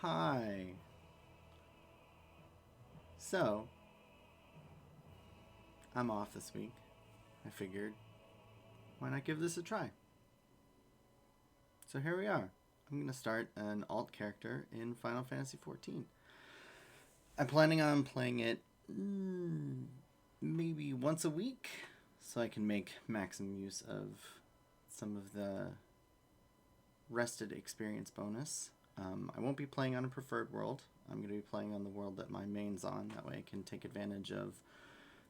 Hi. So, I'm off this week. I figured, why not give this a try? So here we are. I'm going to start an alt character in Final Fantasy XIV. I'm planning on playing it maybe once a week so I can make maximum use of some of the rested experience bonus. I won't be playing on a preferred world. I'm going to be playing on the world that my main's on. That way I can take advantage of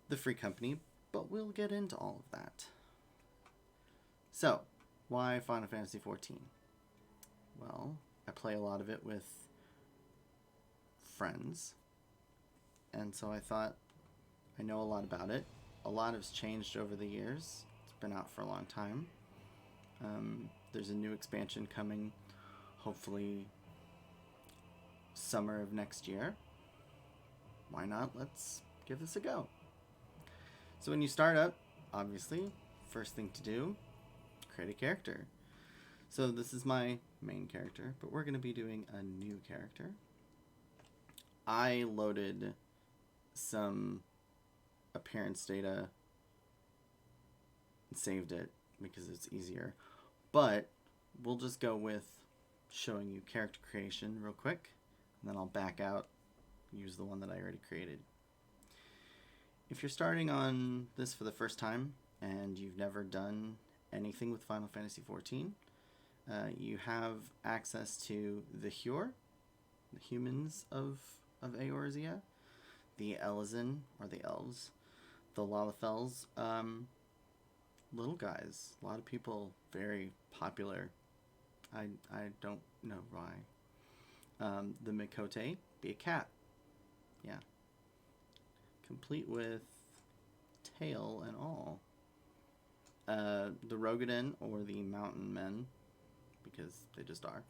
the free company, but we'll get into all of that. So, why Final Fantasy XIV? Well, I play a lot of it with friends, and so I thought I know a lot about it. A lot has changed over the years. It's been out for a long time. There's a new expansion coming, hopefully summer of next year. Why not? Let's give this a go. So when you start up, obviously, first thing to do, create a character. So this is my main character, but we're going to be doing a new character. I loaded some appearance data and saved it because it's easier. But we'll just go with showing you character creation real quick, and then I'll back out, use the one that I already created. If you're starting on this for the first time and you've never done anything with Final Fantasy XIV, you have access to the Hyur, the humans of Eorzea, the Elezen, or the elves, the Lalafels, little guys. A lot of people, very popular. I don't know why. The Mikote, be a cat. Yeah. Complete with tail and all. The Rogadin, or the Mountain Men, because they just are.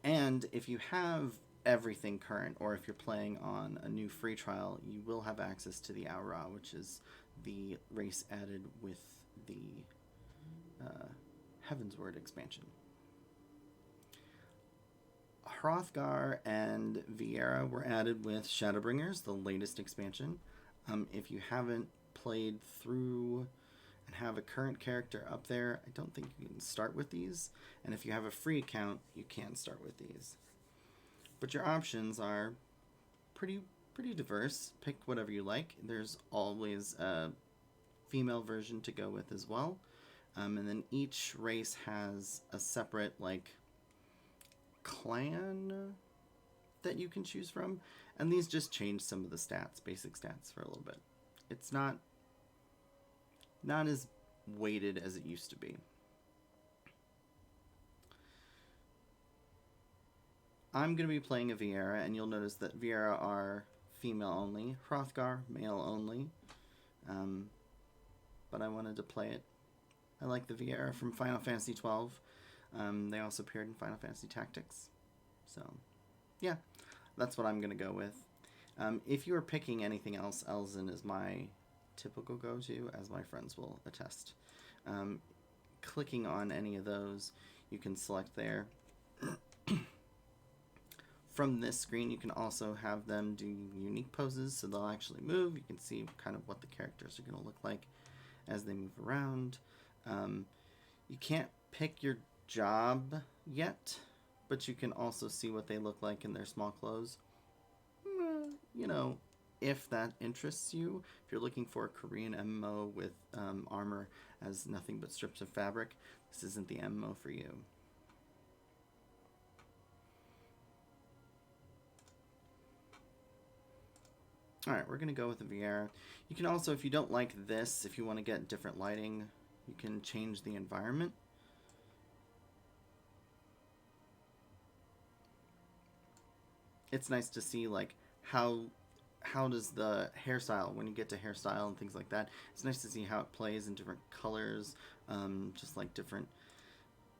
And if you have everything current, or if you're playing on a new free trial, you will have access to the Aura, which is the race added with the Heavensward expansion. Hrothgar and Viera were added with Shadowbringers, the latest expansion. If you haven't played through and have a current character up there, I don't think you can start with these. And if you have a free account, you can start with these. But your options are pretty diverse. Pick whatever you like. There's always a female version to go with as well. And then each race has a separate, clan that you can choose from. And these just change some of the stats, basic stats, for a little bit. It's not as weighted as it used to be. I'm going to be playing a Viera, and you'll notice that Viera are female only, Hrothgar male only. But I wanted to play it. I like the Viera from Final Fantasy XII. They also appeared in Final Fantasy Tactics. So, yeah, that's what I'm going to go with. If you are picking anything else, Elezen is my typical go-to, as my friends will attest. Clicking on any of those, you can select there. From this screen, you can also have them do unique poses, so they'll actually move. You can see kind of what the characters are going to look like as they move around. You can't pick your job yet, but you can also see what they look like in their small clothes. You know, if that interests you, if you're looking for a Korean MMO with armor as nothing but strips of fabric, this isn't the MMO for you. Alright, we're going to go with the Viera. You can also, if you don't like this, if you want to get different lighting, you can change the environment. It's nice to see, how does the hairstyle, when you get to hairstyle and things like that, it's nice to see how it plays in different colors, just like different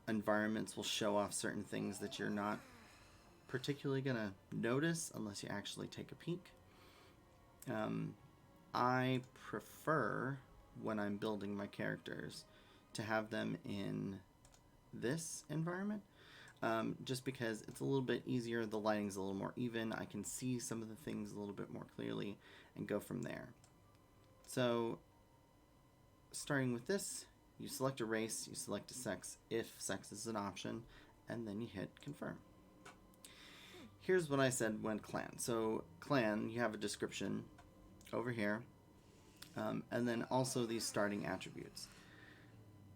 environments will show off certain things that you're not particularly going to notice unless you actually take a peek. I prefer, when I'm building my characters, to have them in this environment. just because it's a little bit easier. The lighting's a little more even. I can see some of the things a little bit more clearly and go from there. So starting with this, you select a race, you select a sex if sex is an option, and then you hit confirm. Here's what I said when clan. So clan, you have a description over here, and then also these starting attributes.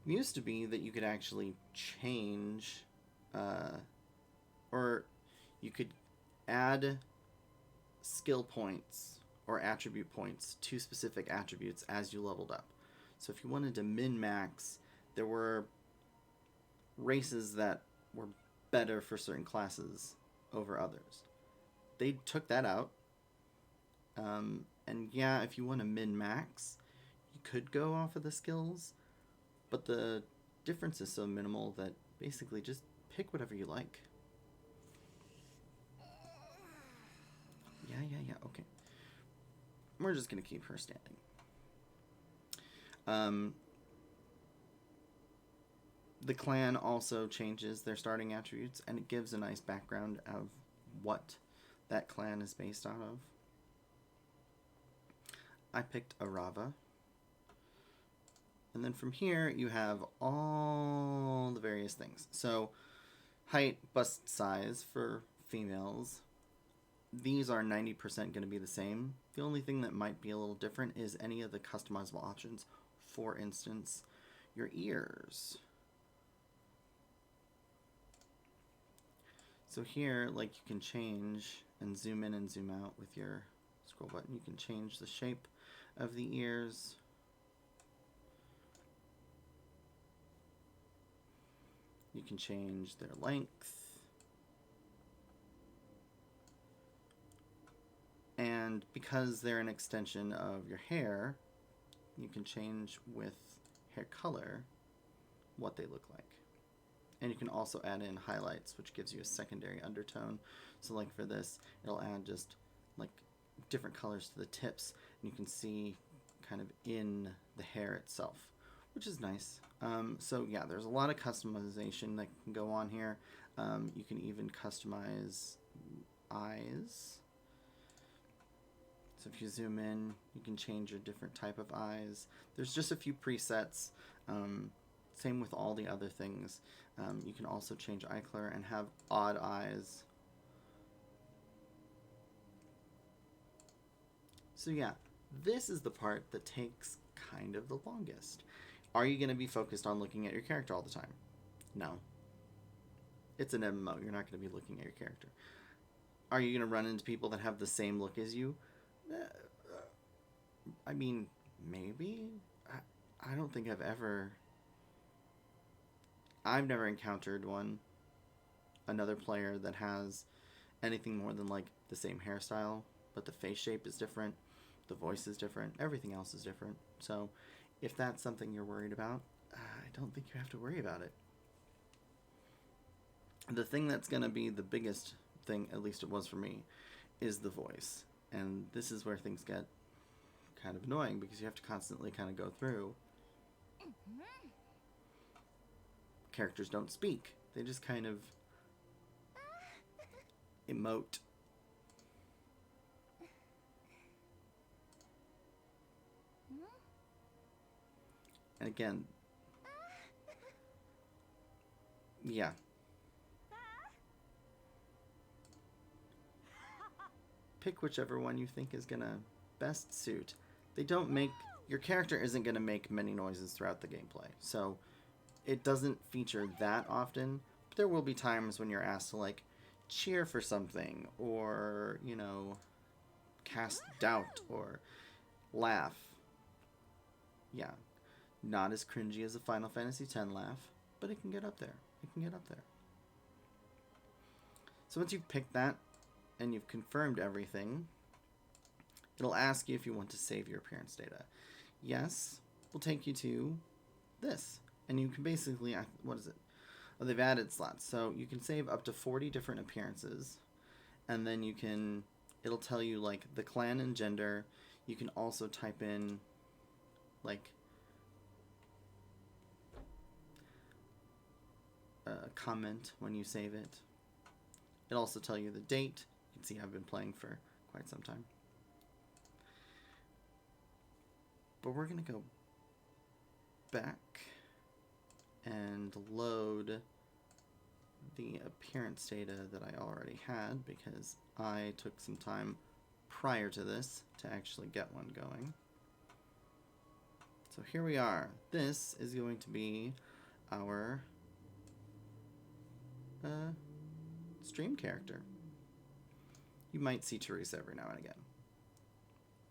It used to be that you could actually change, or you could add skill points or attribute points to specific attributes as you leveled up. So if you wanted to min-max, there were races that were better for certain classes over others. They took that out. And yeah, if you want to min-max, you could go off of the skills, but the difference is so minimal that basically just pick whatever you like. Yeah, okay. We're just going to keep her standing. The clan also changes their starting attributes, and it gives a nice background of what that clan is based out of. I picked Arava. And then from here, you have all the various things. So, height, bust size for females. These are 90% going to be the same. The only thing that might be a little different is any of the customizable options. For instance, your ears. So here, like, you can change and zoom in and zoom out with your scroll button. You can change the shape of the ears. You can change their length. And because they're an extension of your hair, you can change with hair color what they look like. And you can also add in highlights, which gives you a secondary undertone. So like for this, it'll add just like different colors to the tips, and you can see kind of in the hair itself, which is nice. So yeah, there's a lot of customization that can go on here. You can even customize eyes. So if you zoom in, you can change a different type of eyes. There's just a few presets. Same with all the other things. You can also change eye color and have odd eyes. So yeah, this is the part that takes kind of the longest. Are you going to be focused on looking at your character all the time? No. It's an MMO. You're not going to be looking at your character. Are you going to run into people that have the same look as you? I mean, maybe. I don't think I've never encountered another player that has anything more than like the same hairstyle, but the face shape is different, the voice is different, everything else is different. So if that's something you're worried about, I don't think you have to worry about it. The thing that's going to be the biggest thing, at least it was for me, is the voice. And this is where things get kind of annoying because you have to constantly kind of go through. Characters don't speak. They just kind of emote. And again, yeah. Pick whichever one you think is gonna best suit. Your character isn't gonna make many noises throughout the gameplay, so it doesn't feature that often, but there will be times when you're asked to like cheer for something, or, you know, cast doubt or laugh. Yeah. Not as cringy as a Final Fantasy X laugh, but it can get up there. It can get up there. So once you've picked that and you've confirmed everything, it'll ask you if you want to save your appearance data. Yes, will take you to this. And you can basically, what is it? Oh, they've added slots. So you can save up to 40 different appearances. And then it'll tell you like the clan and gender. You can also type in like comment when you save it. It'll also tell you the date. You can see I've been playing for quite some time. But we're going to go back and load the appearance data that I already had because I took some time prior to this to actually get one going. So here we are. This is going to be our stream character. You might see Teresa every now and again,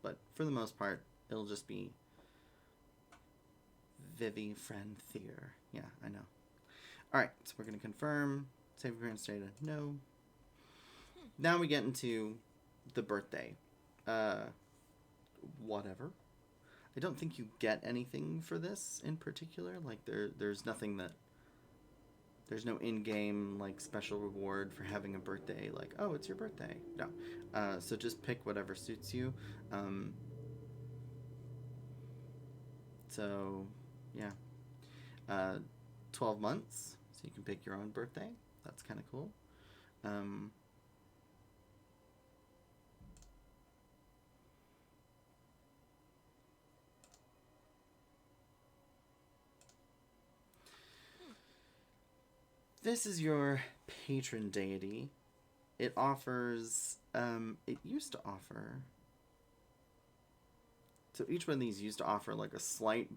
but for the most part, it'll just be Vivi Friend Thier. Yeah, I know. Alright, so we're going to confirm. Save appearance data. No. Now we get into the birthday. Whatever. I don't think you get anything for this in particular. Like, there's nothing that... There's no in-game, like, special reward for having a birthday. Like, oh, it's your birthday. No. So just pick whatever suits you. So, yeah. 12 months. So you can pick your own birthday. That's kind of cool. This is your patron deity. It offers, it used to offer, so each one of these used to offer like a slight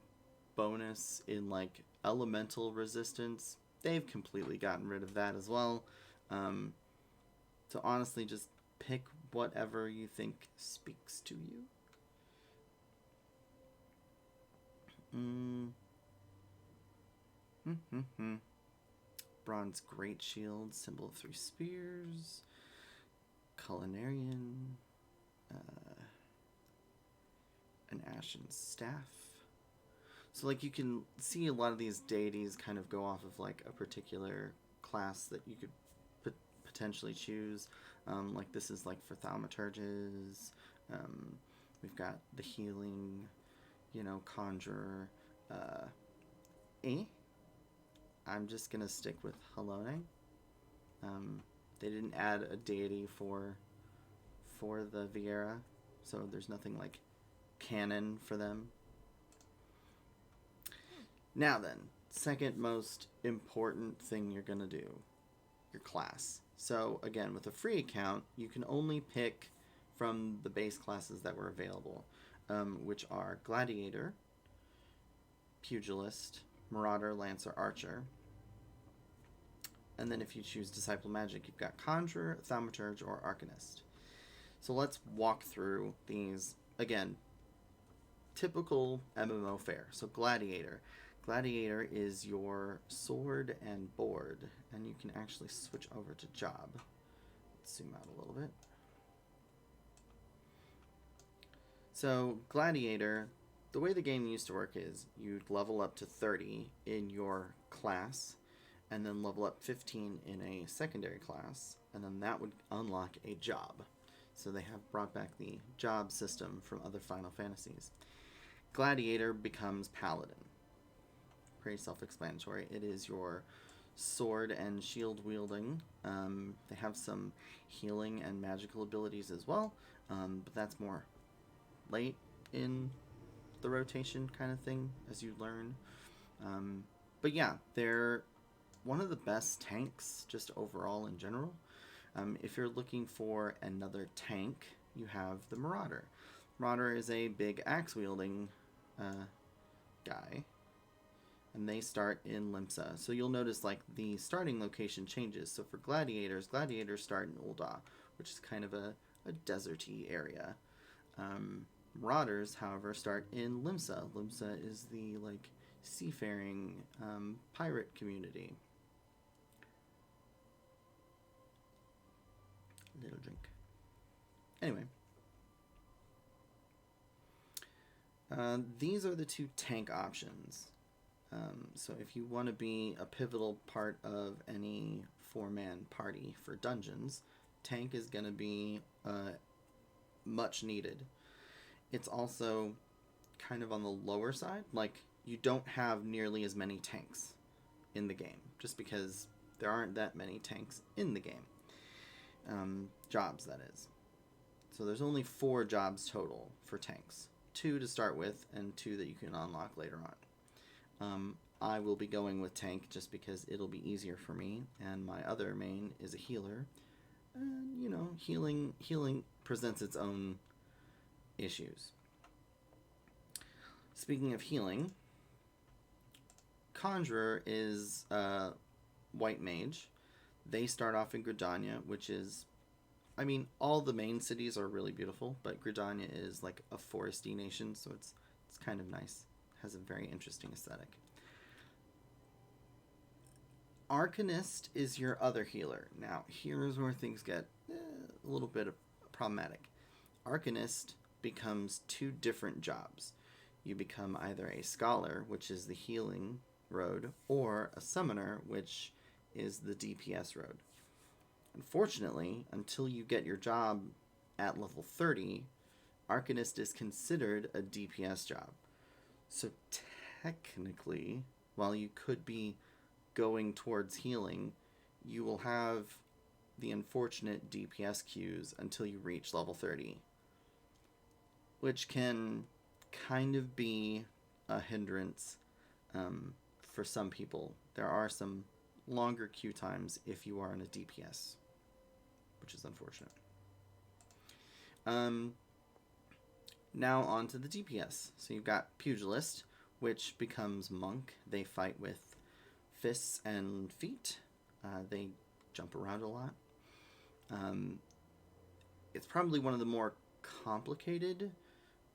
bonus in like elemental resistance. They've completely gotten rid of that as well. So honestly, just pick whatever you think speaks to you. Bronze Great Shield, symbol of 3 spears. Culinarian. An Ashen Staff. So, like, you can see a lot of these deities kind of go off of, like, a particular class that you could potentially choose. Like, this is, like, for thaumaturges. We've got the healing, you know, conjurer. I'm just going to stick with Halone. They didn't add a deity for the Viera, so there's nothing, like, canon for them. Now then, second most important thing you're going to do, your class. So again, with a free account, you can only pick from the base classes that were available, which are Gladiator, Pugilist, Marauder, Lancer, Archer. And then if you choose Disciple Magic, you've got Conjurer, Thaumaturge, or Arcanist. So let's walk through these. Again, typical MMO fare. So Gladiator. Gladiator is your sword and board, and you can actually switch over to job. Let's zoom out a little bit. So Gladiator, the way the game used to work is you'd level up to 30 in your class, and then level up 15 in a secondary class, and then that would unlock a job. So they have brought back the job system from other Final Fantasies. Gladiator becomes Paladin. Pretty self-explanatory. It is your sword and shield wielding. They have some healing and magical abilities as well, but that's more late in the rotation kind of thing as you learn. But yeah, they're one of the best tanks just overall in general. If you're looking for another tank, you have the Marauder. Marauder is a big axe-wielding guy, and they start in Limsa. So you'll notice like the starting location changes. So for Gladiators, Gladiators start in Ul'dah, which is kind of a deserty area. Marauders, however, start in Limsa. Limsa is the like seafaring pirate community. Little drink. Anyway. These are the 2 tank options. So if you want to be a pivotal part of any 4-man party for dungeons, tank is going to be much needed. It's also kind of on the lower side. Like, you don't have nearly as many tanks in the game, just because there aren't that many tanks in the game. Jobs, that is. So there's only 4 jobs total for tanks. 2 to start with, and 2 that you can unlock later on. I will be going with tank just because it'll be easier for me, and my other main is a healer. And, you know, healing presents its own issues. Speaking of healing, Conjurer is white mage. They start off in Gridania, which is, I mean, all the main cities are really beautiful, but Gridania is like a foresty nation, so it's kind of nice. It has a very interesting aesthetic. Arcanist is your other healer. Now, here's where things get a little bit problematic. Arcanist becomes 2 different jobs. You become either a scholar, which is the healing road, or a summoner, which is the DPS road. Unfortunately, until you get your job at level 30, Arcanist is considered a DPS job. So technically, while you could be going towards healing, you will have the unfortunate DPS queues until you reach level 30, which can kind of be a hindrance for some people. There are some longer queue times if you are in a DPS, which is unfortunate. Now on to the DPS. So you've got Pugilist, which becomes Monk. They fight with fists and feet. They jump around a lot. It's probably one of the more complicated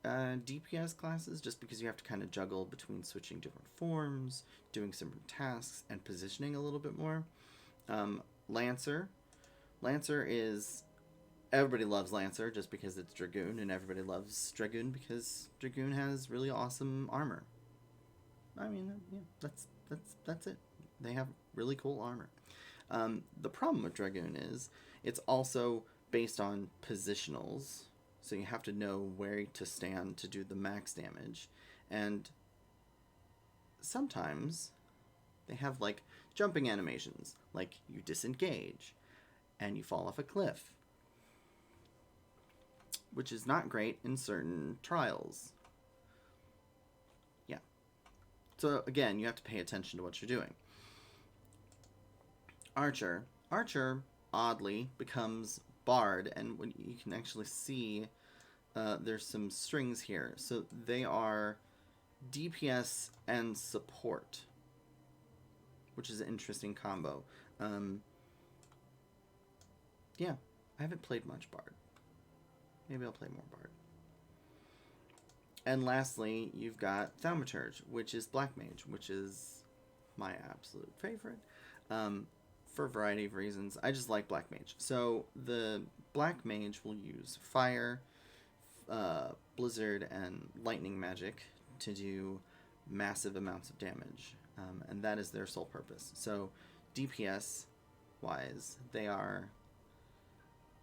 DPS classes, just because you have to kind of juggle between switching different forms, doing some tasks, and positioning a little bit more. Lancer is, everybody loves Lancer just because it's Dragoon, and everybody loves Dragoon because Dragoon has really awesome armor. I mean, yeah, that's it. They have really cool armor. The problem with Dragoon is it's also based on positionals, so you have to know where to stand to do the max damage, and sometimes they have like jumping animations, like you disengage and you fall off a cliff, which is not great in certain trials. Yeah. So again, you have to pay attention to what you're doing. Archer, oddly, becomes Bard, and when you can actually see there's some strings here. So they are DPS and support, which is an interesting combo. Yeah, I haven't played much Bard. Maybe I'll play more Bard. And lastly, you've got Thaumaturge, which is Black Mage, which is my absolute favorite. For a variety of reasons. I just like Black Mage. So the Black Mage will use fire, blizzard, and lightning magic to do massive amounts of damage. And that is their sole purpose. So DPS wise, they are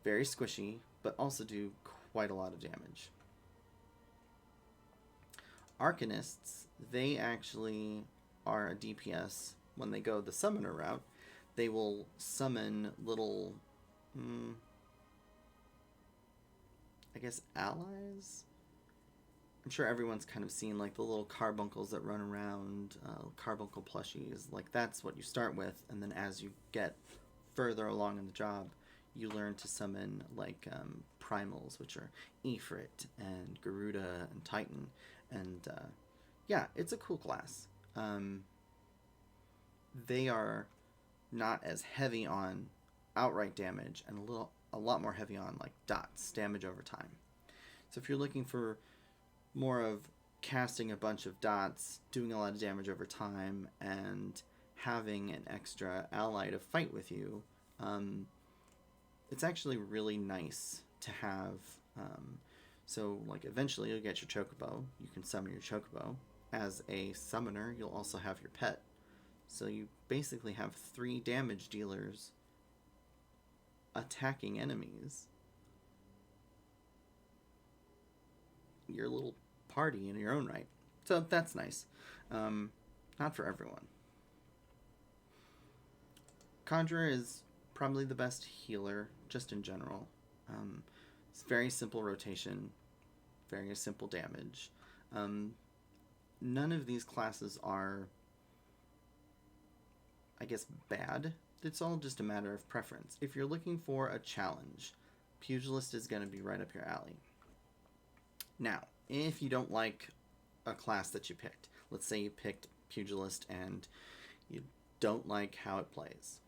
very squishy, but also do quite a lot of damage. Arcanists, they actually are a DPS. When they go the summoner route, they will summon little, I guess, allies? I'm sure everyone's kind of seen, like, the little carbuncles that run around, carbuncle plushies. Like, that's what you start with, and then as you get further along in the job, you learn to summon, like, primals, which are Ifrit and Garuda and Titan. And, yeah, it's a cool class. They are not as heavy on outright damage and a lot more heavy on like dots, damage over time. So if you're looking for more of casting a bunch of dots, doing a lot of damage over time, and having an extra ally to fight with you, it's actually really nice to have. So like eventually you'll get your chocobo. You can summon your chocobo. As a summoner, you'll also have your pet. So you basically have 3 damage dealers attacking enemies. Your little party in your own right. So that's nice. Not for everyone. Conjurer is probably the best healer, just in general. It's very simple rotation, very simple damage. Um, None of these classes are, I guess, bad. It's all just a matter of preference. If you're looking for a challenge, Pugilist is going to be right up your alley. Now, if you don't like a class that you picked, let's say you picked Pugilist and you don't like how it plays,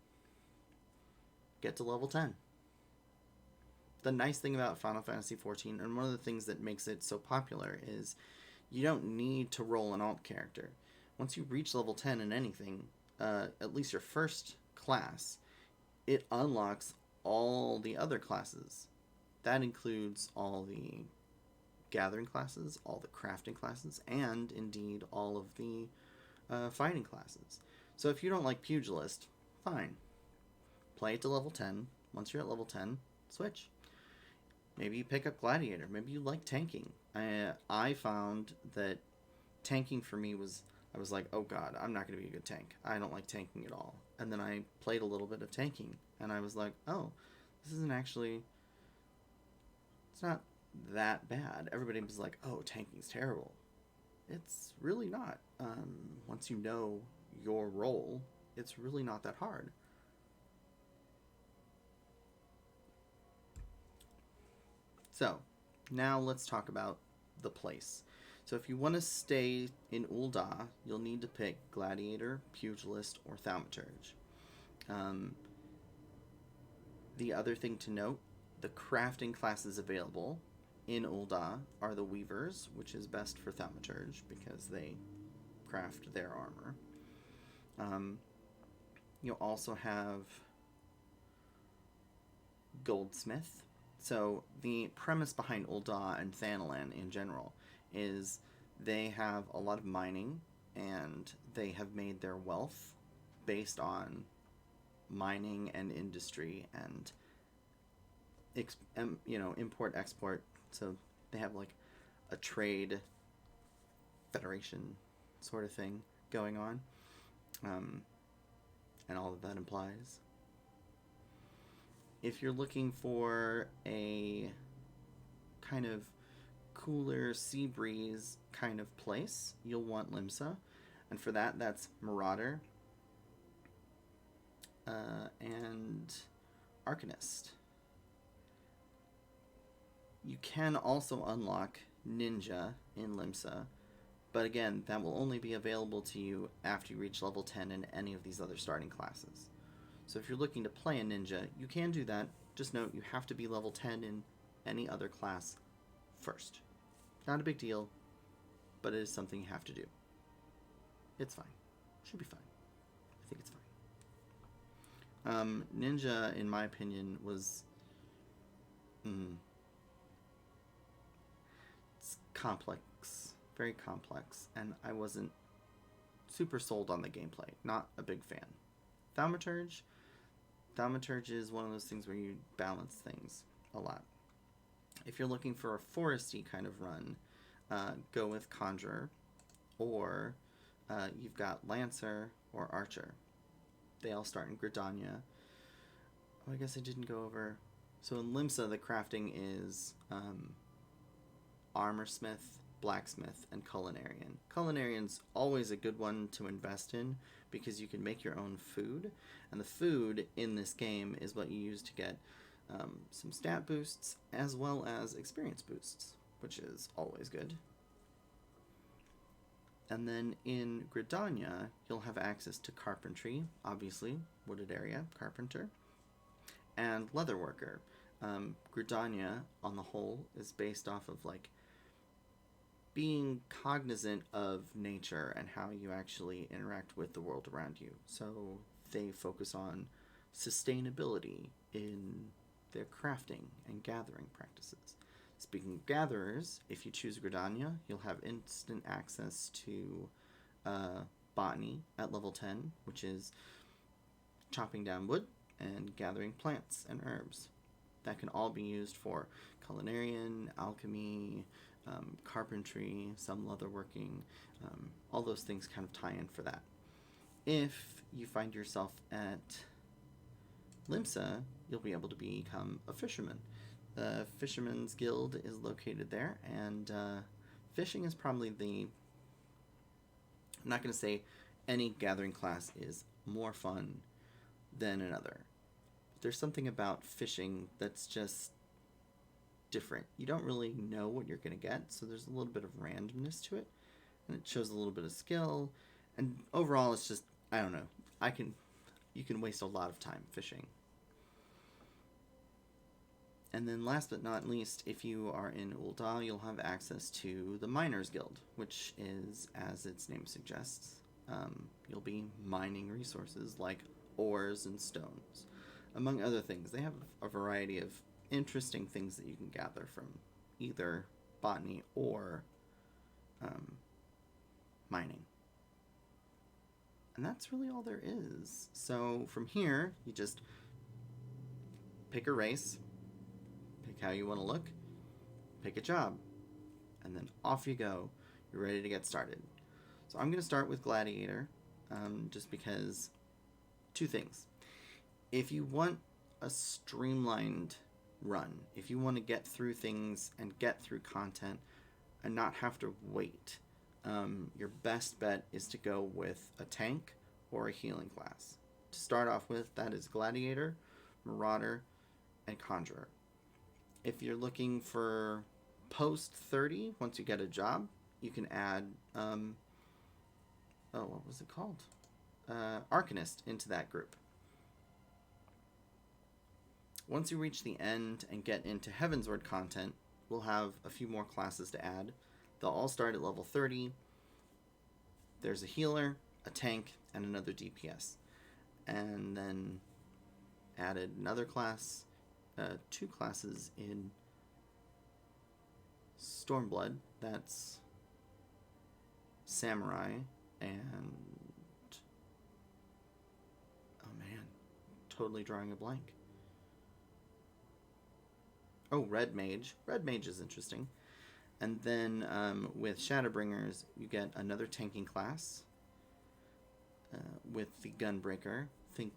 get to level 10. The nice thing about Final Fantasy XIV, and one of the things that makes it so popular, is you don't need to roll an alt character. Once you reach level 10 in anything, at least your first class, it unlocks all the other classes. That includes all the gathering classes, all the crafting classes, and indeed all of the fighting classes. So if you don't like Pugilist, fine. Play it to level 10. Once you're at level 10, switch. Maybe you pick up Gladiator. Maybe you like tanking. I found that tanking for me was, I was like, oh god, I'm not going to be a good tank. I don't like tanking at all. And then I played a little bit of tanking, and I was like, oh, this isn't actually, it's not that bad. Everybody was like, oh, tanking's terrible. It's really not. Once you know your role, it's really not that hard. So, now let's talk about the place. So if you want to stay in Ul'dah, you'll need to pick Gladiator, Pugilist, or Thaumaturge. The other thing to note, the crafting classes available in Ul'dah are the Weavers, which is best for Thaumaturge because they craft their armor. You'll also have Goldsmith. So the premise behind Ul'dah and Thanalan in general is they have a lot of mining, and they have made their wealth based on mining and industry and import export. So they have like a trade federation sort of thing going on, and all that implies. If you're looking for a kind of cooler sea breeze kind of place, you'll want Limsa. And for that, that's Marauder and Arcanist. You can also unlock Ninja in Limsa, but again, that will only be available to you after you reach level 10 in any of these other starting classes. So if you're looking to play a ninja, you can do that. Just note you have to be level 10 in any other class first. Not a big deal, but it is something you have to do. It's fine. Should be fine. I think it's fine. Ninja, in my opinion, was... it's complex. Very complex. And I wasn't super sold on the gameplay. Not a big fan. Thaumaturge is one of those things where you balance things a lot. If you're looking for a foresty kind of run, go with Conjurer, or you've got Lancer or Archer. They all start in Gridania. Oh, I guess I didn't go over... So in Limsa, the crafting is Armorsmith, Blacksmith, and Culinarian. Culinarian's always a good one to invest in because you can make your own food, and the food in this game is what you use to get some stat boosts as well as experience boosts, which is always good. And then in Gridania, you'll have access to Carpentry, obviously, wooded area, Carpenter, and Leatherworker. Gridania, on the whole, is based off of, like, being cognizant of nature and how you actually interact with the world around you. So they focus on sustainability in their crafting and gathering practices. Speaking of gatherers, if you choose Gridania, you'll have instant access to Botany at level 10, which is chopping down wood and gathering plants and herbs. That can all be used for Culinarian, Alchemy, Carpentry, some leatherworking, all those things kind of tie in for that. If you find yourself at Limsa, you'll be able to become a fisherman. The Fisherman's Guild is located there, and fishing is probably the... I'm not going to say any gathering class is more fun than another. There's something about fishing that's just different. You don't really know what you're going to get, so there's a little bit of randomness to it, and it shows a little bit of skill, and overall it's just, I don't know, you can waste a lot of time fishing. And then last but not least, if you are in Ul'dah, you'll have access to the Miners Guild, which is, as its name suggests, you'll be mining resources like ores and stones. Among other things, they have a variety of interesting things that you can gather from either botany or mining. And that's really all there is. So from here, you just pick a race, pick how you want to look, pick a job, and then off you go. You're ready to get started. So I'm going to start with Gladiator, just because two things. If you want a streamlined run, if you want to get through things and get through content and not have to wait, your best bet is to go with a tank or a healing class. To start off with, that is Gladiator, Marauder, and Conjurer. If you're looking for post 30, once you get a job, you can add, what was it called? Arcanist into that group. Once you reach the end and get into Heavensward content, we'll have a few more classes to add. They'll all start at level 30. There's a healer, a tank, and another DPS. And then added another class, 2 classes in Stormblood. That's Samurai and... oh man, totally drawing a blank. Oh, Red Mage. Red Mage is interesting. And then with Shadowbringers, you get another tanking class. With the Gunbreaker, think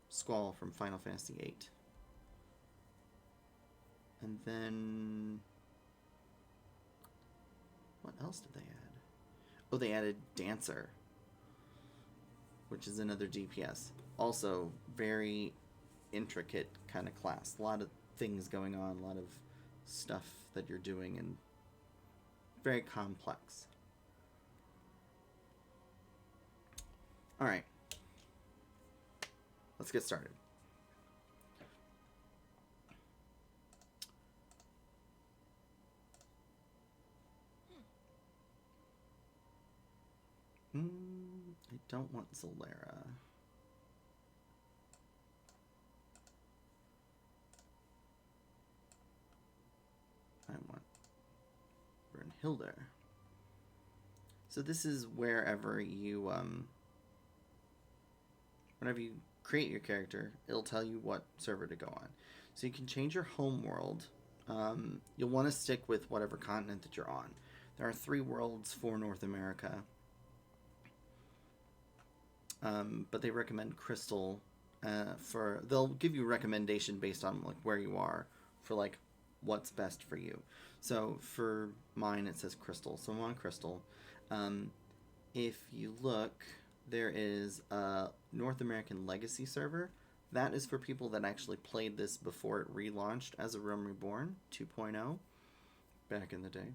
Squall from Final Fantasy VIII. And then... what else did they add? Oh, they added Dancer, which is another DPS. Also, very intricate kind of class. A lot of things going on, a lot of stuff that you're doing, and very complex. Alright. Let's get started. I don't want Zolera. I want Brunhilde. So this is wherever you, whenever you create your character, it'll tell you what server to go on. So you can change your home world. You'll want to stick with whatever continent that you're on. There are 3 worlds for North America. But they recommend Crystal they'll give you a recommendation based on like where you are for like what's best for you. So for mine it says Crystal, so I'm on Crystal. If you look, there is a North American Legacy server. That is for people that actually played this before it relaunched as A Realm Reborn 2.0 back in the day.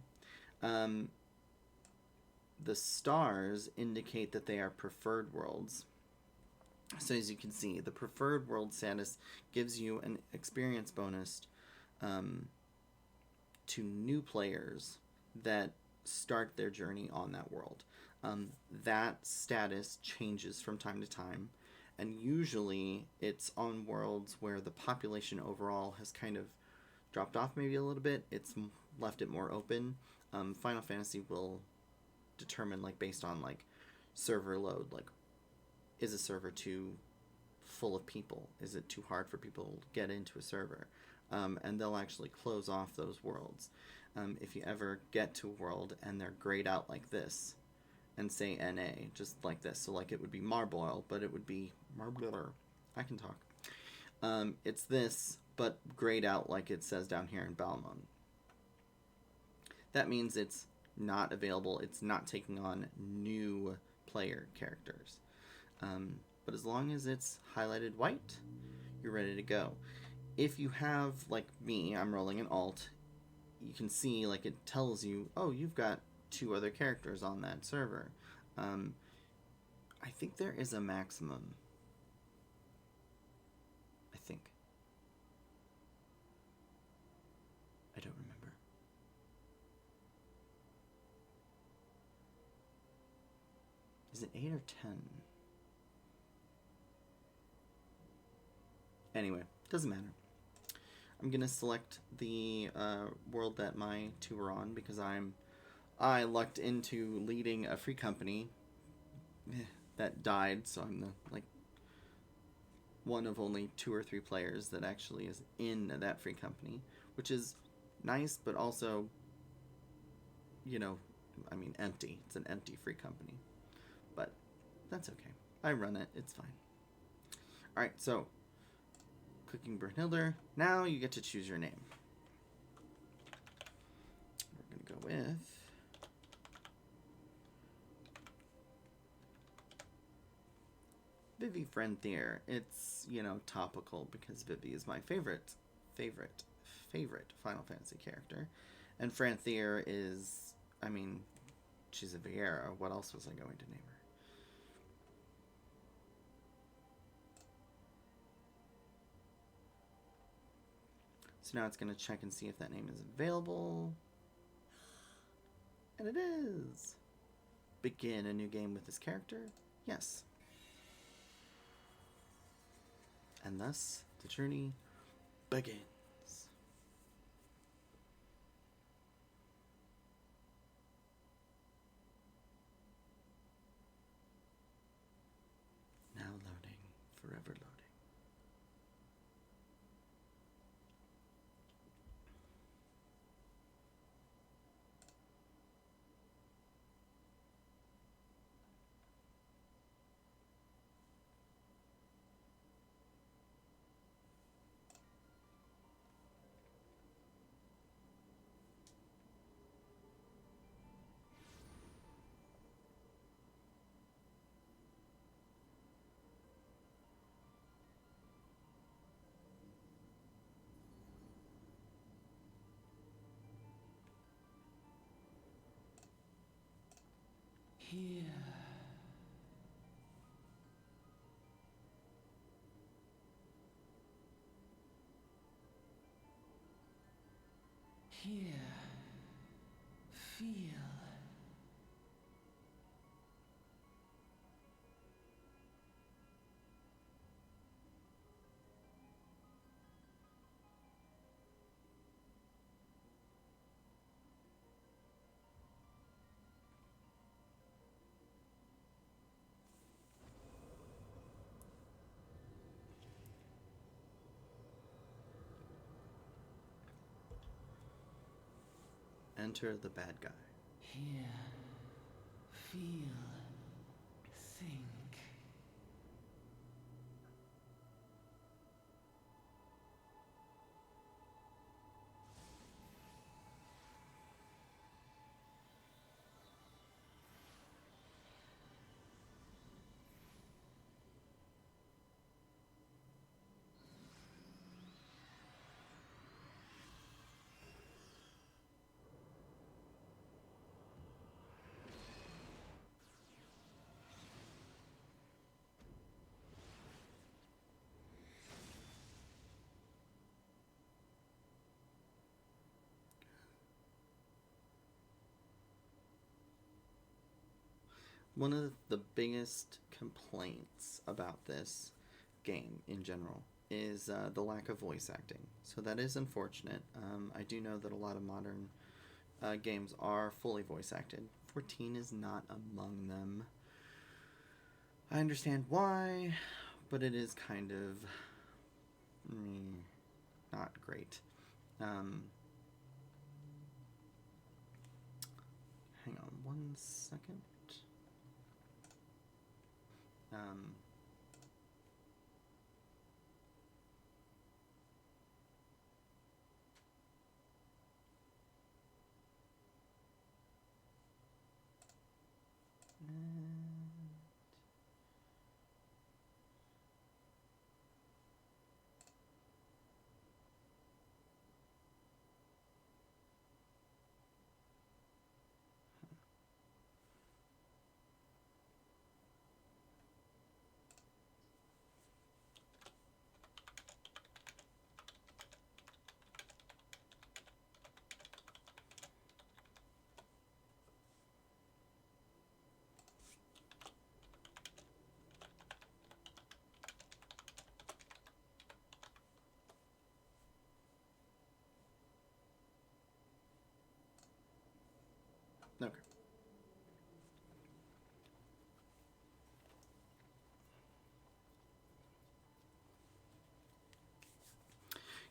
The stars indicate that they are preferred worlds. So as you can see, the preferred world status gives you an experience bonus to new players that start their journey on that world. That status changes from time to time, and usually it's on worlds where the population overall has kind of dropped off maybe a little bit. It's left it more open. Final Fantasy will determine, like, based on like server load, like, is a server too full of people, is it too hard for people to get into a server, and they'll actually close off those worlds. If you ever get to a world and they're grayed out like this and say NA, just like this, so like it would be Marboil, but it would be Marbler, I can talk. It's this, but grayed out like it says down here in Balmond. That means it's not available. It's not taking on new player characters. But as long as it's highlighted white, you're ready to go. If you have, like me, I'm rolling an alt, you can see, like, it tells you, oh, you've got 2 other characters on that server. I think there is a maximum. I think. I don't remember. Is it 8 or 10? Anyway, doesn't matter. I'm gonna select the world that my 2 are on because I lucked into leading a free company that died, so I'm the one of only 2 or 3 players that actually is in that free company, which is nice, but also, empty. It's an empty free company, but that's okay. I run it. It's fine. All right, so clicking Brunhilde. Now you get to choose your name. We're gonna go with Vivi Frenthier. It's, topical because Vivi is my favorite Final Fantasy character. And Frenthier is, she's a Viera. What else was I going to name her? So now it's going to check and see if that name is available. And it is. Begin a new game with this character? Yes. And thus, the journey begins. Now loading, forever loading. Here. Here. Feel. Enter the bad guy. Hear. Feel. Think. One of the biggest complaints about this game in general is the lack of voice acting. So that is unfortunate. I do know that a lot of modern games are fully voice acted. 14 is not among them. I understand why, but it is kind of not great. Hang on 1 second.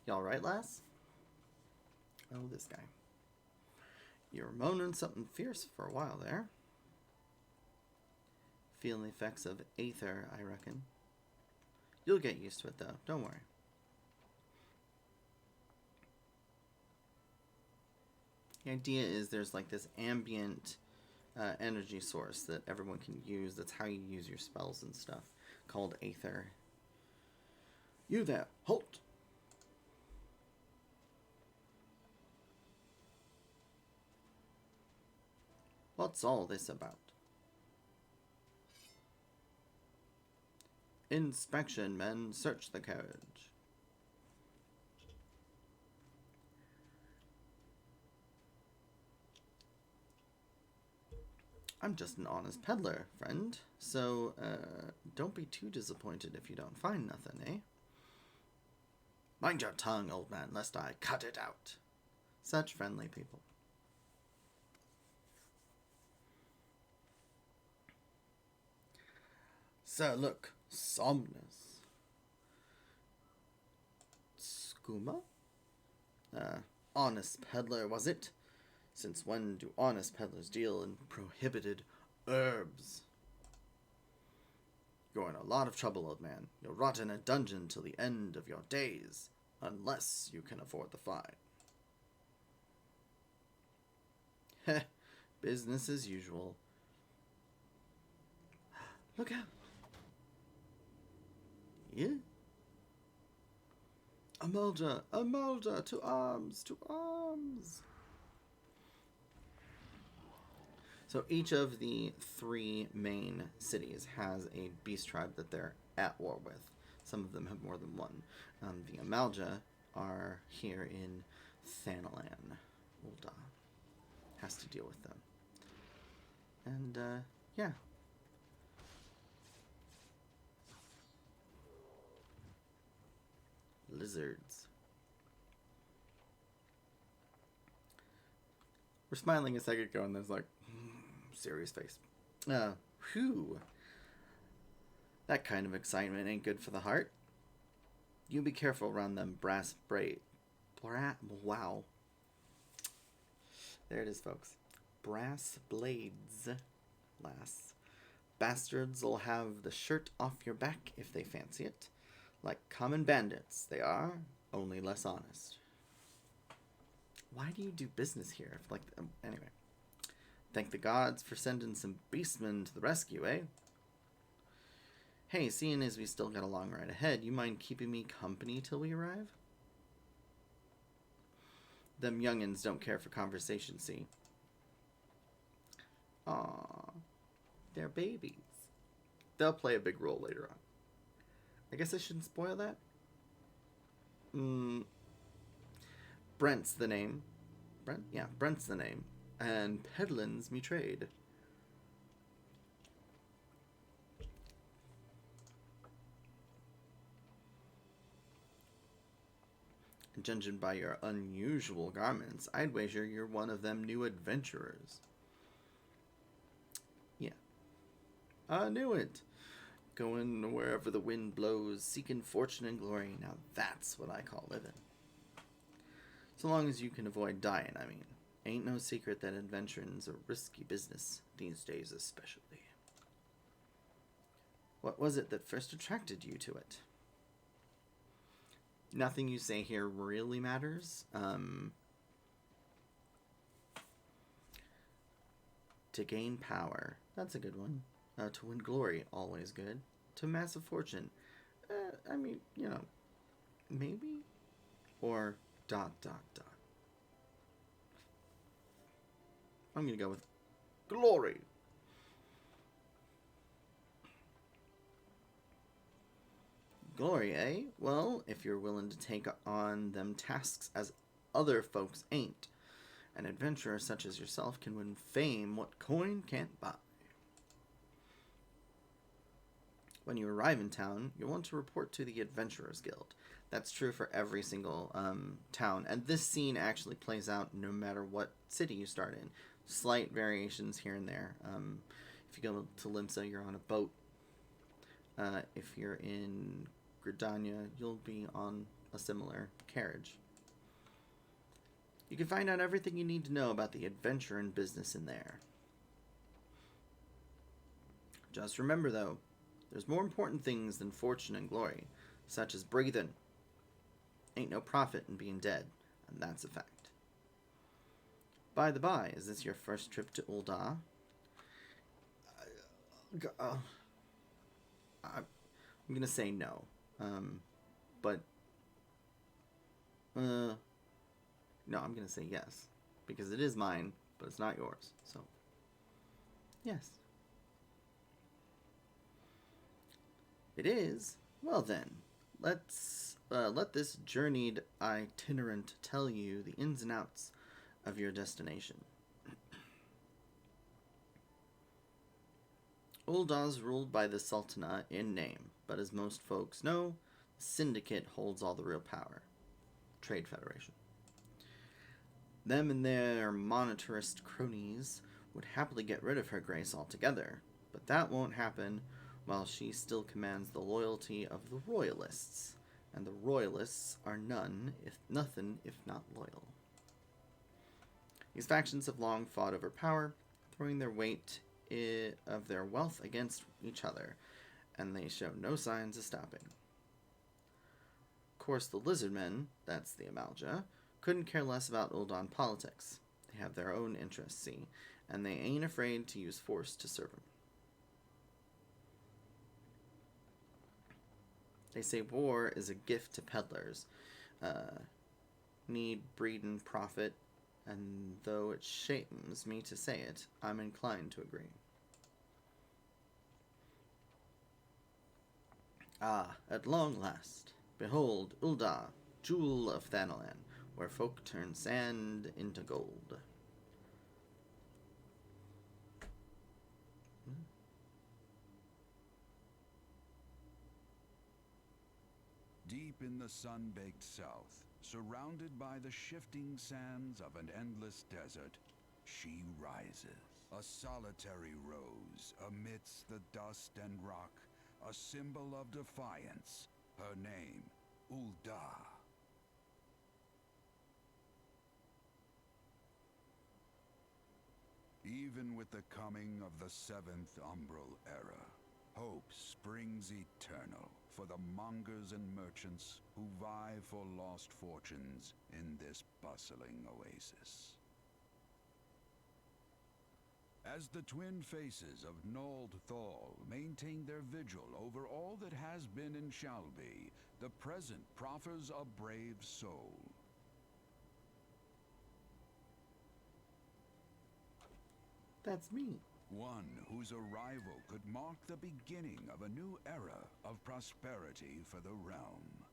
You alright, lass? Oh, this guy. You were moaning something fierce for a while there. Feeling the effects of aether, I reckon. You'll get used to it, though. Don't worry. The idea is there's like this ambient energy source that everyone can use. That's how you use your spells and stuff. Called aether. You there, halt! What's all this about? Inspection, men. Search the carriage. I'm just an honest peddler, friend. So, don't be too disappointed if you don't find nothing, eh? Mind your tongue, old man, lest I cut it out. Such friendly people. Sir, look. Somnus. Skooma? Honest peddler, was it? Since when do honest peddlers deal in prohibited herbs? You're in a lot of trouble, old man. You'll rot in a dungeon till the end of your days, unless you can afford the fine. Heh, business as usual. Look out. Yeah? Amalda, to arms, to arms. So each of the 3 main cities has a beast tribe that they're at war with. Some of them have more than one. The Amalja are here in Thanalan. Ulda has to deal with them. And, yeah. Lizards. We're smiling a second ago and there's like, serious face. Whew. That kind of excitement ain't good for the heart. You be careful around them brass braid. Wow. There it is, folks. Brass blades, lass. Bastards'll have the shirt off your back if they fancy it. Like common bandits, they are, only less honest. Why do you do business here? Anyway. Thank the gods for sending some beastmen to the rescue, eh? Hey, seeing as we still got a long ride ahead, you mind keeping me company till we arrive? Them youngins don't care for conversation, see? Aww. They're babies. They'll play a big role later on. I guess I shouldn't spoil that? Brent's the name. Brent? Yeah, Brent's the name. And peddlin's me trade. Judging by your unusual garments, I'd wager you're one of them new adventurers. Yeah. I knew it. Going wherever the wind blows, seeking fortune and glory. Now that's what I call living. So long as you can avoid dying, I mean. Ain't no secret that adventuring's a risky business, these days especially. What was it that first attracted you to it? Nothing you say here really matters. To gain power. That's a good one. To win glory. Always good. To amass a fortune. I mean, you know, maybe? Or ... I'm going to go with glory. Glory, eh? Well, if you're willing to take on them tasks as other folks ain't, an adventurer such as yourself can win fame what coin can't buy. When you arrive in town, you'll want to report to the Adventurers Guild. That's true for every single town. And this scene actually plays out no matter what city you start in. Slight variations here and there. If you go to Limsa, you're on a boat. If you're in Gridania, you'll be on a similar carriage. You can find out everything you need to know about the adventure and business in there. Just remember, though, there's more important things than fortune and glory, such as breathing. Ain't no profit in being dead, and that's a fact. By the by, is this your first trip to Ul'dah? I'm gonna say no. But no, I'm gonna say yes, because it is mine, but it's not yours. So, yes. It is? Well then, let's let this journeyed itinerant tell you the ins and outs of your destination. Uldah's ruled by the Sultanate in name, but as most folks know, the Syndicate holds all the real power. Trade Federation. Them and their monetarist cronies would happily get rid of Her Grace altogether, but that won't happen while she still commands the loyalty of the Royalists, and the Royalists are nothing if not loyal. These factions have long fought over power, throwing their weight of their wealth against each other, and they show no signs of stopping. Of course, the Lizardmen, that's the Amalja, couldn't care less about Ul'dah politics. They have their own interests, see, and they ain't afraid to use force to serve them. They say war is a gift to peddlers. Need, breed, and profit, and though it shames me to say it, I'm inclined to agree. Ah, at long last, behold, Ul'dah, jewel of Thanalan, where folk turn sand into gold. Deep in the sun-baked south, surrounded by the shifting sands of an endless desert, she rises. A solitary rose amidst the dust and rock, a symbol of defiance. Her name, Ul'dah. Even with the coming of the seventh umbral era, hope springs eternal for the mongers and merchants who vie for lost fortunes in this bustling oasis. As the twin faces of Nold Thal maintain their vigil over all that has been and shall be, the present proffers a brave soul. That's me. One whose arrival could mark the beginning of a new era of prosperity for the realm.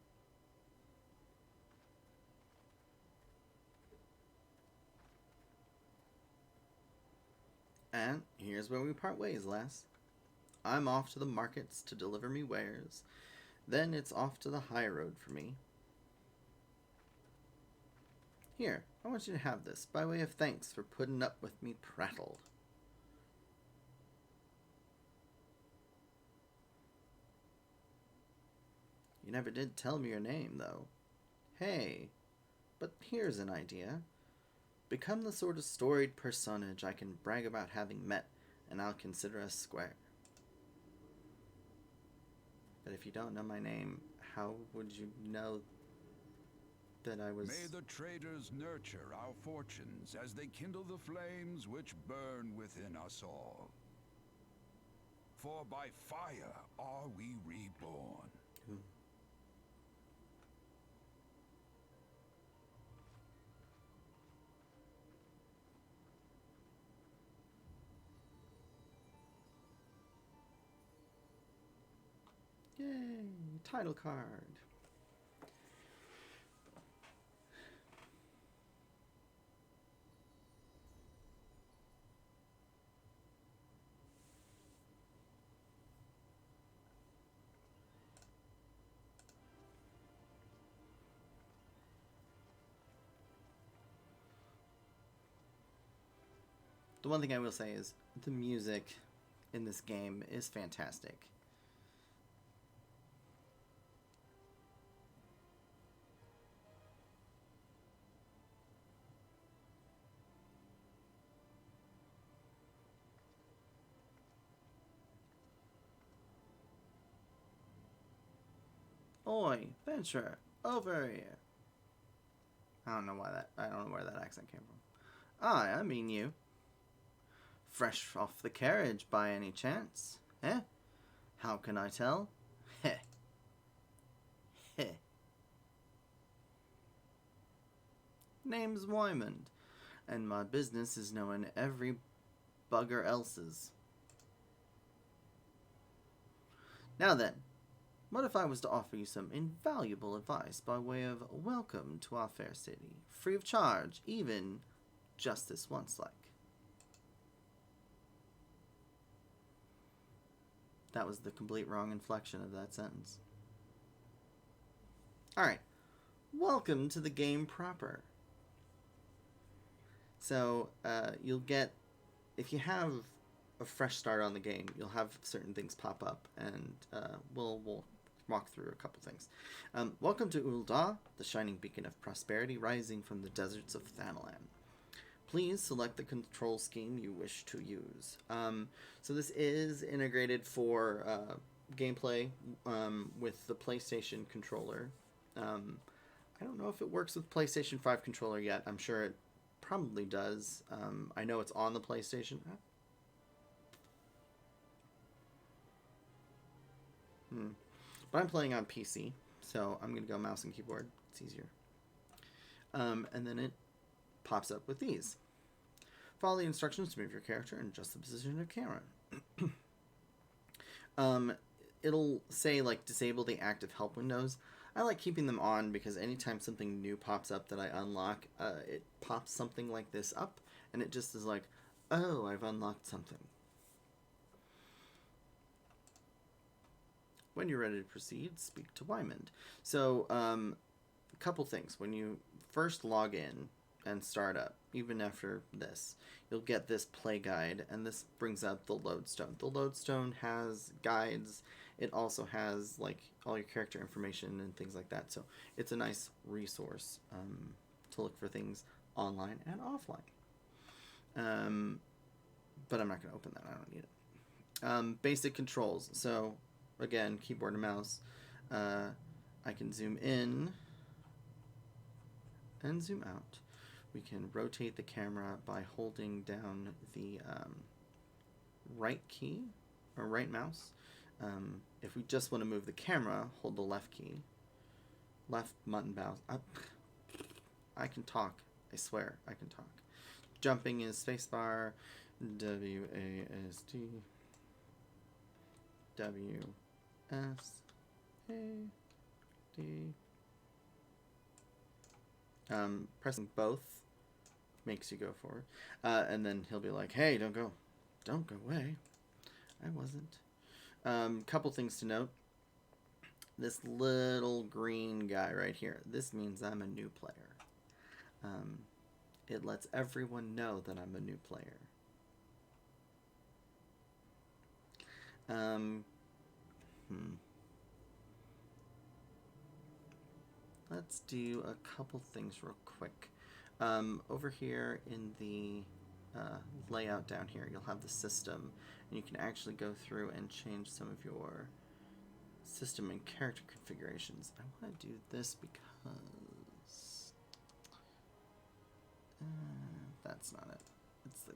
And here's where we part ways, lass. I'm off to the markets to deliver me wares. Then it's off to the high road for me. Here, I want you to have this, by way of thanks for putting up with me prattle. You never did tell me your name, though. Hey, but here's an idea. Become the sort of storied personage I can brag about having met, and I'll consider us square. But if you don't know my name, how would you know that I was... May the traders nurture our fortunes as they kindle the flames which burn within us all. For by fire are we reborn. Yay! Title card. The one thing I will say is the music in this game is fantastic. Oi, venture, over here. I don't know where that accent came from. I mean you. Fresh off the carriage by any chance? Eh? How can I tell? Heh. Heh. Name's Wymond, and my business is knowing every bugger else's. Now then, what if I was to offer you some invaluable advice by way of welcome to our fair city, free of charge, even just this once like? That was the complete wrong inflection of that sentence. Alright, welcome to the game proper. So, you'll get, if you have a fresh start on the game, you'll have certain things pop up, and we'll walk through a couple things. Welcome to Ul'dah, the shining beacon of prosperity rising from the deserts of Thanalan. Please select the control scheme you wish to use. So this is integrated for gameplay with the PlayStation controller. I don't know if it works with PlayStation 5 controller yet. I'm sure it probably does. I know it's on the PlayStation. But I'm playing on PC, so I'm going to go mouse and keyboard. It's easier. And then it pops up with these. Follow the instructions to move your character and adjust the position of the camera. It'll say, like, disable the active help windows. I like keeping them on because anytime something new pops up that I unlock, it pops something like this up, and it just is like, oh, I've unlocked something. When you're ready to proceed, speak to Wymond. So, a couple things. When you first log in and start up, even after this, you'll get this play guide, and this brings up the lodestone. The lodestone has guides. It also has, like, all your character information and things like that. So it's a nice resource to look for things online and offline. But I'm not going to open that. I don't need it. Basic controls. So, again, keyboard and mouse. I can zoom in and zoom out. We can rotate the camera by holding down the right key or right mouse. If we just want to move the camera, hold the left key. Left button mouse. I can talk. I swear I can talk. Jumping is spacebar. WASD. WSAD. Pressing both makes you go forward. And then he'll be like, hey, don't go away. I wasn't. Couple things to note. This little green guy right here, this means I'm a new player. It lets everyone know that I'm a new player. Let's do a couple things real quick. Over here in the layout down here, you'll have the system, and you can actually go through and change some of your system and character configurations. I want to do this because that's not it. It's the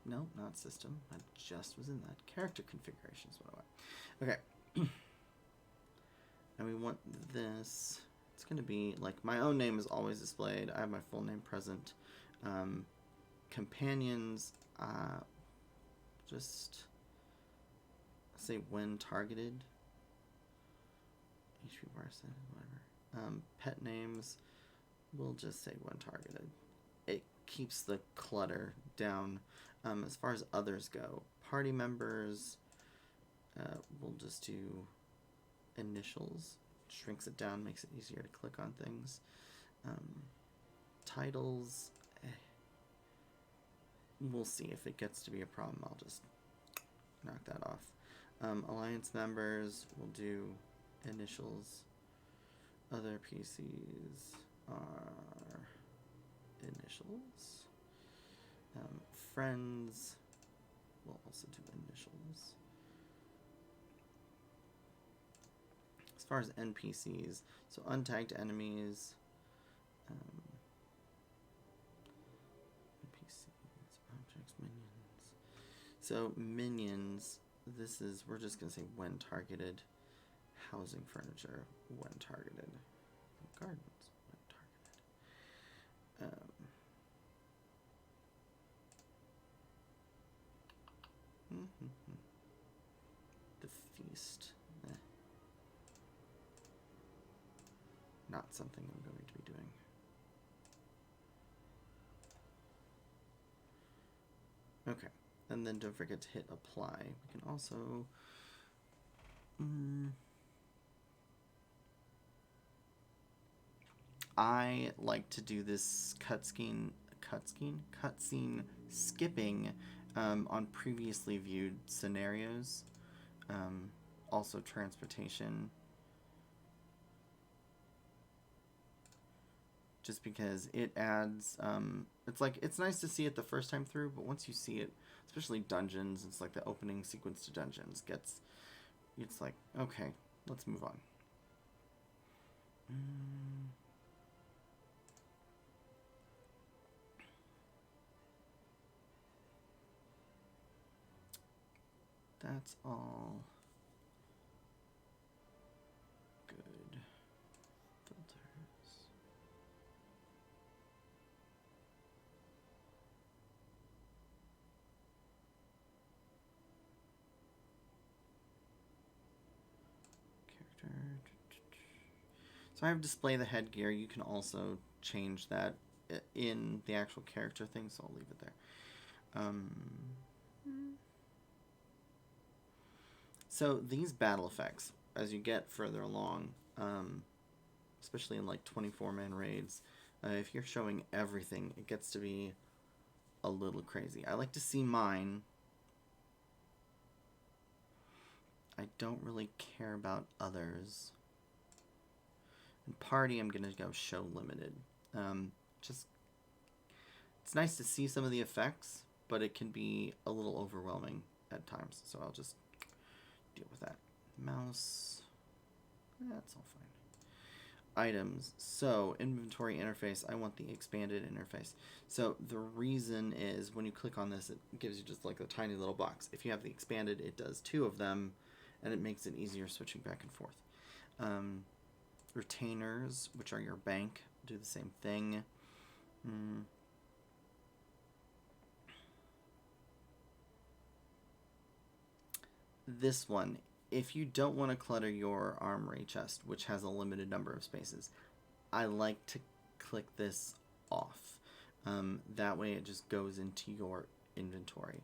no, not system. I just was in that. Character configurations. What do I want? Okay. And we want this. It's going to be like my own name is always displayed. I have my full name present. Companions, just say when targeted. HP bar set, whatever. Pet names, we'll just say when targeted. It keeps the clutter down. As far as others go, party members, we'll just do initials. Shrinks it down, makes it easier to click on things. Titles, we'll see if it gets to be a problem. I'll just knock that off. Alliance members, we'll do initials. Other PCs are initials. Friends, we'll also do initials. far as NPCs, so untagged enemies, NPCs, objects, minions. So minions, we're just going to say when targeted. Housing furniture, when targeted. Gardens, when targeted. The feast. Not something I'm going to be doing. Okay, and then don't forget to hit apply. We can also... I like to do this cutscene skipping on previously viewed scenarios. Also transportation. Just because it adds, it's nice to see it the first time through, but once you see it, especially dungeons, it's like the opening sequence to dungeons it's like, okay, let's move on. That's all good. Filters. Character. So I have display the headgear. You can also change that in the actual character thing, so I'll leave it there. So these battle effects, as you get further along, especially in like 24-man raids, if you're showing everything, it gets to be a little crazy. I like to see mine. I don't really care about others. In party, I'm going to go show limited. It's nice to see some of the effects, but it can be a little overwhelming at times, so I'll just deal with that. Mouse, that's all fine. Items, so inventory interface, I want the expanded interface. So the reason is when you click on this, it gives you just like a tiny little box. If you have the expanded, it does 2 of them, and it makes it easier switching back and forth. Retainers, which are your bank, do the same thing. This one, if you don't want to clutter your armory chest, which has a limited number of spaces, I like to click this off. That way it just goes into your inventory.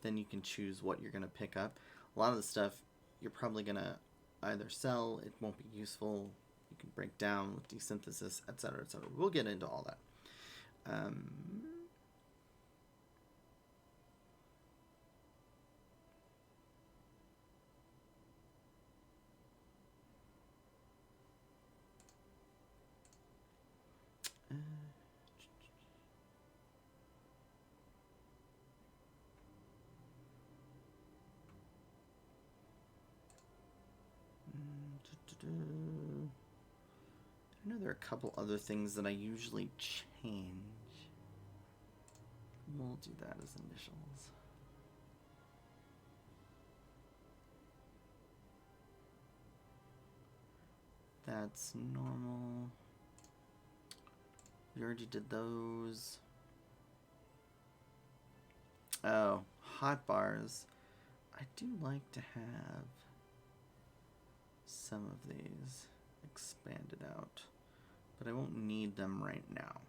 Then you can choose what you're going to pick up. A lot of the stuff you're probably going to either sell, it won't be useful, you can break down with desynthesis, etc., etc. We'll get into all that. I know there are a couple other things that I usually change. We'll do that as initials. That's normal. We already did those. Oh, hot bars. I do like to have some of these expanded out, but I won't need them right now.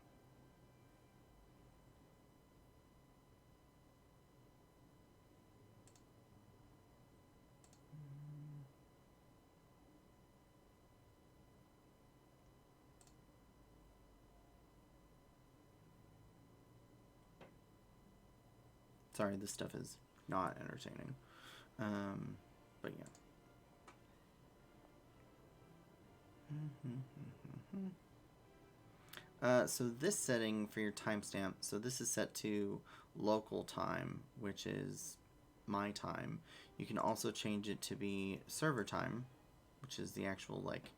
Sorry, this stuff is not entertaining. But yeah. So this setting for your timestamp, so this is set to local time, which is my time. You can also change it to be server time, which is the actual, like,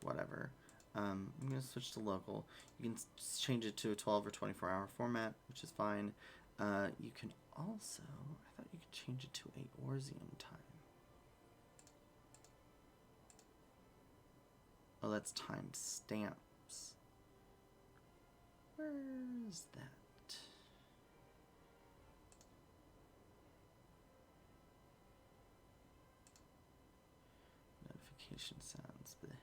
whatever. I'm going to switch to local. You can change it to a 12 or 24-hour format, which is fine. You can also, I thought you could change it to a Orzian time. Oh, that's time stamps. Where is that? Notification sounds. Bleh.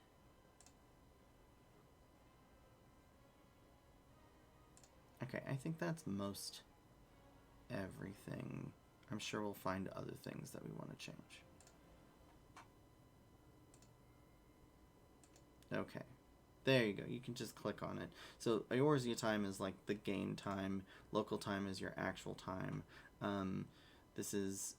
Okay, I think that's most everything. I'm sure we'll find other things that we want to change. Okay, there you go. You can just click on it. So Eorzea time is like the game time. Local time is your actual time. This is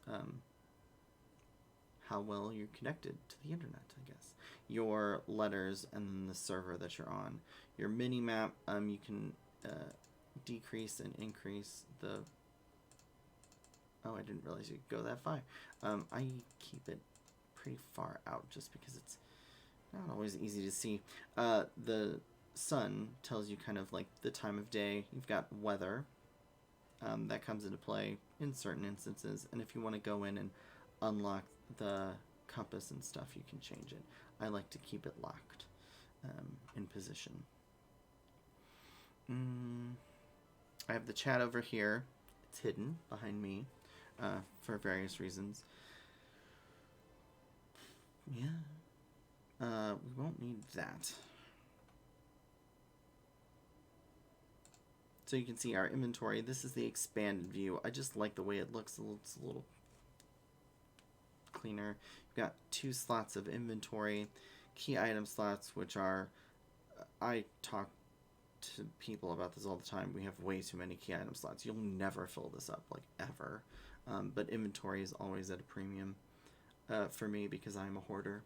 how well you're connected to the internet, I guess. Your letters and then the server that you're on. Your mini map, you can decrease and increase the... Oh, I didn't realize you could go that far. I keep it pretty far out just because it's not always easy to see. The sun tells you kind of like the time of day. You've got weather. That comes into play in certain instances. And if you want to go in and unlock the compass and stuff, you can change it. I like to keep it locked in position. I have the chat over here. It's hidden behind me for various reasons. Yeah. We won't need that. So you can see our inventory. This is the expanded view. I just like the way it looks. It's a little cleaner. You've got 2 slots of inventory. Key item slots, which are... I talk to people about this all the time. We have way too many key item slots. You'll never fill this up, like, ever. But inventory is always at a premium for me because I'm a hoarder.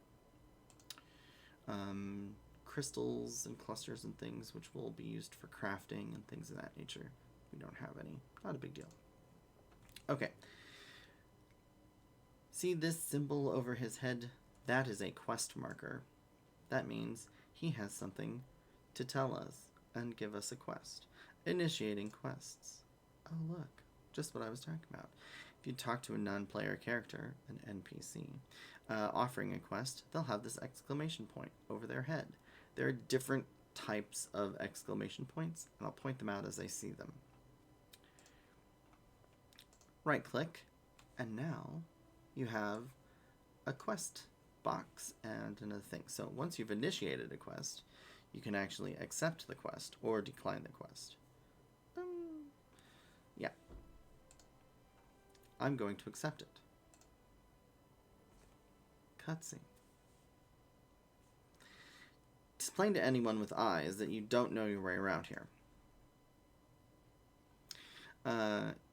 Crystals and clusters and things, which will be used for crafting and things of that nature. We don't have any. Not a big deal. Okay. See this symbol over his head? That is a quest marker. That means he has something to tell us and give us a quest. Initiating quests. Oh, look. Just what I was talking about. If you talk to a non-player character, an NPC, offering a quest, they'll have this exclamation point over their head. There are different types of exclamation points, and I'll point them out as I see them. Right-click, and now you have a quest box and another thing. So once you've initiated a quest, you can actually accept the quest or decline the quest. Yeah. I'm going to accept it. Cutscene. Explain to anyone with eyes that you don't know your way around here.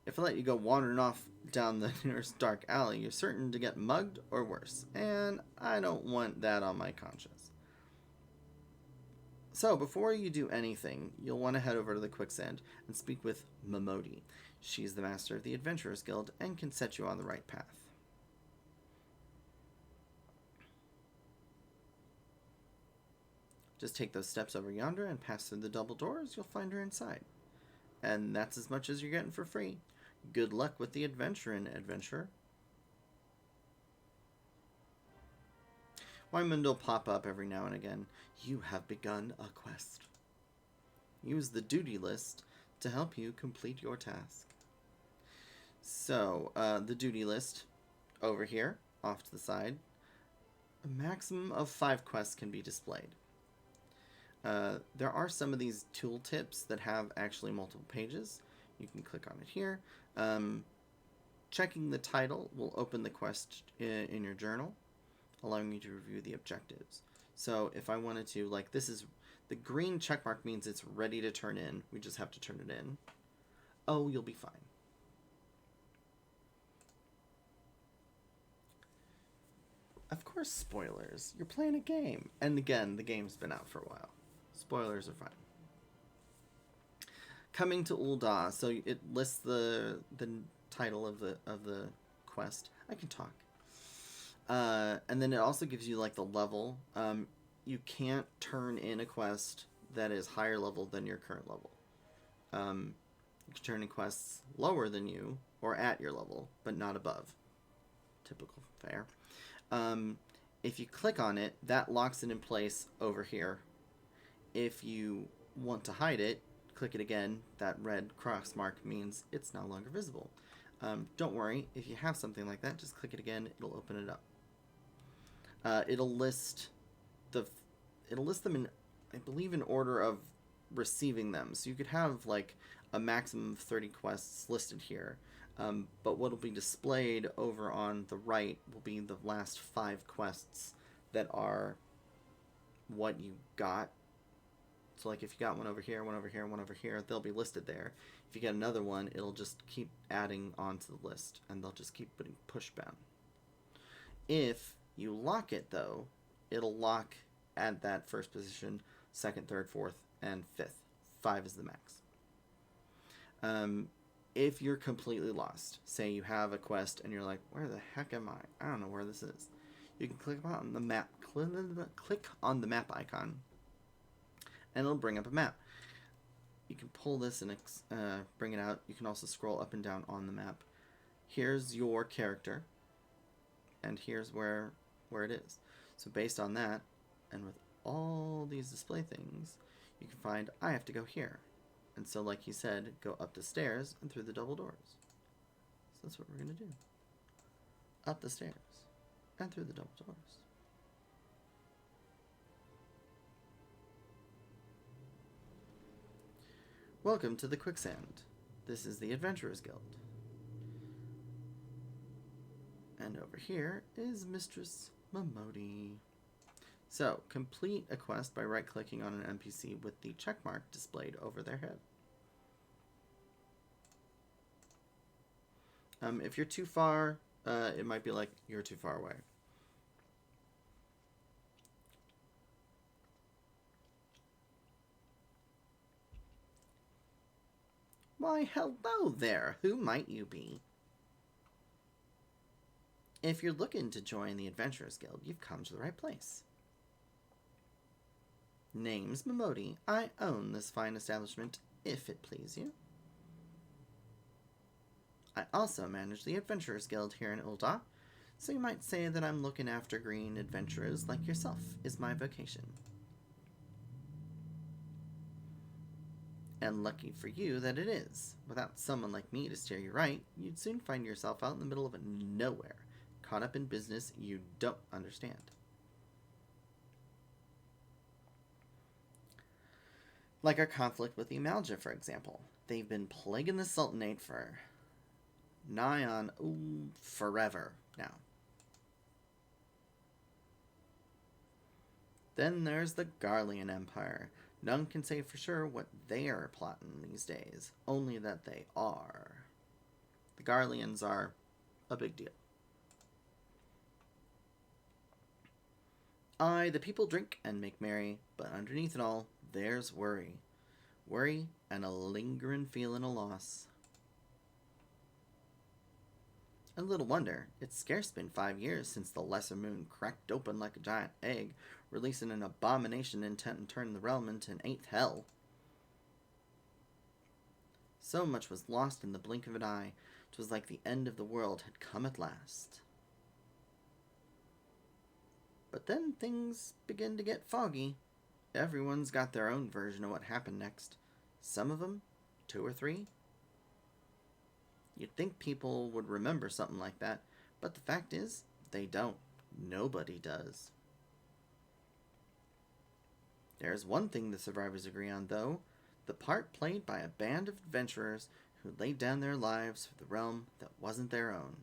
If I let you go wandering off down the nearest dark alley, you're certain to get mugged or worse. And I don't want that on my conscience. So, before you do anything, you'll want to head over to the Quicksand and speak with Momodi. She's the master of the Adventurers Guild and can set you on the right path. Just take those steps over yonder and pass through the double doors. You'll find her inside. And that's as much as you're getting for free. Good luck with the adventuring, adventurer. Wyman will pop up every now and again. You have begun a quest. Use the duty list to help you complete your task. So, the duty list over here, off to the side. A maximum of 5 quests can be displayed. There are some of these tooltips that have actually multiple pages. You can click on it here. Checking the title will open the quest in your journal, allowing you to review the objectives. So if I wanted to, like, this is, the green check mark means it's ready to turn in. We just have to turn it in. Oh, you'll be fine. Of course, spoilers. You're playing a game. And again, the game's been out for a while. Spoilers are fine. Coming to Ul'dah, so it lists the title of the quest. I can talk. And then it also gives you like the level. You can't turn in a quest that is higher level than your current level. You can turn in quests lower than you or at your level, but not above. Typical fare. If you click on it, that locks it in place over here. If you want to hide it, click it again. That red cross mark means it's no longer visible. Don't worry, if you have something like that, just click it again. It'll open it up. It'll list them in, I believe, in order of receiving them. So you could have like a maximum of 30 quests listed here. But what will be displayed over on the right will be the last 5 quests that are what you got. So like if you got one over here, one over here, one over here, they'll be listed there. If you get another one, it'll just keep adding onto the list, and they'll just keep putting push down. If you lock it, though, it'll lock at that first position, second, third, fourth, and fifth. 5 is the max. If you're completely lost, say you have a quest and you're like, where the heck am I? I don't know where this is. You can click on the map, click on the map icon, and it'll bring up a map. You can pull this and bring it out. You can also scroll up and down on the map. Here's your character, and here's where it is. So based on that, and with all these display things, you can find, I have to go here. And so, like he said, go up the stairs and through the double doors. So that's what we're going to do. Up the stairs and through the double doors. Welcome to the Quicksand. This is the Adventurers Guild. And over here is Mistress Momodi. So, complete a quest by right-clicking on an NPC with the checkmark displayed over their head. If you're too far, it might be like you're too far away. Why, hello there. Who might you be? If you're looking to join the Adventurers Guild, you've come to the right place. Name's Momodi. I own this fine establishment, if it please you. I also manage the Adventurers Guild here in Ul'dah, so you might say that I'm looking after green adventurers like yourself is my vocation. And lucky for you that it is. Without someone like me to steer you right, you'd soon find yourself out in the middle of nowhere, caught up in business you don't understand. Like our conflict with the Amalja, for example. They've been plaguing the Sultanate for nigh on forever now. Then there's the Garlean Empire. None can say for sure what they are plotting these days, only that they are. The Garleans are a big deal. Aye, the people drink and make merry, but underneath it all, there's worry. Worry and a lingering feeling of loss. And little wonder, it's scarce been 5 years since the Lesser Moon cracked open like a giant egg, releasing an abomination intent to turn the realm into an 8th hell. So much was lost in the blink of an eye, 'twas like the end of the world had come at last. But then things begin to get foggy. Everyone's got their own version of what happened next. Some of them, 2 or 3. You'd think people would remember something like that, but the fact is, they don't. Nobody does. There's one thing the survivors agree on, though. The part played by a band of adventurers who laid down their lives for the realm that wasn't their own.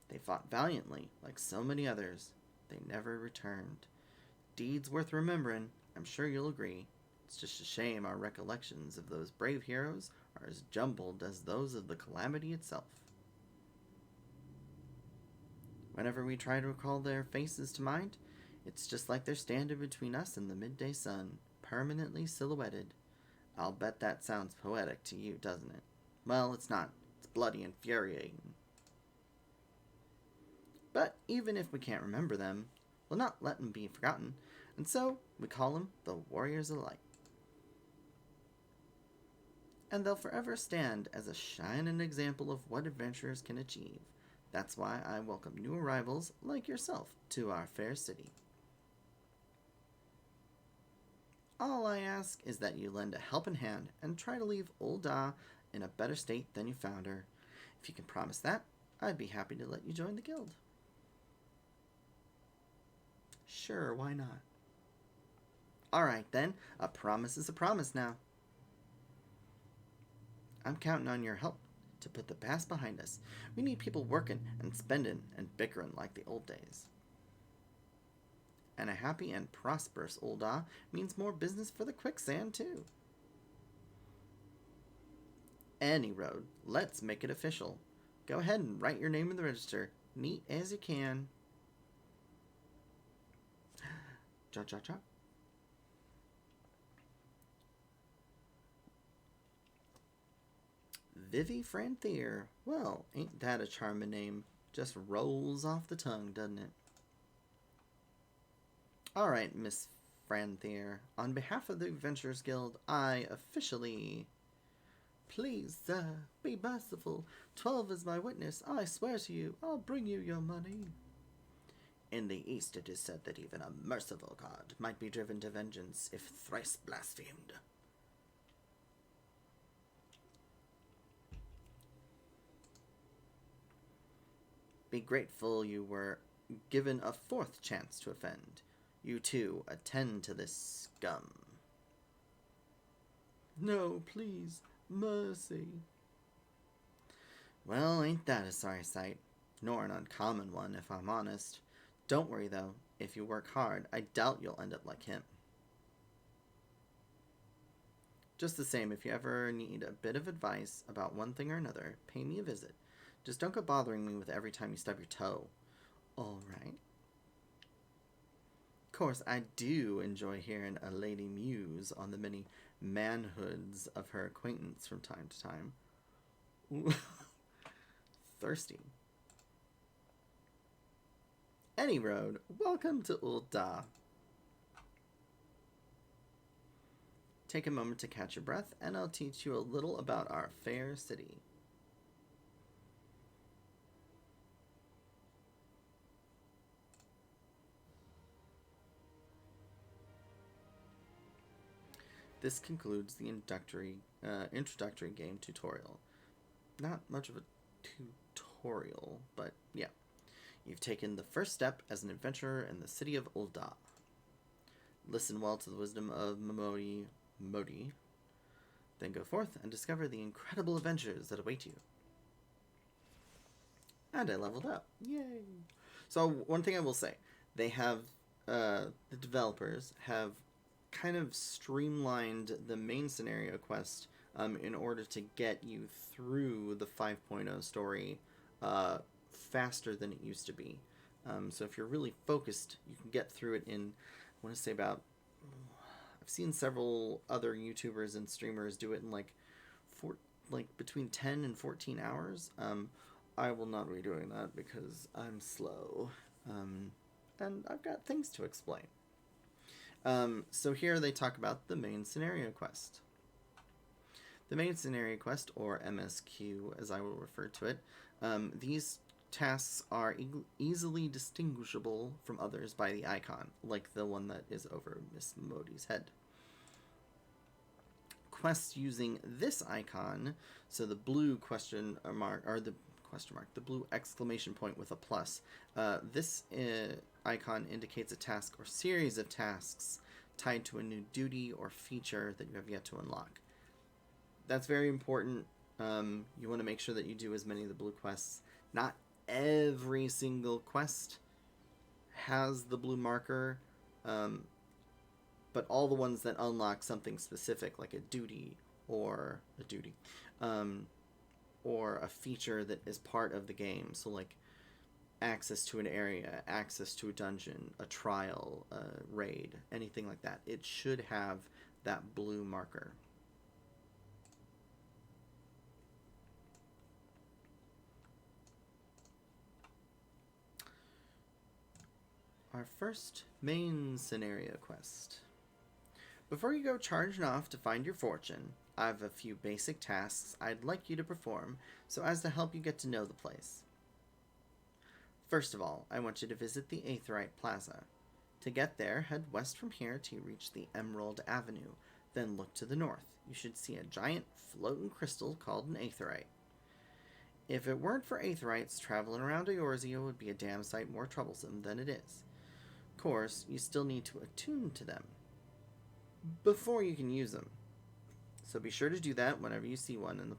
They fought valiantly, like so many others. They never returned. Deeds worth remembering, I'm sure you'll agree. It's just a shame our recollections of those brave heroes are as jumbled as those of the calamity itself. Whenever we try to recall their faces to mind, it's just like they're standing between us and the midday sun, permanently silhouetted. I'll bet that sounds poetic to you, doesn't it? Well, it's not. It's bloody infuriating. But even if we can't remember them, we'll not let them be forgotten, and so we call them the Warriors of Light. And they'll forever stand as a shining example of what adventurers can achieve. That's why I welcome new arrivals like yourself to our fair city. All I ask is that you lend a helping hand and try to leave Old Da in a better state than you found her. If you can promise that, I'd be happy to let you join the guild. Sure, why not? Alright then, a promise is a promise now. I'm counting on your help to put the past behind us. We need people working and spending and bickering like the old days. And a happy and prosperous Old Da means more business for the quicksand, too. Any road, let's make it official. Go ahead and write your name in the register, neat as you can. Cha-cha-cha. Vivi Franthier. Well, ain't that a charming name? Just rolls off the tongue, doesn't it? Alright, Miss Franthier. On behalf of the Adventurers Guild, I officially... Please, sir, be merciful. 12 is my witness. I swear to you, I'll bring you your money. In the East, it is said that even a merciful god might be driven to vengeance if thrice blasphemed. Be grateful you were given a fourth chance to offend. You too, attend to this scum. No, please, mercy. Well, ain't that a sorry sight? Nor an uncommon one, if I'm honest. Don't worry, though. If you work hard, I doubt you'll end up like him. Just the same, if you ever need a bit of advice about one thing or another, pay me a visit. Just don't go bothering me with every time you stub your toe. All right. Of course, I do enjoy hearing a lady muse on the many manhoods of her acquaintance from time to time. Ooh. Thirsty. Any road, welcome to Old Da. Take a moment to catch your breath, and I'll teach you a little about our fair city. This concludes the introductory game tutorial. Not much of a tutorial, but yeah. You've taken the first step as an adventurer in the city of Old Da. Listen well to the wisdom of Modi, then go forth and discover the incredible adventures that await you. And I leveled up. Yay! So one thing I will say, they have, the developers have kind of streamlined the main scenario quest in order to get you through the 5.0 story faster than it used to be. So if you're really focused, you can get through it in, I want to say about, I've seen several other YouTubers and streamers do it in like between 10 and 14 hours. I will not be doing that because I'm slow. And I've got things to explain. So here they talk about the main scenario quest. The main scenario quest, or MSQ as I will refer to it, these tasks are easily distinguishable from others by the icon, like the one that is over Miss Modi's head. Quests using this icon, so the blue question mark, or the blue exclamation point with a plus, this icon indicates a task or series of tasks tied to a new duty or feature that you have yet to unlock. That's very important. You want to make sure that you do as many of the blue quests. Not every single quest has the blue marker, but all the ones that unlock something specific, like a duty, or a feature that is part of the game. So like access to an area, access to a dungeon, a trial, a raid, anything like that. It should have that blue marker. our first main scenario quest. Before you go charging off to find your fortune, I have a few basic tasks I'd like you to perform so as to help you get to know the place. First of all, I want you to visit the Aetheryte Plaza. To get there, head west from here to reach the Emerald Avenue, then look to the north. You should see a giant floating crystal called an Aetheryte. If it weren't for Aetherites, traveling around Eorzea would be a damn sight more troublesome than it is. Of course, you still need to attune to them before you can use them. So be sure to do that whenever you see one in the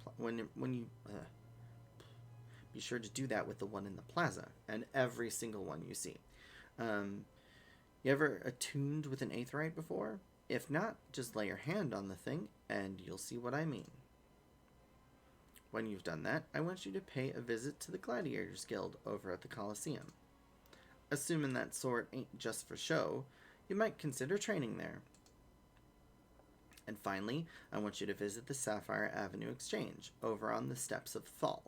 be sure to do that with the one in the plaza and every single one you see. You ever attuned with an Aetherite before? If not, just lay your hand on the thing and you'll see what I mean. When you've done that, I want you to pay a visit to the Gladiators Guild over at the Colosseum. Assuming that sort ain't just for show, you might consider training there. And finally, I want you to visit the Sapphire Avenue Exchange over on the steps of Thal.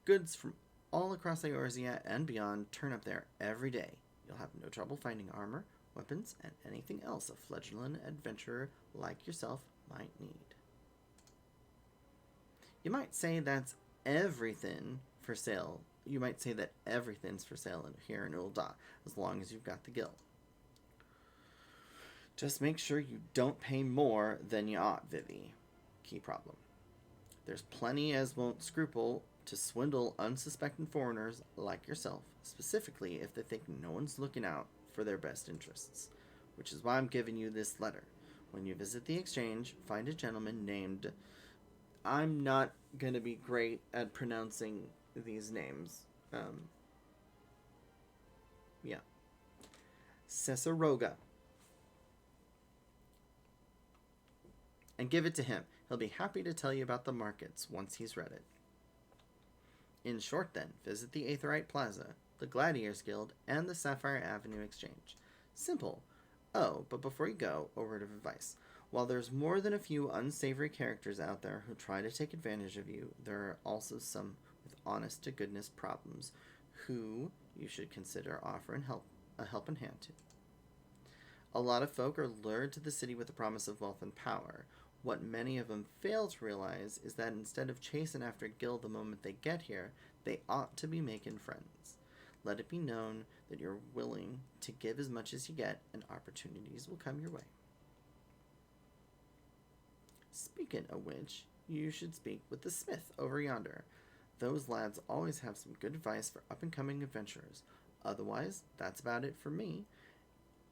Goods from all across Eorzea and beyond turn up there every day. You'll have no trouble finding armor, weapons, and anything else a fledgling adventurer like yourself might need. You might say that's everything for sale. You might say that everything's for sale here in Ul'dah, as long as you've got the guild. Just make sure you don't pay more than you ought, Vivi. Key problem. There's plenty as won't scruple to swindle unsuspecting foreigners like yourself, specifically if they think no one's looking out for their best interests. Which is why I'm giving you this letter. When you visit the exchange, find a gentleman named... I'm not going to be great at pronouncing these names. Cesaroga. And give it to him. He'll be happy to tell you about the markets once he's read it. In short, then, visit the Aetheryte Plaza, the Gladiators Guild, and the Sapphire Avenue Exchange. Simple. Oh, but before you go, a word of advice. While there's more than a few unsavory characters out there who try to take advantage of you, there are also some with honest-to-goodness problems who you should consider offering a helping hand to. A lot of folk are lured to the city with the promise of wealth and power. What many of them fail to realize is that instead of chasing after a guild the moment they get here, they ought to be making friends. Let it be known that you're willing to give as much as you get, and opportunities will come your way. Speaking of which, you should speak with the smith over yonder. Those lads always have some good advice for up-and-coming adventurers. Otherwise, that's about it for me.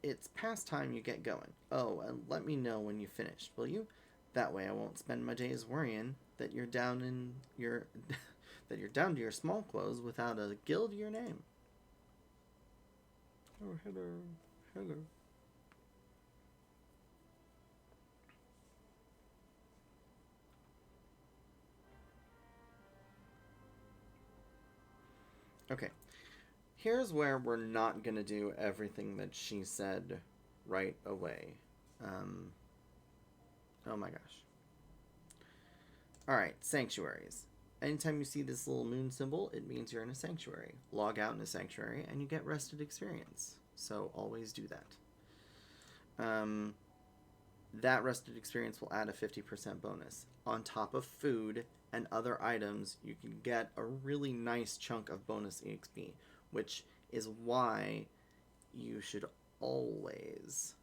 It's past time you get going. Oh, and let me know when you finish, will you? That way I won't spend my days worrying that you're down in your that you're down to your small clothes without a guild to your name. Oh, hello. Okay, here's where we're not going to do everything that she said right away. Oh my gosh. Alright, sanctuaries. Anytime you see this little moon symbol, it means you're in a sanctuary. Log out in a sanctuary and you get rested experience. So always do that. That rested experience will add a 50% bonus. On top of food and other items, you can get a really nice chunk of bonus EXP, which is why you should always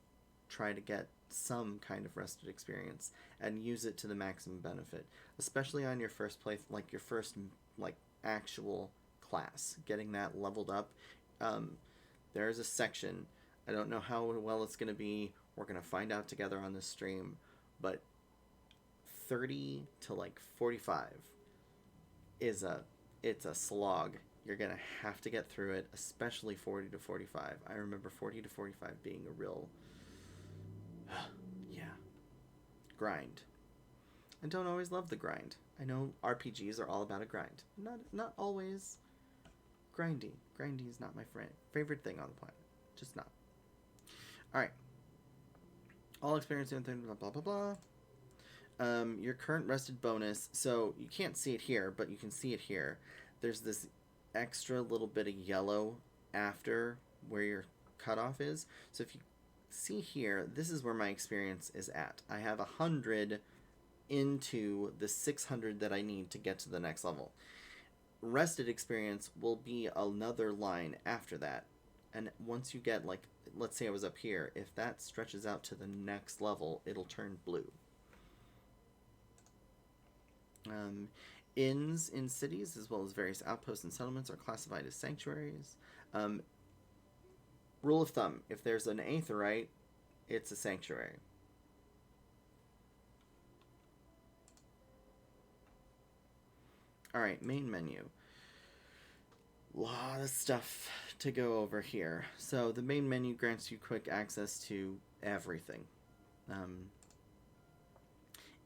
try to get some kind of rested experience and use it to the maximum benefit, especially on your first play, like your first actual class, getting that leveled up. There's a section, I don't know how well it's going to be, we're going to find out together on this stream, but 30 to 45 is it's a slog. You're going to have to get through it, especially 40 to 45. I remember 40 to 45 being a real grind. I don't always love the grind. I know RPGs are all about a grind. Not always grindy. Grindy is not my favorite thing on the planet. Just not. Alright. All experience doing things, blah, blah, blah, blah. Your current rested bonus. So you can't see it here, but you can see it here. There's this extra little bit of yellow after where your cutoff is. So if you see here, this is where my experience is at. I have 100 into the 600 that I need to get to the next level. Rested experience will be another line after that. And once you get, like, let's say I was up here, if that stretches out to the next level, it'll turn blue. Inns in cities, as well as various outposts and settlements, are classified as sanctuaries. Rule of thumb, if there's an aetheryte, it's a sanctuary. Alright, main menu. Lot of stuff to go over here. So the main menu grants you quick access to everything.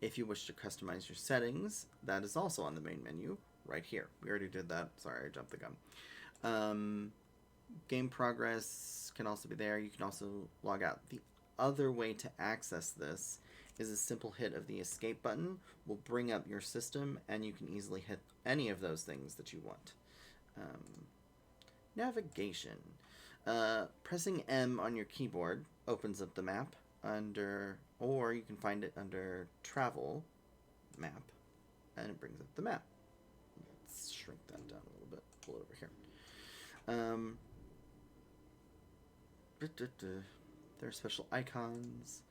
If you wish to customize your settings, that is also on the main menu, right here. We already did that. Sorry, I jumped the gun. Game progress can also be there. You can also log out. The other way to access this is a simple hit of the escape button will bring up your system, and you can easily hit any of those things that you want. Navigation. Pressing M on your keyboard opens up the map under, or you can find it under Travel Map, and it brings up the map. Let's shrink that down a little bit. Pull it over here. There are special icons.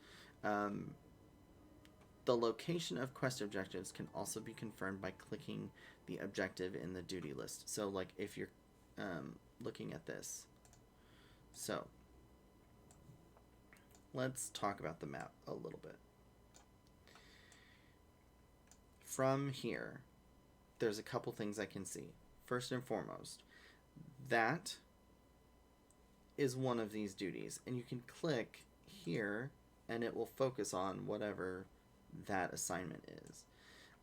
The location of quest objectives can also be confirmed by clicking the objective in the duty list. So, like, if you're looking at this. So, let's talk about the map a little bit. From here, there's a couple things I can see. First and foremost, that is one of these duties. And you can click here, and it will focus on whatever that assignment is.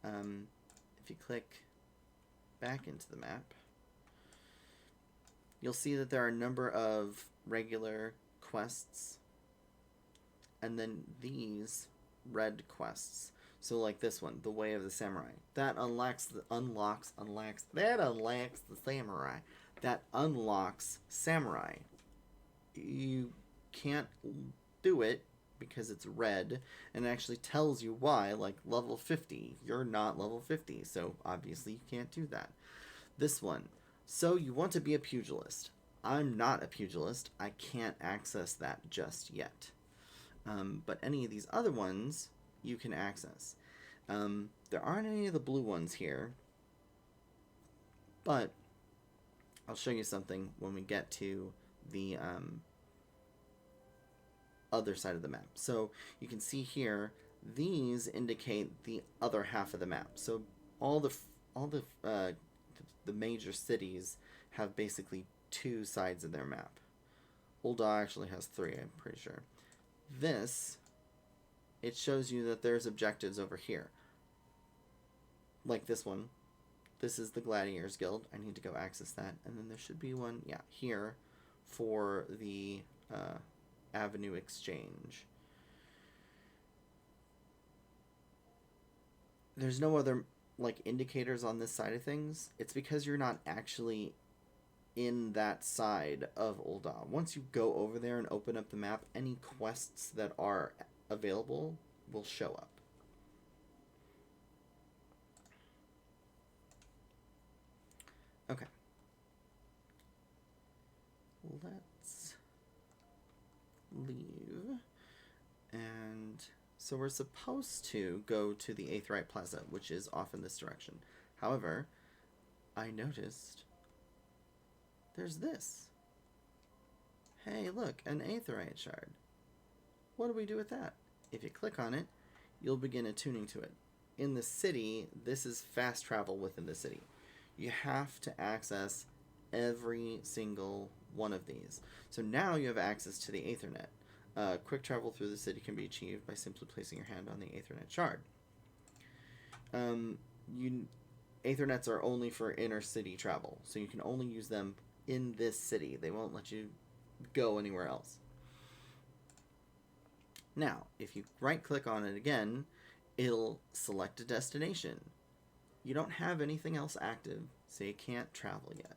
If you click back into the map, you'll see that there are a number of regular quests, and then these red quests. So like this one, the Way of the Samurai. That unlocks the samurai. That unlocks samurai. You can't do it because it's red, and it actually tells you why, like level 50. You're not level 50, so obviously you can't do that. This one. So you want to be a pugilist. I'm not a pugilist. I can't access that just yet. But any of these other ones, you can access. There aren't any of the blue ones here, but I'll show you something when we get to the other side of the map. So you can see here, these indicate the other half of the map. So all the major cities have basically two sides of their map. Ul'dah actually has three, I'm pretty sure. This, it shows you that there's objectives over here. Like this one. This is the Gladiators Guild. I need to go access that. And then there should be one, yeah, here for the Avenue Exchange. There's no other like indicators on this side of things. It's because you're not actually in that side of Ul'dah. Once you go over there and open up the map, any quests that are available will show up. Okay. Let's leave. And so we're supposed to go to the Aetheryte Plaza, which is off in this direction. However, I noticed there's this. Hey, look, an Aetheryte shard. What do we do with that? If you click on it, you'll begin attuning to it. In the city, this is fast travel within the city. You have to access every single one of these. So now you have access to the Aethernet. Quick travel through the city can be achieved by simply placing your hand on the Aethernet shard. Aethernets are only for inner city travel, so you can only use them in this city. They won't let you go anywhere else. Now, if you right-click on it again, it'll select a destination. You don't have anything else active, so you can't travel yet.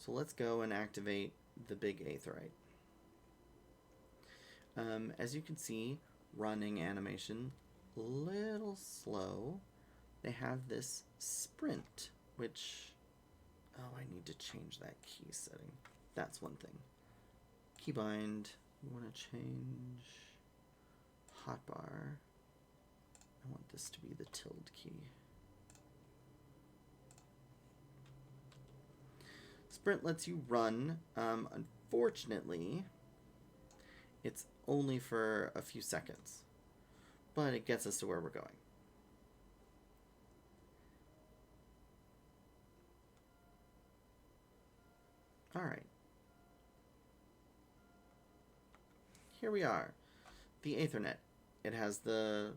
So let's go and activate the big aetheryte. As you can see, running animation, little slow. They have this sprint, which, oh, I need to change that key setting. That's one thing. Keybind, we want to change hotbar. I want this to be the tilde key. Sprint lets you run. Unfortunately, it's only for a few seconds, but it gets us to where we're going. All right. Here we are. The Aethernet. It has the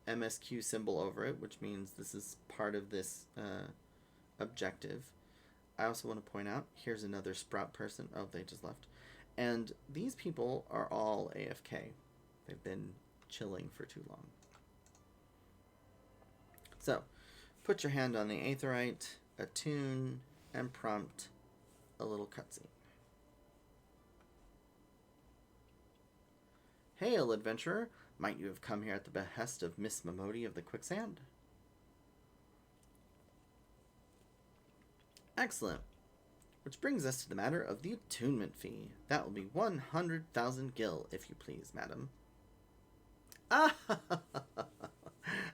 MSQ symbol over it, which means this is part of this objective. I also want to point out, here's another Sprout person. Oh, they just left. And these people are all AFK. They've been chilling for too long. So, put your hand on the aetheryte, attune, and prompt a little cutscene. Hail, adventurer! Might you have come here at the behest of Miss Momodi of the Quicksand? Excellent. Which brings us to the matter of the attunement fee. That will be 100,000 gil, if you please, madam. Ah!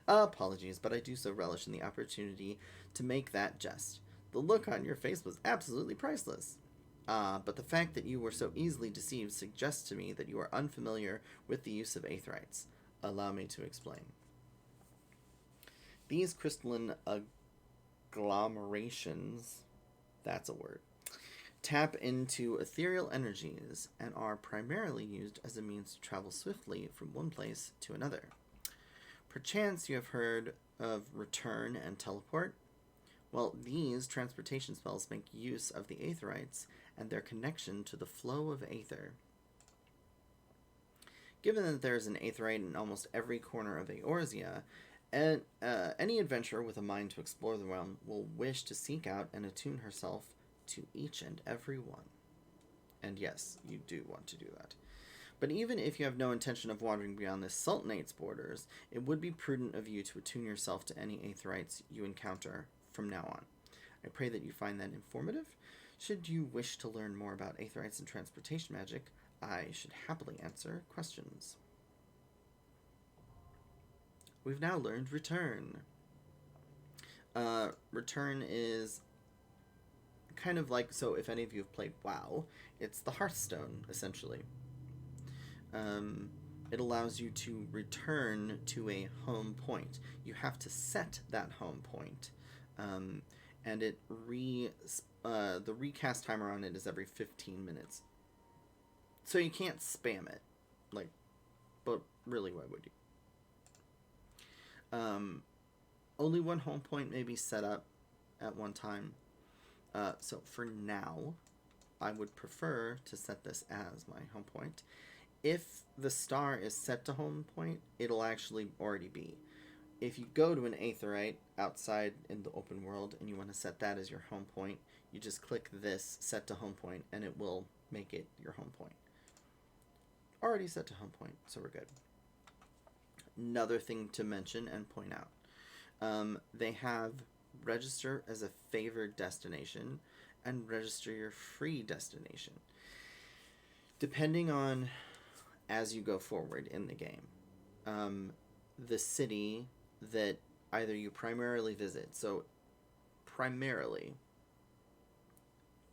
Apologies, but I do so relish in the opportunity to make that jest. The look on your face was absolutely priceless. But the fact that you were so easily deceived suggests to me that you are unfamiliar with the use of aetherites. Allow me to explain. These crystalline agglomerations, that's a word, tap into ethereal energies and are primarily used as a means to travel swiftly from one place to another. Perchance you have heard of return and teleport? Well, these transportation spells make use of the aetherites and their connection to the flow of aether. Given that there is an aetherite in almost every corner of Eorzea, and any adventurer with a mind to explore the realm will wish to seek out and attune herself to each and every one. And yes, you do want to do that. But even if you have no intention of wandering beyond this Sultanate's borders, it would be prudent of you to attune yourself to any aetherites you encounter from now on. I pray that you find that informative. Should you wish to learn more about aetherites and transportation magic, I should happily answer questions. We've now learned return. Return is kind of like, so if any of you have played WoW, it's the Hearthstone, essentially. It allows you to return to a home point. You have to set that home point. And it the recast timer on it is every 15 minutes. So you can't spam it. But really, why would you? Only one home point may be set up at one time. So for now, I would prefer to set this as my home point. If the star is set to home point, it'll actually already be. If you go to an aetherite outside in the open world and you want to set that as your home point, you just click this set to home point and it will make it your home point. Already set to home point, so we're good. Another thing to mention and point out. They have register as a favored destination and register your free destination. Depending on as you go forward in the game, the city that either you primarily visit, so primarily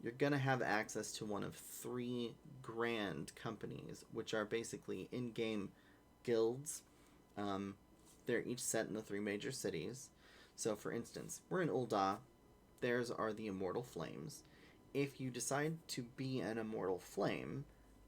you're going to have access to one of 3 grand companies, which are basically in-game guilds. They're each set in the 3 major cities. So for instance, we're in Ul'dah. Theirs are the Immortal Flames. If you decide to be an Immortal Flame,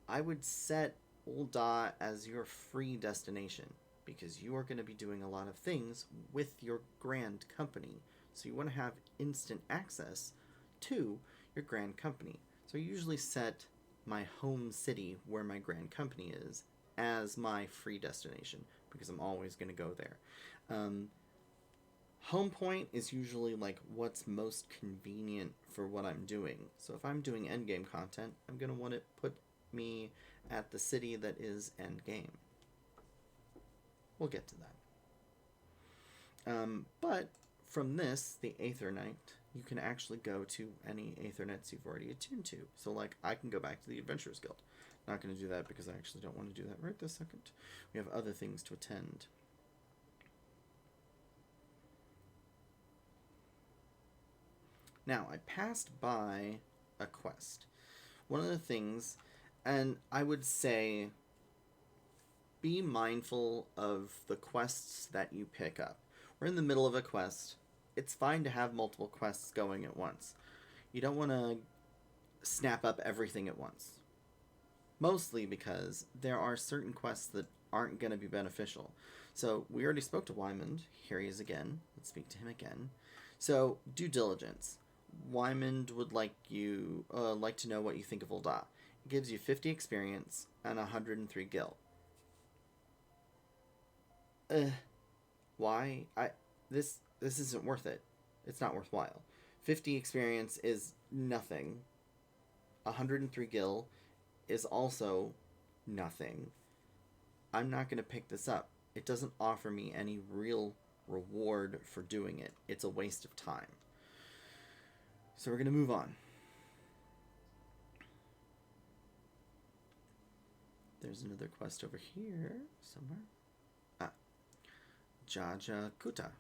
I would set Ul'dah as your free destination, because you are going to be doing a lot of things with your grand company. So you want to have instant access to your grand company. So I usually set my home city, where my grand company is, as my free destination, because I'm always going to go there. Home point is usually like what's most convenient for what I'm doing. So if I'm doing endgame content, I'm going to want to put me at the city that is endgame. We'll get to that. But from this, the Aethernight, you can actually go to any Aethernets you've already attuned to. So like I can go back to the Adventurers Guild. Not going to do that because I actually don't want to do that right this second. We have other things to attend. Now, I passed by a quest. One of the things, and I would say, be mindful of the quests that you pick up. We're in the middle of a quest. It's fine to have multiple quests going at once. You don't want to snap up everything at once. Mostly because there are certain quests that aren't going to be beneficial. So, we already spoke to Wymond. Here he is again. Let's speak to him again. So, due diligence. Wymond would like to know what you think of Ul'dah. It gives you 50 experience and 103 gil. Why? This isn't worth it. It's not worthwhile. 50 experience is nothing. 103 gil is also nothing. I'm not going to pick this up. It doesn't offer me any real reward for doing it. It's a waste of time. So we're going to move on. There's another quest over here somewhere. Jaja Kuta.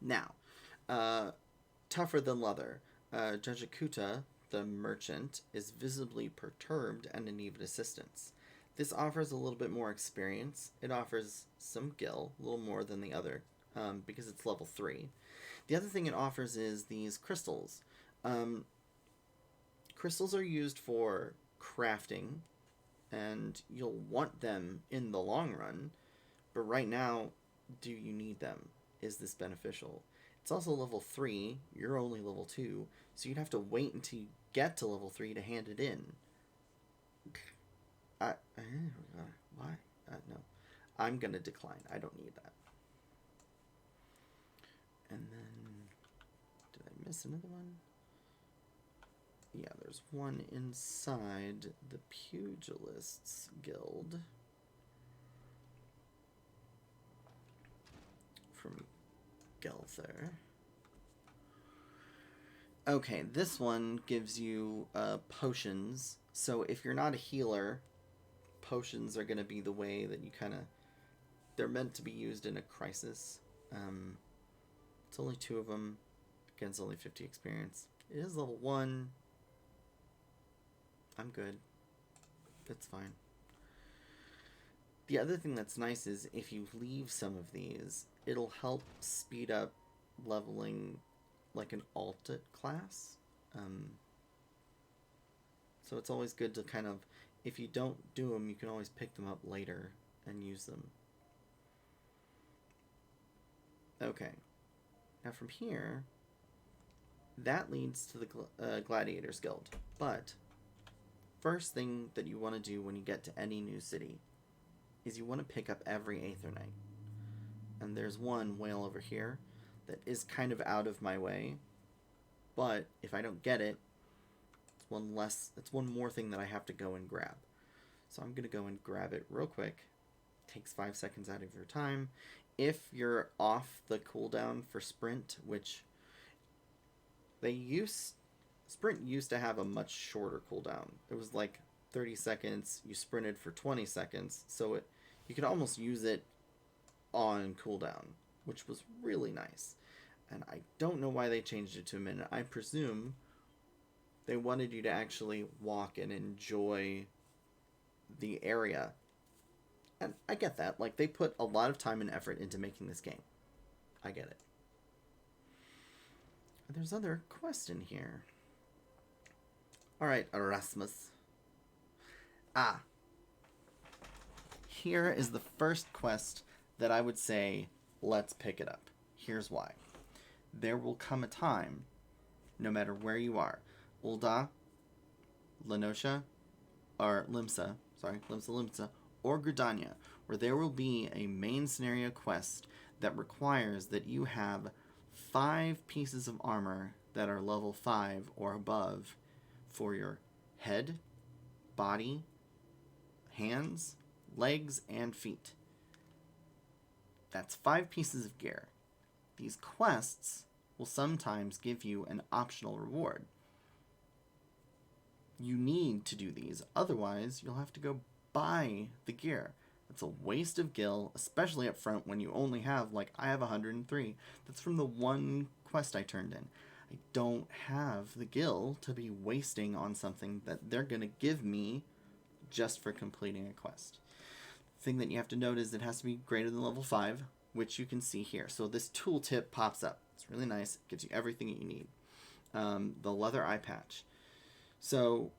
Now, tougher than leather. Jaja Kuta, the merchant, is visibly perturbed and in need of assistance. This offers a little bit more experience. It offers some gil, a little more than the other, because it's level 3. The other thing it offers is these crystals. Crystals are used for crafting, and you'll want them in the long run, but right now, do you need them? Is this beneficial? It's also level 3, you're only level 2, so you'd have to wait until you get to level 3 to hand it in. Why? No. I'm gonna decline. I don't need that. And then, did I miss another one? Yeah, there's one inside the Pugilists Guild. From Gelther. Okay, this one gives you potions. So if you're not a healer, potions are going to be the way that you kind of... They're meant to be used in a crisis. It's only 2 of them. Again, it's only 50 experience. It is level 1. I'm good. That's fine. The other thing that's nice is if you leave some of these, it'll help speed up leveling like an alted class. So it's always good to kind of, if you don't do them, you can always pick them up later and use them. Okay. Now from here, that leads to the Gladiators Guild. But first thing that you want to do when you get to any new city is you want to pick up every Aethernight. And there's one whale over here that is kind of out of my way, but if I don't get it, it's one more thing that I have to go and grab. So I'm going to go and grab it real quick. Takes 5 seconds out of your time. If you're off the cooldown for sprint, which sprint used to have a much shorter cooldown. It was like 30 seconds, you sprinted for 20 seconds, so you could almost use it on cooldown, which was really nice. And I don't know why they changed it to a minute. I presume they wanted you to actually walk and enjoy the area. And I get that. Like, they put a lot of time and effort into making this game. I get it. There's other quests in here. Alright, Erasmus. Here is the first quest that I would say, let's pick it up. Here's why. There will come a time, no matter where you are, Ul'dah, Limsa, or Gridania, where there will be a main scenario quest that requires that you have 5 pieces of armor that are level 5 or above for your head, body, hands, legs, and feet. That's 5 pieces of gear. These quests will sometimes give you an optional reward. You need to do these, otherwise you'll have to go buy the gear. It's a waste of gil, especially up front when you only have, like, I have 103. That's from the one quest I turned in. I don't have the gil to be wasting on something that they're going to give me just for completing a quest. The thing that you have to note is it has to be greater than level 5, which you can see here. So this tooltip pops up. It's really nice. It gives you everything that you need. The leather eye patch. So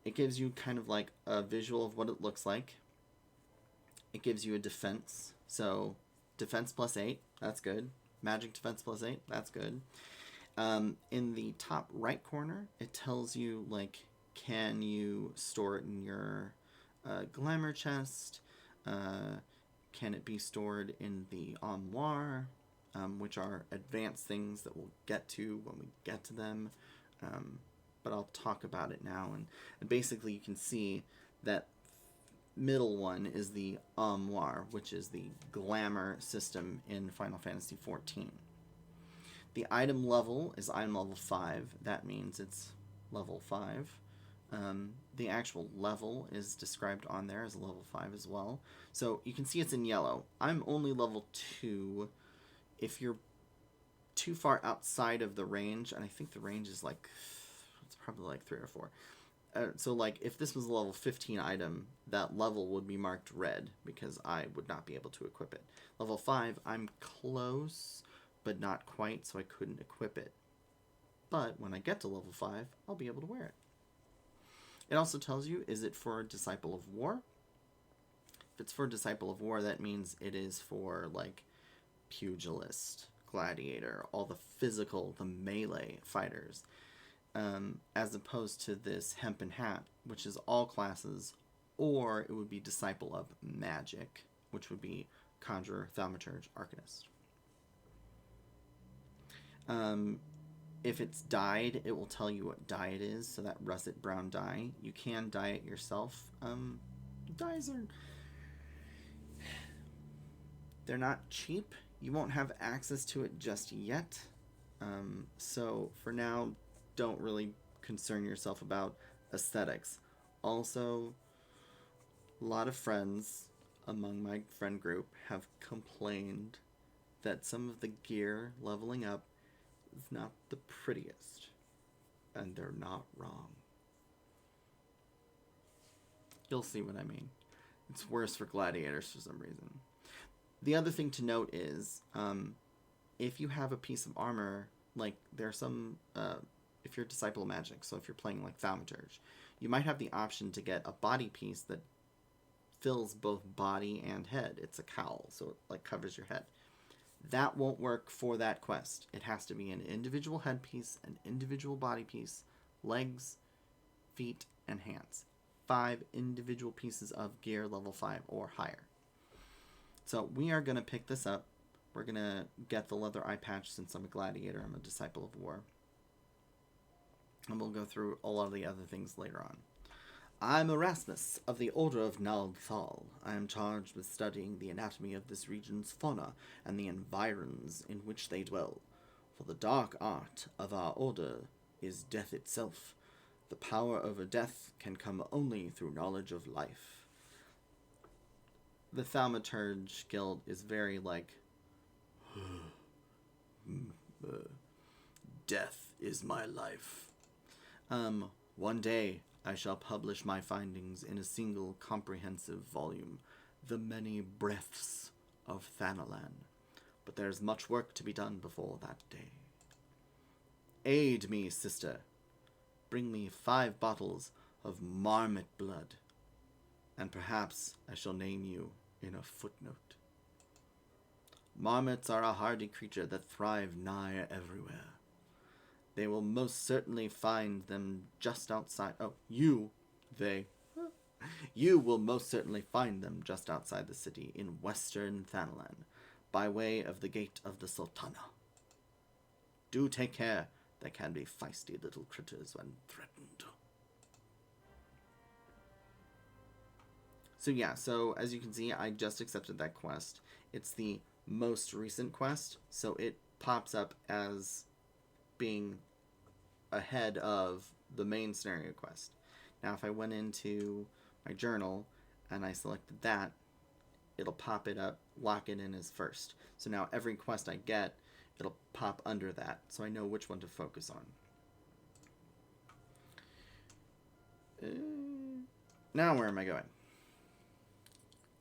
it gives you kind of like a visual of what it looks like. It gives you a defense. So defense +8, that's good. Magic defense +8, that's good. In the top right corner, it tells you, like, can you store it in your glamour chest? Can it be stored in the armoire? Which are advanced things that we'll get to when we get to them. But I'll talk about it now. And basically you can see that middle one is the armoire, which is the glamour system in Final Fantasy XIV. The item level is item level 5. That means it's level 5. The actual level is described on there as level 5 as well. So you can see it's in yellow. I'm only level 2. If you're too far outside of the range, and I think the range is like, it's probably like 3 or 4. So like if this was a level 15 item, that level would be marked red because I would not be able to equip it. Level 5, I'm close, but not quite, so I couldn't equip it. But when I get to level 5, I'll be able to wear it. It also tells you, is it for Disciple of War? If it's for Disciple of War, that means it is for, like, pugilist, gladiator, all the physical, the melee fighters. As opposed to this hempen hat, which is all classes, or it would be Disciple of Magic, which would be Conjurer, Thaumaturge, Arcanist. If it's dyed, it will tell you what dye it is, so that russet brown dye. You can dye it yourself. Dyes are... they're not cheap. You won't have access to it just yet. So for now, don't really concern yourself about aesthetics. Also, a lot of friends among my friend group have complained that some of the gear leveling up is not the prettiest, and they're not wrong. You'll see what I mean. It's worse for gladiators for some reason. The other thing to note is, if you have a piece of armor, like there's some, if you're a Disciple of Magic, so if you're playing like Thaumaturge, you might have the option to get a body piece that fills both body and head. It's a cowl, so it like covers your head. That won't work for that quest. It has to be an individual headpiece, an individual body piece, legs, feet, and hands. 5 individual pieces of gear level 5 or higher. So we are going to pick this up. We're going to get the leather eye patch since I'm a gladiator. I'm a Disciple of War. And we'll go through a lot of the other things later on. I'm Erasmus of the Order of Naldthal. I am charged with studying the anatomy of this region's fauna and the environs in which they dwell. For the dark art of our order is death itself. The power over death can come only through knowledge of life. The Thaumaturge Guild is very like, death is my life. One day I shall publish my findings in a single comprehensive volume, The Many Breaths of Thanalan. But there's much work to be done before that day. Aid me, sister. Bring me 5 bottles of marmot blood, and perhaps I shall name you in a footnote. Marmots are a hardy creature that thrive nigh everywhere. They will most certainly find them just outside. Oh, you, they. You will most certainly find them just outside the city in western Thanalan, by way of the Gate of the Sultana. Do take care. They can be feisty little critters when threatened. So yeah, so as you can see, I just accepted that quest. It's the most recent quest, so it pops up as being ahead of the main scenario quest. Now if I went into my journal and I selected that, it'll pop it up, lock it in as first. So now every quest I get, it'll pop under that, so I know which one to focus on. Now where am I going?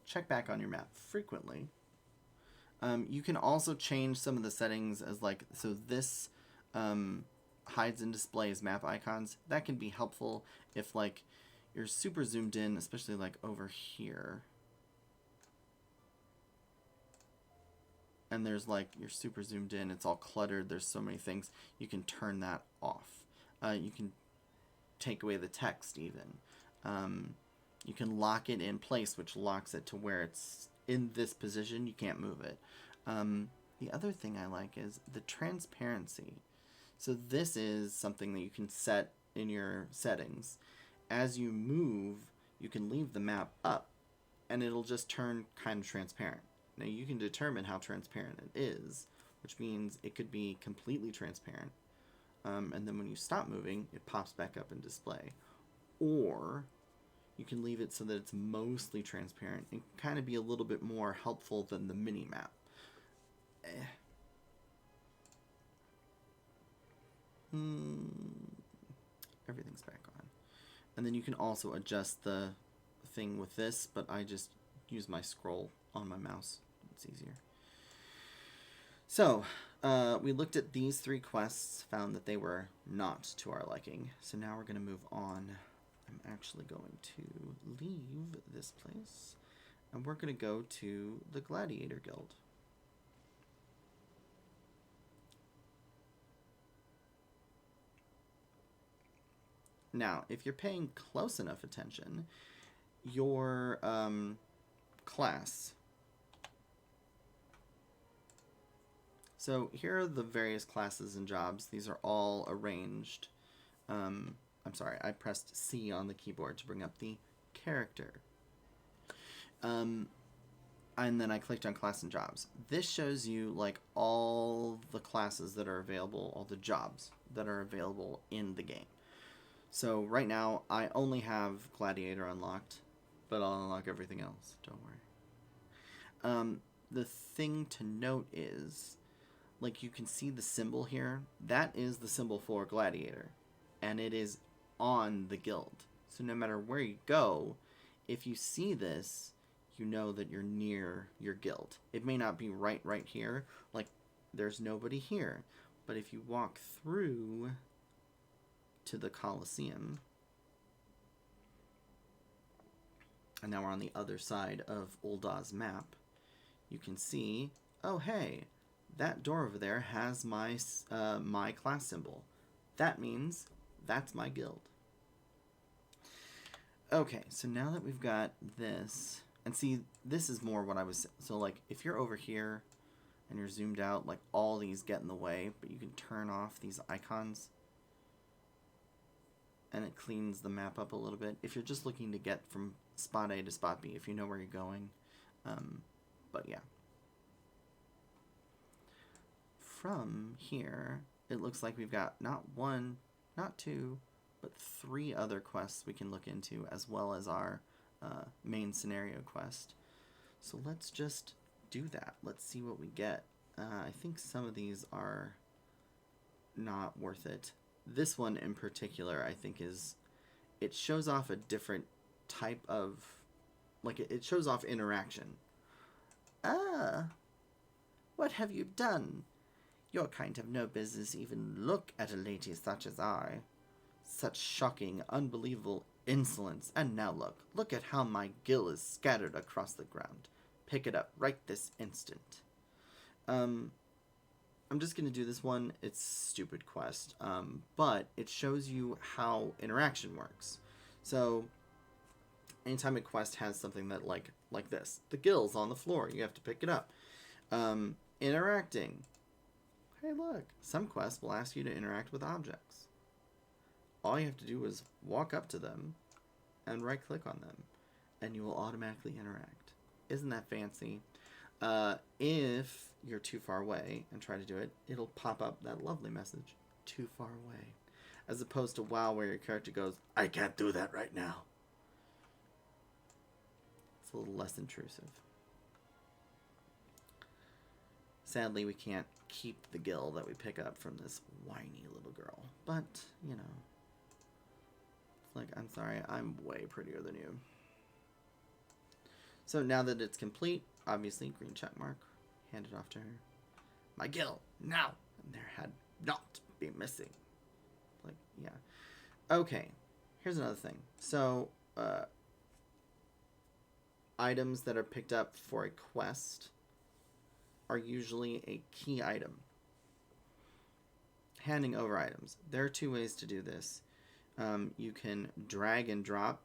Check back on your map frequently. You can also change some of the settings as like, so this hides and displays map icons. That can be helpful if like you're super zoomed in, especially like over here. And there's like, you're super zoomed in, it's all cluttered, there's so many things. You can turn that off. You can take away the text even. You can lock it in place, which locks it to where it's in this position. You can't move it. The other thing I like is the transparency. So this is something that you can set in your settings. As you move, you can leave the map up, and it'll just turn kind of transparent. Now you can determine how transparent it is, which means it could be completely transparent. And then when you stop moving, it pops back up in display. Or you can leave it so that it's mostly transparent and kind of be a little bit more helpful than the mini-map. Everything's back on. And then you can also adjust the thing with this, but I just use my scroll on my mouse. It's easier. So, we looked at these 3 quests, found that they were not to our liking. So now we're going to move on. I'm actually going to leave this place, and we're going to go to the Gladiator Guild. Now, if you're paying close enough attention, your class. So here are the various classes and jobs. These are all arranged. I'm sorry, I pressed C on the keyboard to bring up the character. And then I clicked on class and jobs. This shows you like all the classes that are available, all the jobs that are available in the game. So right now I only have Gladiator unlocked, but I'll unlock everything else, don't worry. The thing to note is, like, you can see the symbol here. That is the symbol for Gladiator, and it is on the guild. So no matter where you go, if you see this, you know that you're near your guild. It may not be right here, like there's nobody here, but if you walk through to the Colosseum, and now we're on the other side of Uldah's map, you can see, oh hey, that door over there has my my class symbol. That means that's my guild. Okay, so now that we've got this, and see, this is more what I was, so like, if you're over here and you're zoomed out, like, all these get in the way, but you can turn off these icons, and it cleans the map up a little bit. If you're just looking to get from spot A to spot B, if you know where you're going. But yeah. From here, it looks like we've got not 1, not 2, but 3 other quests we can look into, as well as our main scenario quest. So let's just do that. Let's see what we get. I think some of these are not worth it. This one in particular, I think, is, it shows off a different type of, like, it shows off interaction. Ah, what have you done? Your kind have no business even look at a lady such as I. Such shocking, unbelievable insolence. And now look at how my gill is scattered across the ground. Pick it up right this instant. I'm just going to do this one. It's a stupid quest, but it shows you how interaction works. So anytime a quest has something that like this, the gill's on the floor, you have to pick it up. Interacting. Hey, look, some quests will ask you to interact with objects. All you have to do is walk up to them and right click on them, and you will automatically interact. Isn't that fancy? If you're too far away and try to do it, it'll pop up that lovely message, too far away. As opposed to WoW, where your character goes, I can't do that right now. It's a little less intrusive. Sadly, we can't keep the gill that we pick up from this whiny little girl. But, you know, it's like, I'm sorry, I'm way prettier than you. So now that it's complete, obviously, green check mark, hand it off to her. My gill, now! And there had not be missing. Like, yeah. Okay, here's another thing. So, items that are picked up for a quest are usually a key item. Handing over items. There are two ways to do this. You can drag and drop,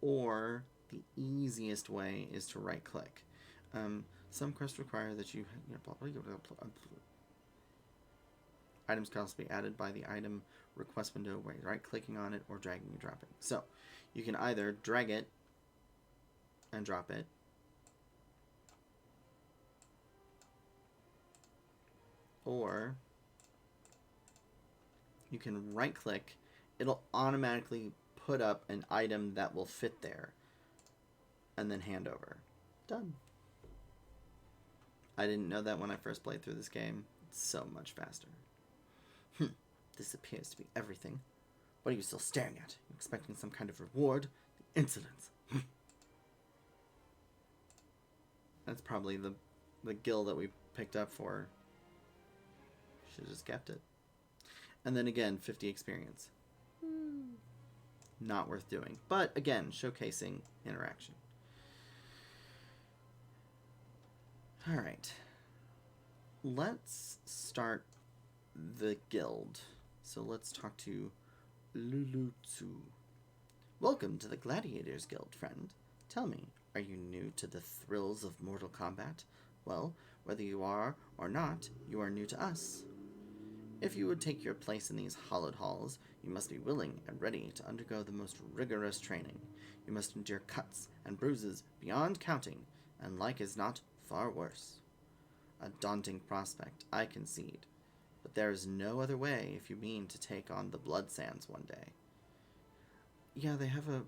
or the easiest way is to right click. Some quests require that you items can also be added by the item request window where you're right clicking on it or dragging and dropping. So you can either drag it and drop it, or you can right click. It'll automatically put up an item that will fit there and then hand over. Done. I didn't know that when I first played through this game. It's so much faster. This appears to be everything. What are you still staring at? You expecting some kind of reward? The insolence. That's probably the gill that we picked up for. Should have just kept it. And then again, 50 experience. Not worth doing. But again, showcasing interaction. Alright. Let's start the guild. So let's talk to Lulutsu. Welcome to the Gladiators Guild, friend. Tell me, are you new to the thrills of Mortal Kombat? Well, whether you are or not, you are new to us. If you would take your place in these hallowed halls, you must be willing and ready to undergo the most rigorous training. You must endure cuts and bruises beyond counting, and like as not, far worse. A daunting prospect, I concede. But there is no other way if you mean to take on the Blood Sands one day. Yeah, they have an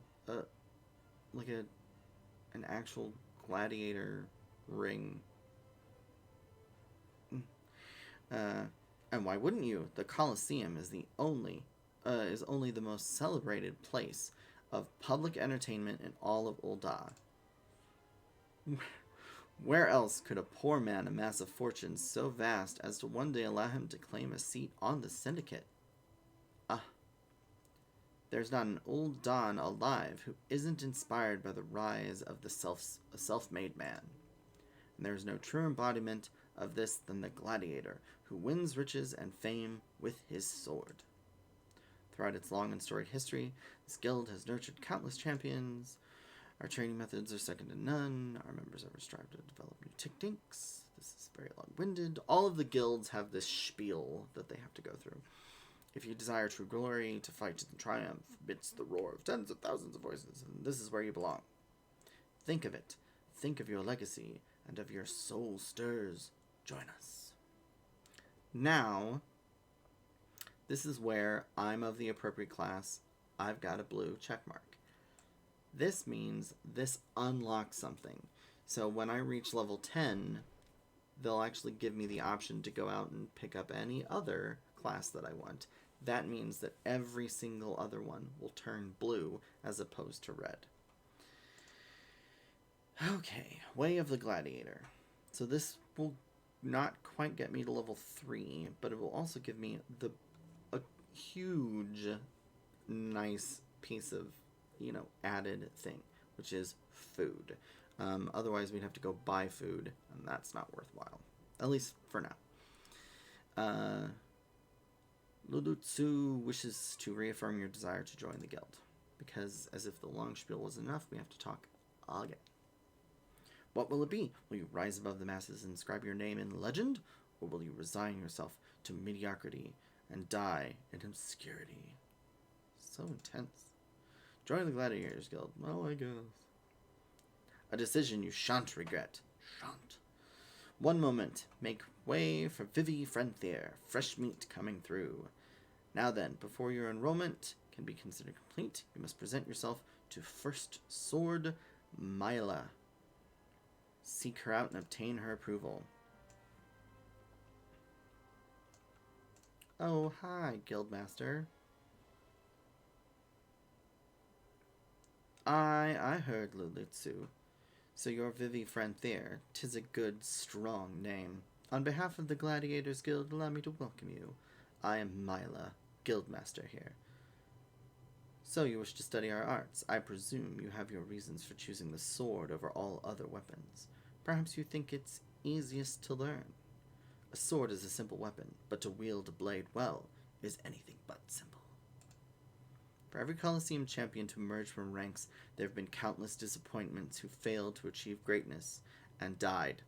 actual gladiator ring. And why wouldn't you? The Colosseum is only the most celebrated place of public entertainment in all of Ul'dah. Where else could a poor man amass a fortune so vast as to one day allow him to claim a seat on the syndicate? There's not an Ul'dah alive who isn't inspired by the rise of the self-made man. And there is no truer embodiment of this than the gladiator, who wins riches and fame with his sword. Throughout its long and storied history, this guild has nurtured countless champions. Our training methods are second to none. Our members ever strive to develop new techniques. This is very long-winded. All of the guilds have this spiel that they have to go through. If you desire true glory, to fight to the triumph amidst the roar of tens of thousands of voices, and this is where you belong. Think of it. Think of your legacy, and of your soul stirs. Join us. Now, this is where I'm of the appropriate class. I've got a blue check mark. This means this unlocks something. So when I reach level 10, they'll actually give me the option to go out and pick up any other class that I want. That means that every single other one will turn blue as opposed to red. Okay, Way of the Gladiator. So this will not quite get me to level 3, but it will also give me a huge, nice piece of, added thing, which is food. Otherwise, we'd have to go buy food, and that's not worthwhile. At least for now. Lulutsu wishes to reaffirm your desire to join the guild. because as if the long spiel wasn't enough, we have to talk again. What will it be? Will you rise above the masses and inscribe your name in legend, or will you resign yourself to mediocrity and die in obscurity? So intense. Join the Gladiators Guild. Well, I guess. A decision you shan't regret. Shan't. One moment. Make way for Vivi Frenthier. Fresh meat coming through. Now then, before your enrollment can be considered complete, you must present yourself to First Sword Myla. Seek her out and obtain her approval. Oh, hi, Guildmaster. I heard, Lulitsu. So you're Vivi Franthier. 'Tis a good, strong name. On behalf of the Gladiators Guild, allow me to welcome you. I am Myla, Guildmaster here. So you wish to study our arts. I presume you have your reasons for choosing the sword over all other weapons. Perhaps you think it's easiest to learn. A sword is a simple weapon, but to wield a blade well is anything but simple. For every Colosseum champion to emerge from ranks, there have been countless disappointments who failed to achieve greatness and died.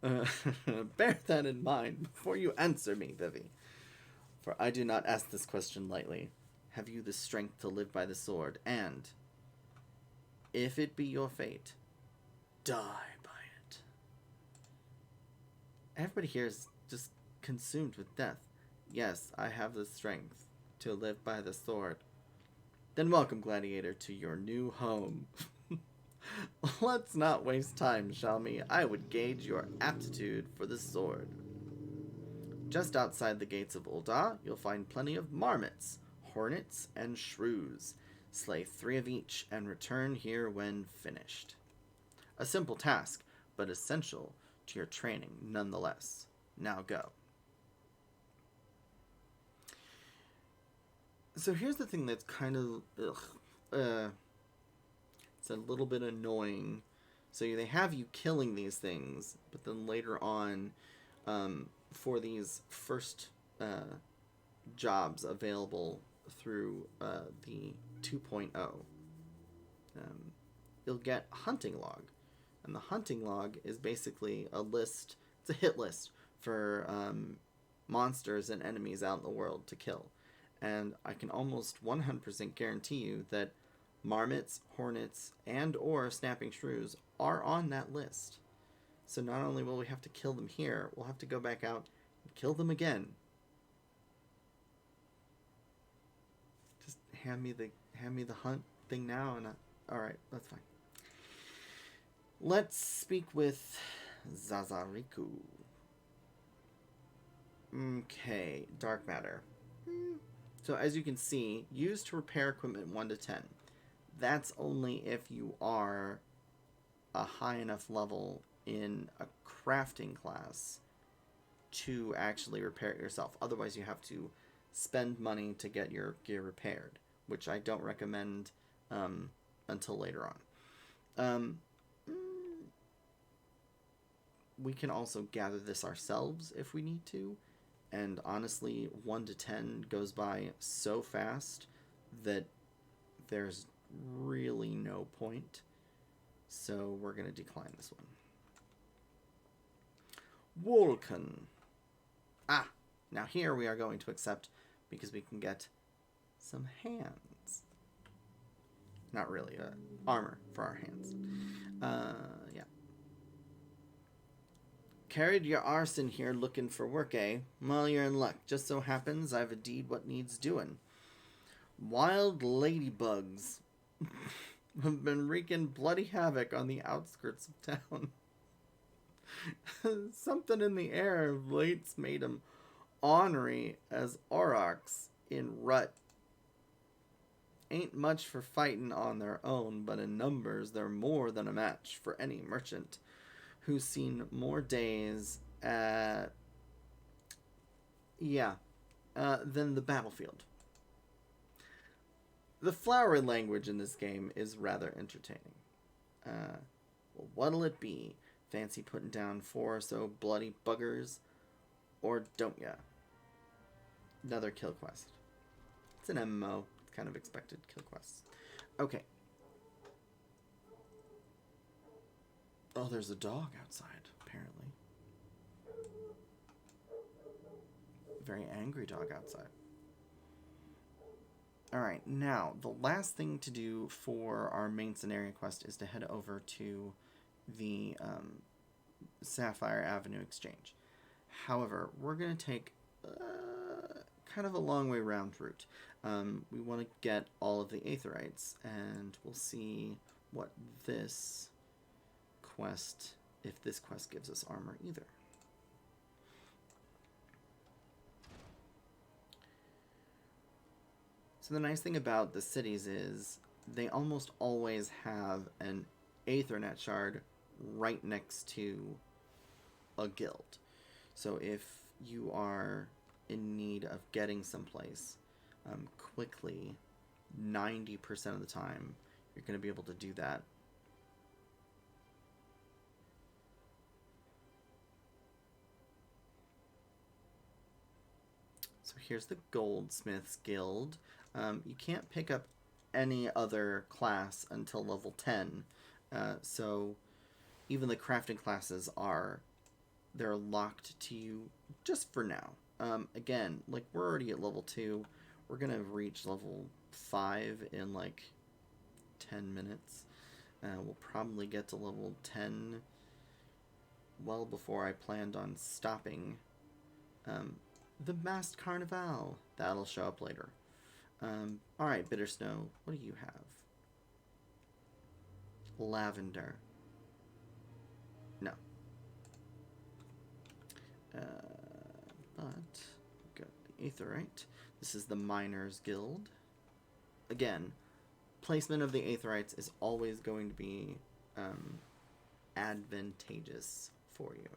Bear that in mind before you answer me, Vivi. For I do not ask this question lightly. Have you the strength to live by the sword? And, if it be your fate, die by it. Everybody here is just consumed with death. Yes, I have the strength to live by the sword. Then welcome, Gladiator, to your new home. Let's not waste time, shall we? I would gauge your aptitude for the sword. Just outside the gates of Ul'dah, you'll find plenty of marmots, hornets, and shrews. Slay 3 of each and return here when finished. A simple task, but essential to your training nonetheless. Now go. So here's the thing that's kind of, it's a little bit annoying. So they have you killing these things, but then later on, for these first jobs available through the 2.0, you'll get a hunting log. And the hunting log is basically a list, it's a hit list for monsters and enemies out in the world to kill. And I can almost 100% guarantee you that marmots, hornets, and or snapping shrews are on that list. So not only will we have to kill them here, we'll have to go back out and kill them again. Just hand me the hunt thing now, and alright, that's fine. Let's speak with Zazariku. Okay, dark matter. So as you can see, use to repair equipment 1 to 10. That's only if you are a high enough level in a crafting class to actually repair it yourself. Otherwise, you have to spend money to get your gear repaired, which I don't recommend until later on. We can also gather this ourselves if we need to. And honestly, 1 to 10 goes by so fast that there's really no point. So we're going to decline this one. Vulcan. Now here we are going to accept because we can get some hands. Not really, armor for our hands. Yeah. Carried your arse in here looking for work, eh? Well, you're in luck. Just so happens I've a deed what needs doing. Wild ladybugs have been wreaking bloody havoc on the outskirts of town. Something in the air of late's made 'em ornery as aurochs in rut. Ain't much for fighting on their own, but in numbers they're more than a match for any merchant who's seen more days than the battlefield. The flowery language in this game is rather entertaining. Well, what'll it be? Fancy putting down 4 or so bloody buggers? Or don't ya? Another kill quest. It's an MMO. It's kind of expected kill quests. Okay. Oh, there's a dog outside, apparently. Very angry dog outside. Alright, now, the last thing to do for our main scenario quest is to head over to the Sapphire Avenue Exchange. However, we're going to take kind of a long way round route. We want to get all of the Aetherites, and we'll see what this quest, if this quest gives us armor either. So the nice thing about the cities is they almost always have an Aethernet shard right next to a guild. So if you are in need of getting someplace quickly, 90% of the time, you're going to be able to do that. So here's the Goldsmiths Guild. You can't pick up any other class until level 10. So even the crafting classes they're locked to you just for now. Again, like, we're already at level 2. We're going to reach level 5 in like 10 minutes. We'll probably get to level 10 well before I planned on stopping. The Masked Carnival. That'll show up later. Alright, Bitter Snow, what do you have? Lavender. No. But we've got the Aetherite. This is the Miners Guild. Again, placement of the Aetherites is always going to be advantageous for you.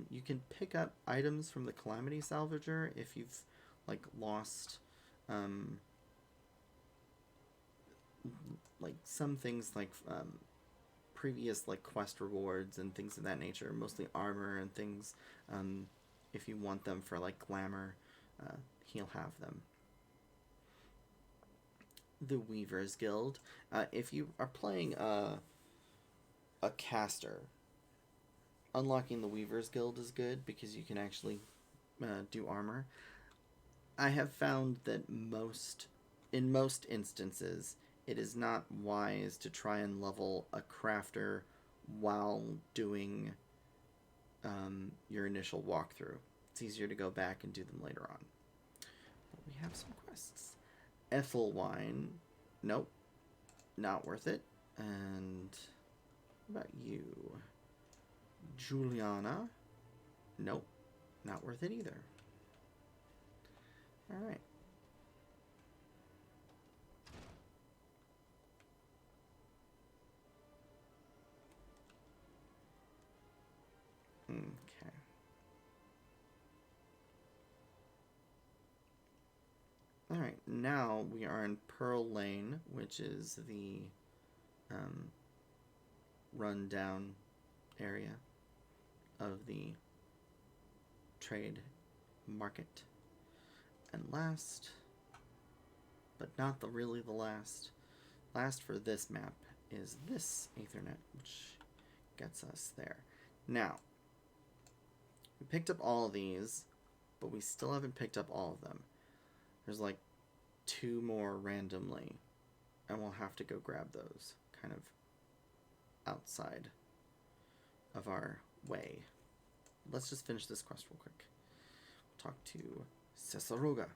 You can pick up items from the Calamity Salvager if you've, like, lost, like, some things, like, previous, like, quest rewards and things of that nature, mostly armor and things. If you want them for, like, glamour, he'll have them. The Weaver's Guild. If you are playing a caster, unlocking the Weaver's Guild is good because you can actually do armor. I have found that in most instances, it is not wise to try and level a crafter while doing your initial walkthrough. It's easier to go back and do them later on. But we have some quests. Ethelwine. Nope. Not worth it. And what about you? Juliana. Nope. Not worth it either. Alright. Okay. Alright, now we are in Pearl Lane, which is the rundown area of the trade market. And last, but not really the last for this map is this Aethernet, which gets us there. Now, we picked up all of these, but we still haven't picked up all of them. There's like 2 more randomly, and we'll have to go grab those kind of outside of our way. Let's just finish this quest real quick. Talk to Cesaroga.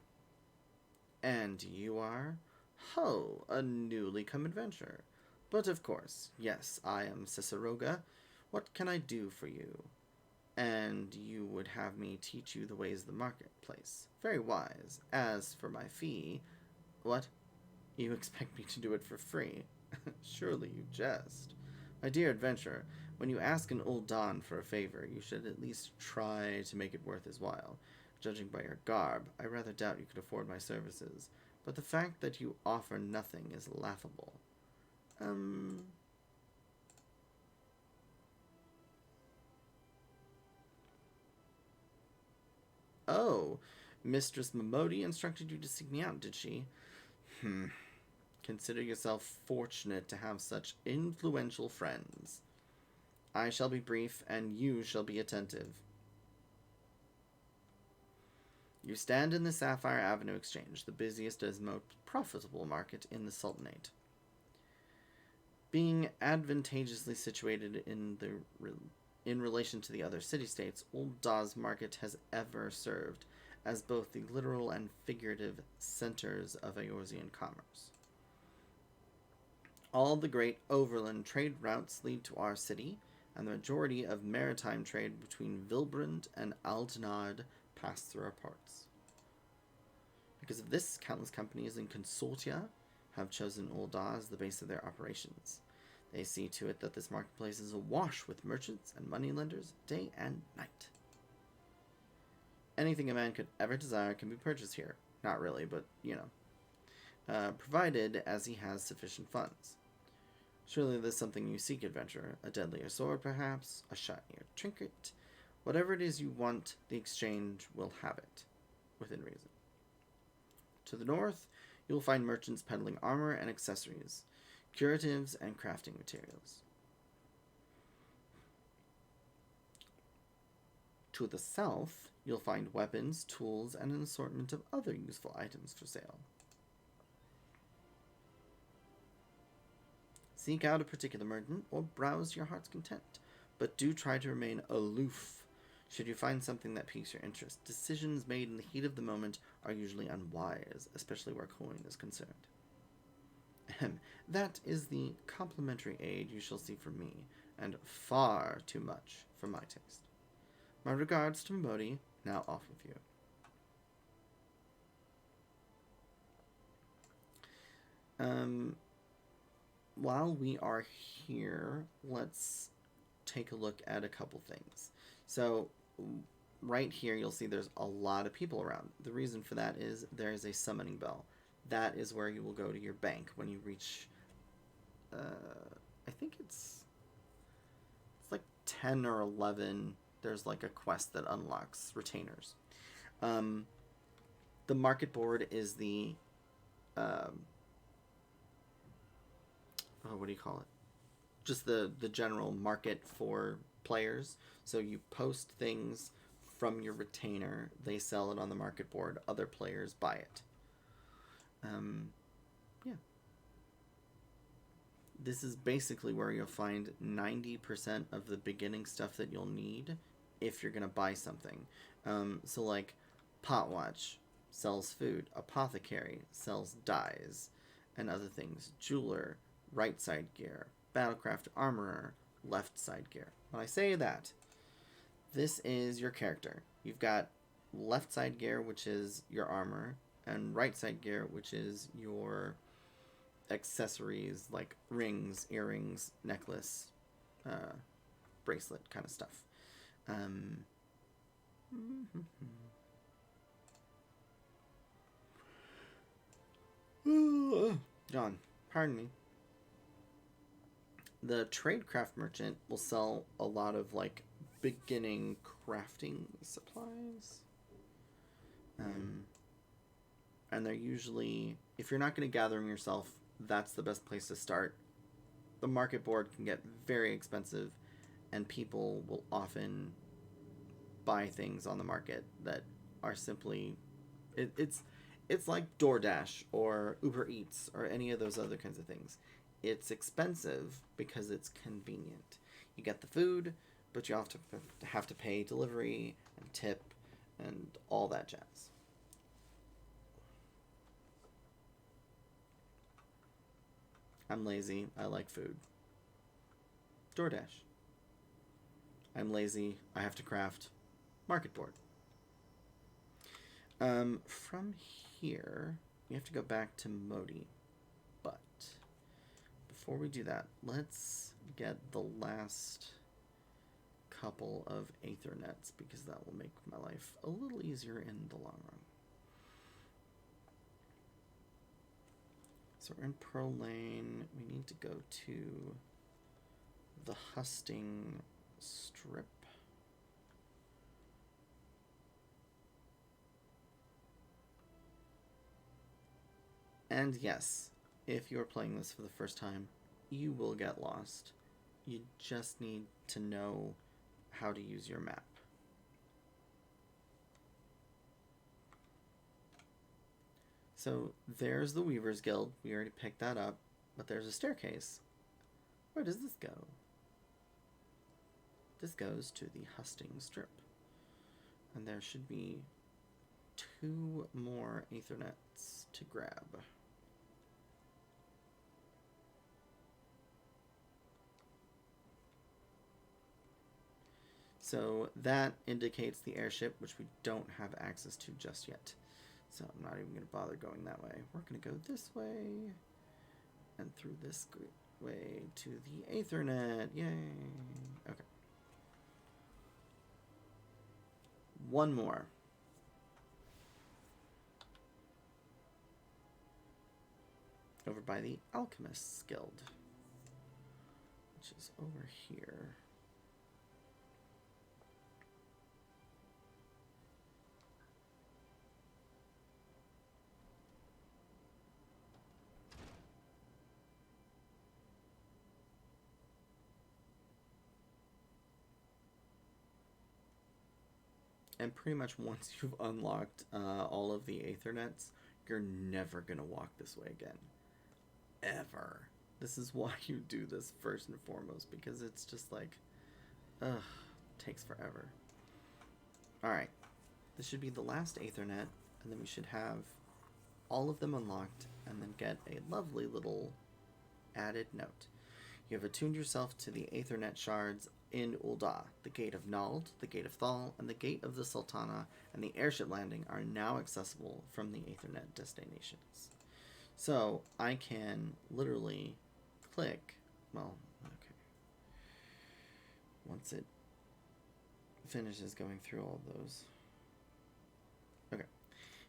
And you are? Ho, a newly come adventurer. But of course, yes, I am Cesaroga. What can I do for you? And you would have me teach you the ways of the marketplace. Very wise. As for my fee... What? You expect me to do it for free? Surely you jest. My dear adventurer, when you ask an old Don for a favor, you should at least try to make it worth his while. Judging by your garb, I rather doubt you could afford my services. But the fact that you offer nothing is laughable. Mistress Momodi instructed you to seek me out, did she? Consider yourself fortunate to have such influential friends. I shall be brief, and you shall be attentive. You stand in the Sapphire Avenue Exchange, the busiest and most profitable market in the Sultanate. Being advantageously situated in relation to the other city-states, Old Dawes Market has ever served as both the literal and figurative centers of Eorzean commerce. All the great overland trade routes lead to our city, and the majority of maritime trade between Vilbrand and Aldenard pass through our ports. Because of this, countless companies and consortia have chosen Old Daw as the base of their operations. They see to it that this marketplace is awash with merchants and moneylenders day and night. Anything a man could ever desire can be purchased here. Not really, but, provided as he has sufficient funds. Surely there's something you seek, adventurer. A deadlier sword, perhaps? A shinier trinket? Whatever it is you want, the exchange will have it, within reason. To the north, you'll find merchants peddling armor and accessories, curatives and crafting materials. To the south, you'll find weapons, tools, and an assortment of other useful items for sale. Seek out a particular merchant or browse to your heart's content, but do try to remain aloof should you find something that piques your interest. Decisions made in the heat of the moment are usually unwise, especially where coin is concerned. That is the complimentary aid you shall see from me, and far too much for my taste. My regards to Momodi, now off with you. While we are here, let's take a look at a couple things. So, right here, you'll see there's a lot of people around. The reason for that is there is a summoning bell. That is where you will go to your bank when you reach, I think it's like 10 or 11. There's like a quest that unlocks retainers. The market board is the, what do you call it? Just the general market for players. So you post things from your retainer, they sell it on the market board, other players buy it. Yeah. This is basically where you'll find 90% of the beginning stuff that you'll need if you're going to buy something. So like Potwatch sells food, Apothecary sells dyes and other things, Jeweler, right side gear, Battlecraft Armorer, left side gear. When I say that, this is your character. You've got left side gear, which is your armor, and right side gear, which is your accessories like rings, earrings, necklace, bracelet kind of stuff. John, pardon me. The tradecraft merchant will sell a lot of like beginning crafting supplies. And they're usually, if you're not going to gather them yourself, that's the best place to start. The market board can get very expensive, and people will often buy things on the market that are simply, it's like DoorDash or Uber Eats or any of those other kinds of things. It's expensive because it's convenient. You get the food, but you have to pay delivery and tip and all that jazz. I'm lazy. I like food. DoorDash. I'm lazy. I have to craft. Market board. From here, we have to go back to Modi. But before we do that, let's get the last couple of Aethernets, because that will make my life a little easier in the long run. So we're in Pearl Lane. We need to go to the Husting Strip. And yes, if you're playing this for the first time, you will get lost. You just need to know how to use your map. So there's the Weaver's Guild. We already picked that up. But there's a staircase. Where does this go? This goes to the Hustings Strip. And there should be 2 more Aethernets to grab. So that indicates the airship, which we don't have access to just yet. So I'm not even going to bother going that way. We're going to go this way and through this way to the Aethernet. Yay! Okay. One more. Over by the Alchemist's Guild, which is over here. And pretty much once you've unlocked all of the Aethernets, you're never going to walk this way again. Ever. This is why you do this first and foremost, because it's just like, takes forever. Alright. This should be the last Aethernet, and then we should have all of them unlocked, and then get a lovely little added note. You have attuned yourself to the Aethernet shards in Ul'dah. The Gate of Nald, the Gate of Thal, and the Gate of the Sultana, and the airship landing are now accessible from the Aethernet destinations. So, I can literally click, well, okay, once it finishes going through all of those. Okay,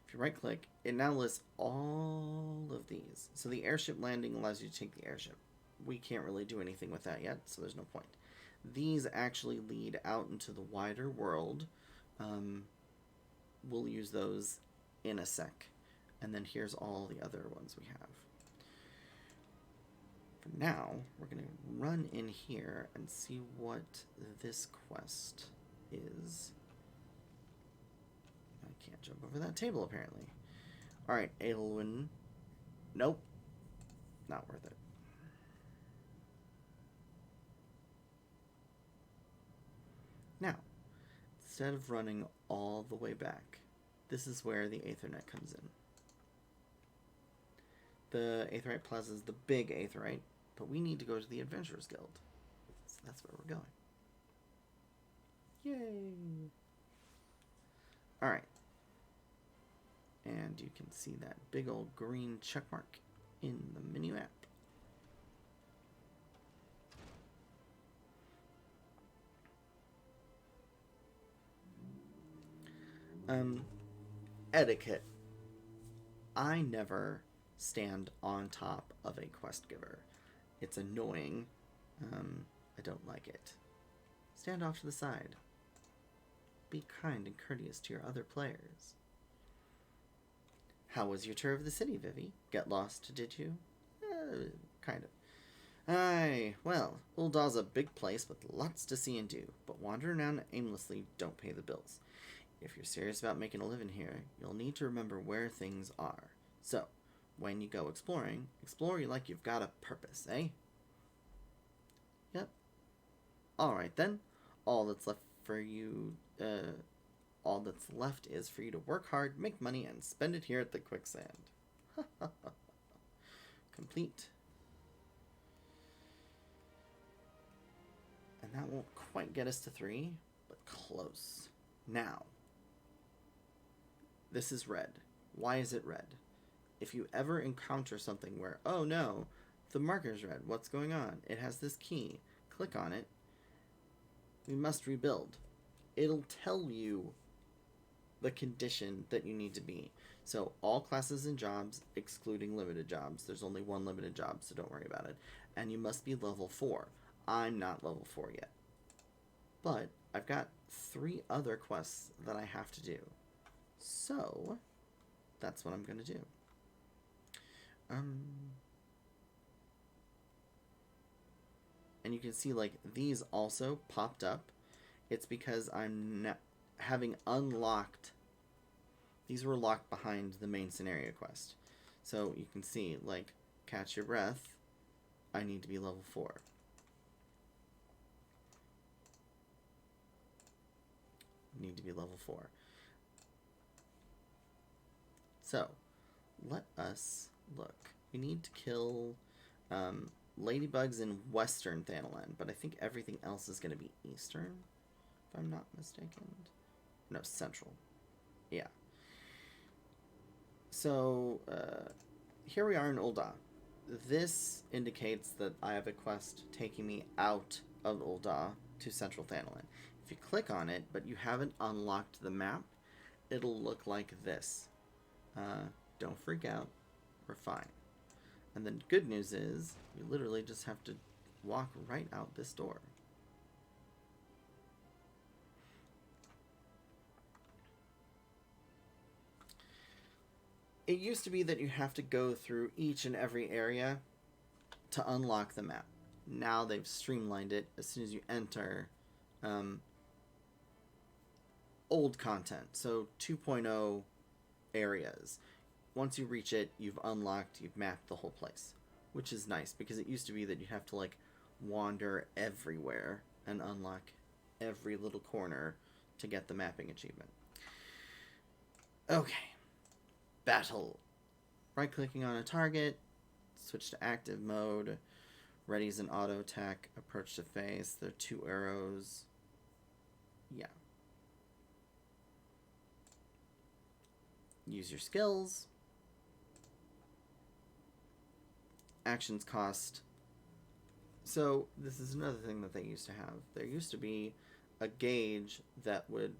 if you right click, it now lists all of these. So the airship landing allows you to take the airship. We can't really do anything with that yet, so there's no point. These actually lead out into the wider world. We'll use those in a sec. And then here's all the other ones we have. For now, we're going to run in here and see what this quest is. I can't jump over that table, apparently. Alright, Aelwyn. Nope. Not worth it. Now, instead of running all the way back, this is where the Aethernet comes in. The Aetherite Plaza is the big Aetherite, but we need to go to the Adventurers Guild. So that's where we're going. Yay! Alright. And you can see that big old green check mark in the mini-map. Etiquette. I never stand on top of a quest giver. It's annoying. I don't like it. Stand off to the side. Be kind and courteous to your other players. How was your tour of the city, Vivi? Get lost, did you? Kind of. Aye, well, Ul'dah's a big place with lots to see and do, but wandering around aimlessly don't pay the bills. If you're serious about making a living here, you'll need to remember where things are. So, when you go exploring, explore like you've got a purpose, eh? Yep. Alright then. All that's left is for you to work hard, make money, and spend it here at the quicksand. Complete. And that won't quite get us to 3, but close. Now, this is red. Why is it red? If you ever encounter something where, oh no, the marker's red, what's going on? It has this key. Click on it. We must rebuild. It'll tell you the condition that you need to be. So all classes and jobs, excluding limited jobs. There's only one limited job, so don't worry about it. And you must be level 4. I'm not level 4 yet. But I've got 3 other quests that I have to do. So that's what I'm going to do. And you can see, like, these also popped up. It's because I'm having unlocked... These were locked behind the main scenario quest. So you can see, like, catch your breath. I need to be level 4. Need to be level 4. So, let us look. We need to kill ladybugs in western Thanalan, but I think everything else is going to be eastern, if I'm not mistaken. No, central. Yeah. So, here we are in Ul'dah. This indicates that I have a quest taking me out of Ul'dah to central Thanalan. If you click on it, but you haven't unlocked the map, it'll look like this. Don't freak out. We're fine. And the good news is, you literally just have to walk right out this door. It used to be that you have to go through each and every area to unlock the map. Now they've streamlined it. As soon as you enter old content, so 2.0 areas, once you reach it, you've mapped the whole place, which is nice, because it used to be that you have to, like, wander everywhere and unlock every little corner to get the mapping achievement. Okay. Battle. Right-clicking on a target, switch to active mode, readies an auto attack, approach to face, there are 2 arrows. Yeah. Use your skills. Actions cost. So this is another thing that they used to have. There used to be a gauge that would...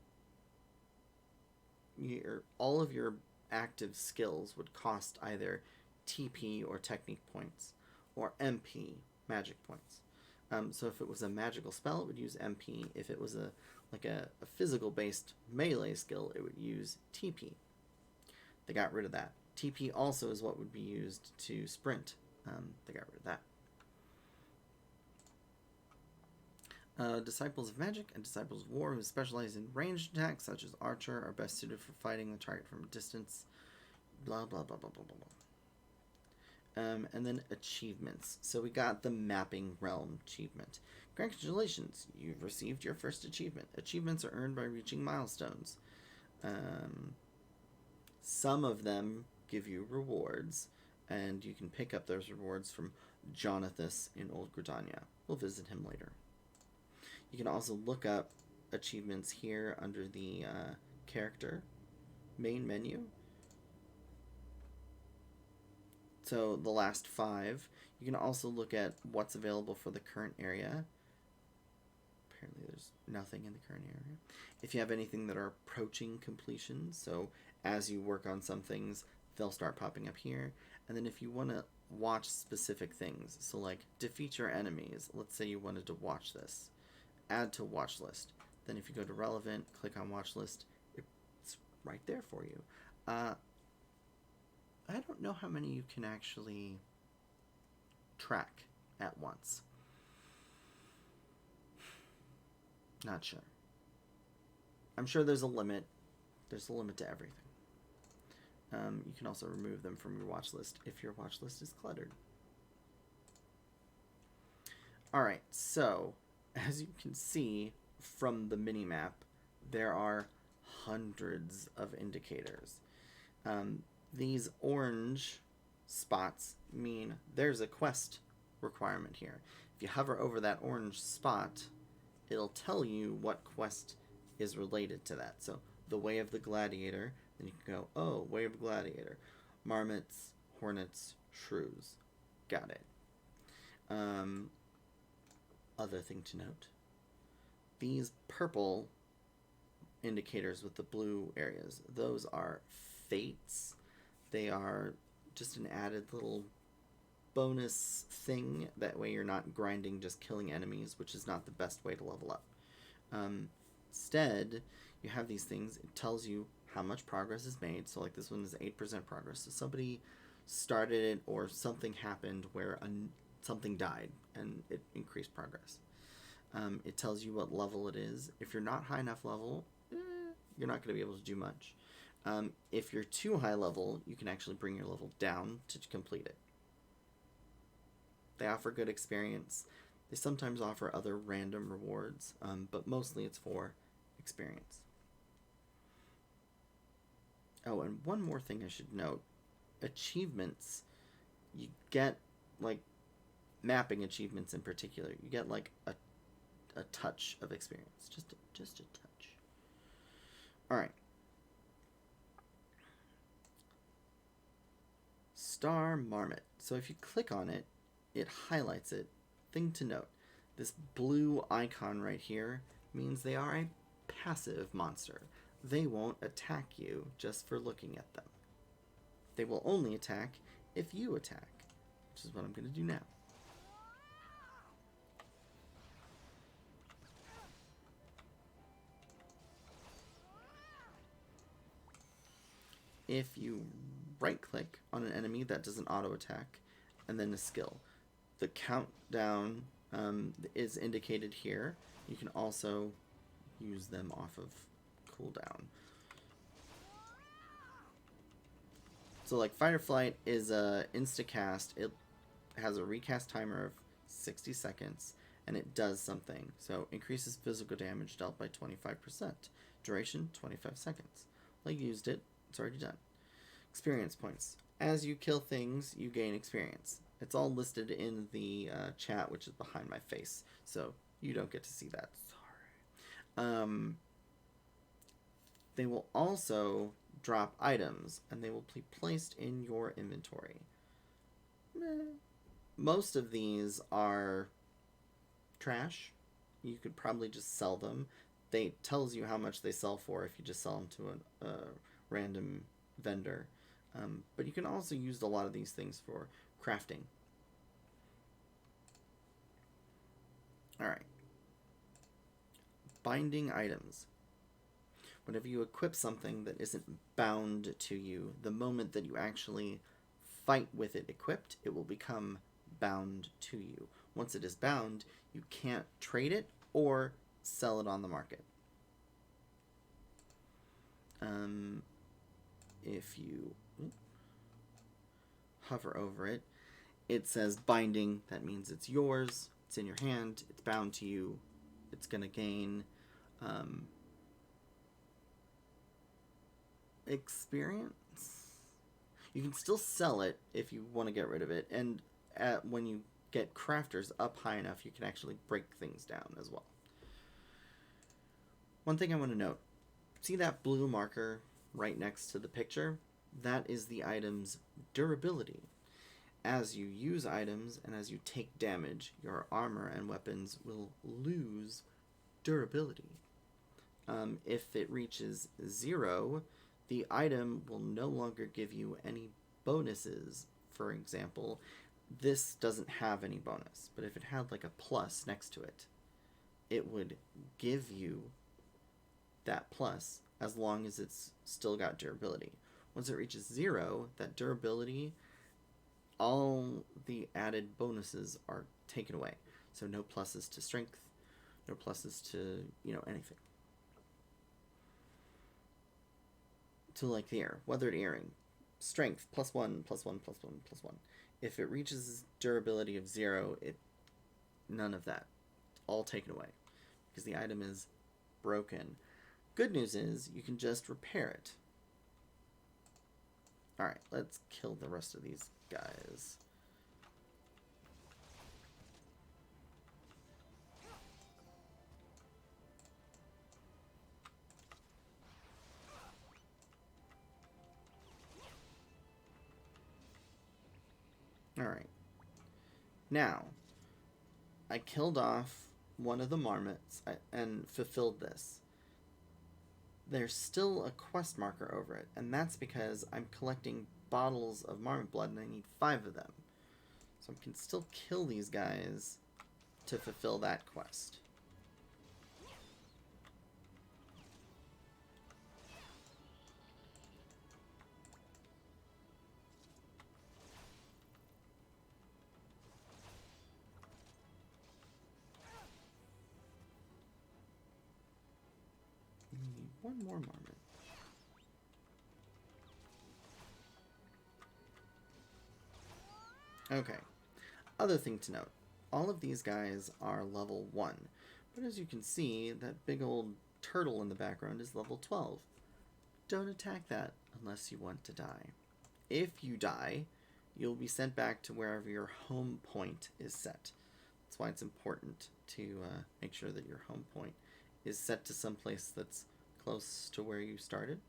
all of your active skills would cost either TP or technique points, or MP, magic points. So if it was a magical spell, it would use MP. If it was a physical-based melee skill, it would use TP. They got rid of that. TP also is what would be used to sprint. They got rid of that. Disciples of Magic and Disciples of War, who specialize in ranged attacks, such as Archer, are best suited for fighting the target from a distance. Blah, blah, blah, blah, blah, blah, blah. And then achievements. So we got the Mapping Realm achievement. Congratulations, you've received your first achievement. Achievements are earned by reaching milestones. Some of them give you rewards, and you can pick up those rewards from Jonathas in Old Gridania. We'll visit him later. You can also look up achievements here under the character main menu. So the last 5. You can also look at what's available for the current area. Apparently there's nothing in the current area. If you have anything that are approaching completion, so as you work on some things, they'll start popping up here. And then if you want to watch specific things, so like defeat your enemies, let's say you wanted to watch this, add to watch list. Then if you go to relevant, click on watch list, it's right there for you. I don't know how many you can actually track at once. Not sure. I'm sure there's a limit. There's a limit to everything. You can also remove them from your watch list if your watch list is cluttered. Alright, so as you can see from the minimap, there are hundreds of indicators. These orange spots mean there's a quest requirement here. If you hover over that orange spot, it'll tell you what quest is related to that. So the Way of the Gladiator, then you can go, oh, Way of the Gladiator, marmots, hornets, shrews. Got it. Other thing to note, these purple indicators with the blue areas, those are fates. They are just an added little bonus thing. That way you're not grinding just killing enemies, which is not the best way to level up. Instead, you have these things. It tells you how much progress is made. So like this one is 8% progress. So somebody started it or something happened where something died and it increased progress. It tells you what level it is. If you're not high enough level, you're not going to be able to do much. If you're too high level, you can actually bring your level down to complete it. They offer good experience. They sometimes offer other random rewards, but mostly it's for experience. Oh, and one more thing I should note. Achievements, you get, like, mapping achievements in particular. You get, like, a touch of experience. Just a touch. Alright. Star Marmot. So if you click on it, it highlights it. Thing to note, this blue icon right here means they are a passive monster. They won't attack you just for looking at them. They will only attack if you attack, which is what I'm going to do now. If you right-click on an enemy, that does an auto-attack, and then a skill. The countdown is indicated here. You can also use them off of cooldown. So like Fight or Flight is a insta-cast. It has a recast timer of 60 seconds, and it does something. So increases physical damage dealt by 25%. Duration, 25 seconds. Well, I used it. It's already done. Experience points. As you kill things, you gain experience. It's all listed in the chat, which is behind my face, so you don't get to see that. Sorry. They will also drop items, and they will be placed in your inventory. Most of these are trash. You could probably just sell them. They tells you how much they sell for if you just sell them to a random vendor. But you can also use a lot of these things for crafting. Alright. Binding items. Whenever you equip something that isn't bound to you, the moment that you actually fight with it equipped, it will become bound to you. Once it is bound, you can't trade it or sell it on the market. If you hover over it, it says binding. That means it's yours. It's in your hand. It's bound to you. It's going to gain experience. You can still sell it if you want to get rid of it. And when you get crafters up high enough, you can actually break things down as well. One thing I want to note. See that blue marker right next to the picture? That is the item's durability. As you use items and as you take damage, your armor and weapons will lose durability. If it reaches 0, the item will no longer give you any bonuses. For example, this doesn't have any bonus, but if it had like a plus next to it, it would give you that plus as long as it's still got durability. Once it reaches 0, that durability, all the added bonuses are taken away. So no pluses to strength, no pluses to, anything. So like the weathered earring, strength +1, +1, +1, +1. If it reaches durability of 0, none of that, all taken away because the item is broken. Good news is you can just repair it. Alright, let's kill the rest of these guys. Alright. Now, I killed off one of the marmots and fulfilled this. There's still a quest marker over it, and that's because I'm collecting bottles of marmot blood and I need 5 of them. So I can still kill these guys to fulfill that quest. We need one more marmot. Okay. Other thing to note. All of these guys are level 1. But as you can see, that big old turtle in the background is level 12. Don't attack that unless you want to die. If you die, you'll be sent back to wherever your home point is set. That's why it's important to make sure that your home point is set to some place that's close to where you started.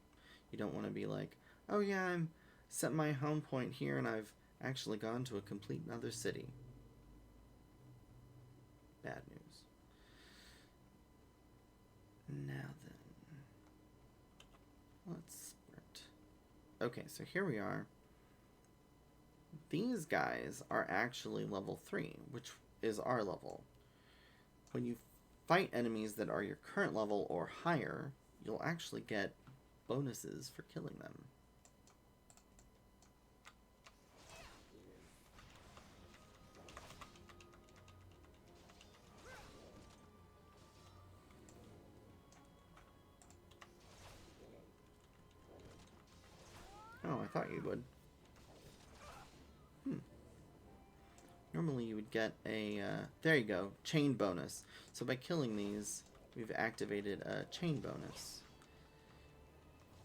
You don't want to be like, oh yeah, I'm set my home point here and I've actually gone to a complete other city. Bad news. Now then, let's sprint. Okay, so here we are. These guys are actually level 3, which is our level. When you fight enemies that are your current level or higher, you'll actually get bonuses for killing them. Oh, I thought you would. Normally you would get a, there you go, chain bonus. So by killing these, we've activated a chain bonus.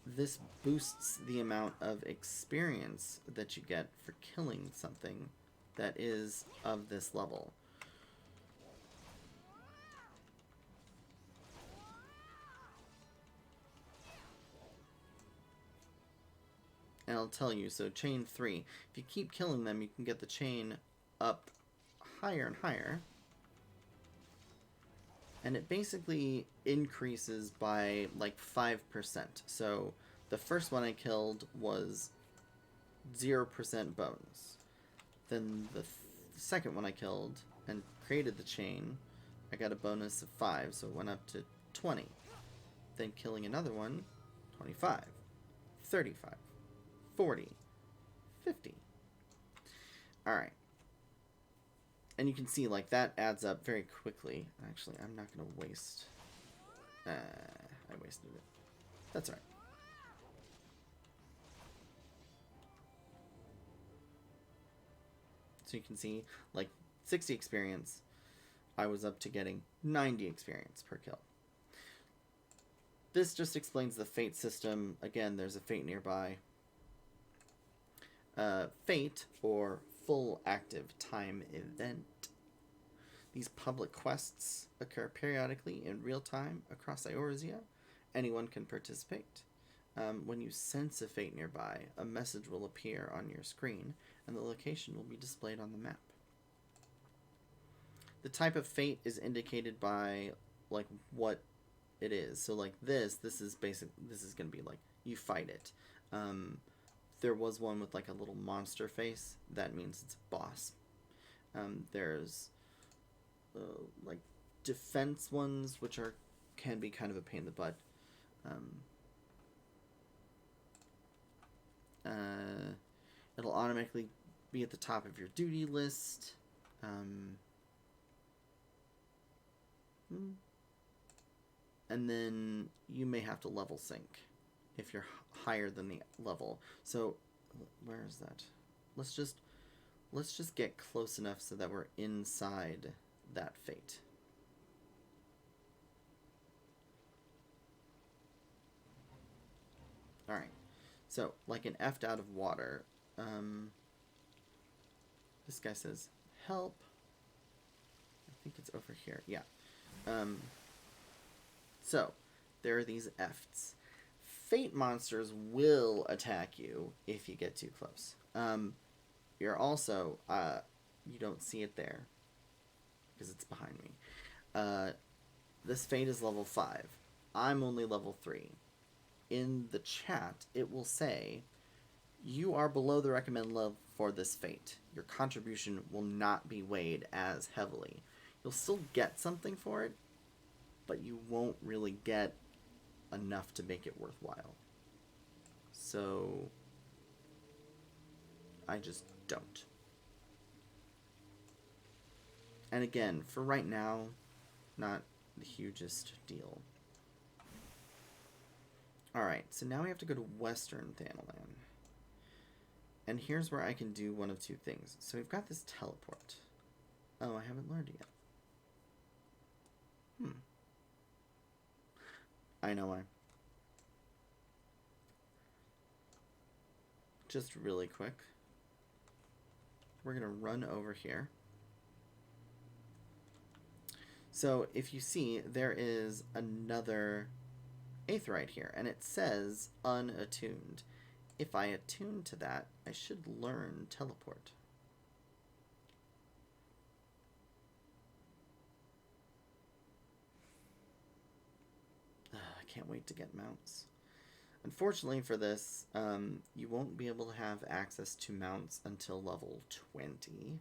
This boosts the amount of experience that you get for killing something that is of this level. And I'll tell you, so chain 3, if you keep killing them, you can get the chain up higher and higher. And it basically increases by like 5%. So the first one I killed was 0% bonus. Then the second one I killed and created the chain, I got a bonus of 5, so it went up to 20. Then killing another one, 25, 35, 40, 50. Alright. And you can see, like, that adds up very quickly. Actually, I'm not going to waste... I wasted it. That's alright. So you can see, like, 60 experience, I was up to getting 90 experience per kill. This just explains the fate system. Again, there's a fate nearby. Fate, or full active time event. These public quests occur periodically in real time across Eorzea. Anyone can participate. When you sense a fate nearby, a message will appear on your screen, and the location will be displayed on the map. The type of fate is indicated by, like, what it is. So, like, this is basic. This is going to be, like, you fight it. There was one with, like, a little monster face. That means it's a boss. There's, like, defense ones, which can be kind of a pain in the butt. It'll automatically be at the top of your duty list. And then you may have to level sync if you're higher than the level. So where is that? Let's just get close enough so that we're inside that fate. Alright. So, like an F'd out of water. This guy says, help. I think it's over here. Yeah. So, there are these F's. Fate monsters will attack you if you get too close. You're also, you don't see it there because it's behind me. This fate is level 5. I'm only level 3. In the chat, it will say, you are below the recommended level for this fate. Your contribution will not be weighed as heavily. You'll still get something for it, but you won't really get enough to make it worthwhile. So, I just don't. And again, for right now, not the hugest deal. Alright, so now we have to go to Western Thanalan. And here's where I can do one of two things. So we've got this teleport. Oh, I haven't learned it yet. I know why. Just really quick. We're going to run over here. So if you see, there is another aetheryte here, and it says unattuned. If I attune to that, I should learn teleport. I can't wait to get mounts. Unfortunately for this, you won't be able to have access to mounts until level 20.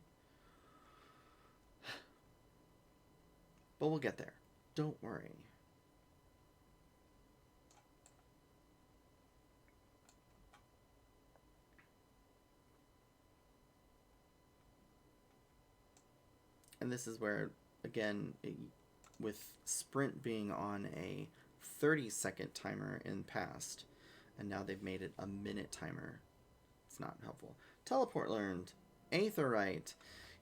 But we'll get there. Don't worry. And this is where, again, with Sprint being on a 30-second timer in past, and now they've made it a minute timer, it's not helpful. Teleport learned. Aetheryte.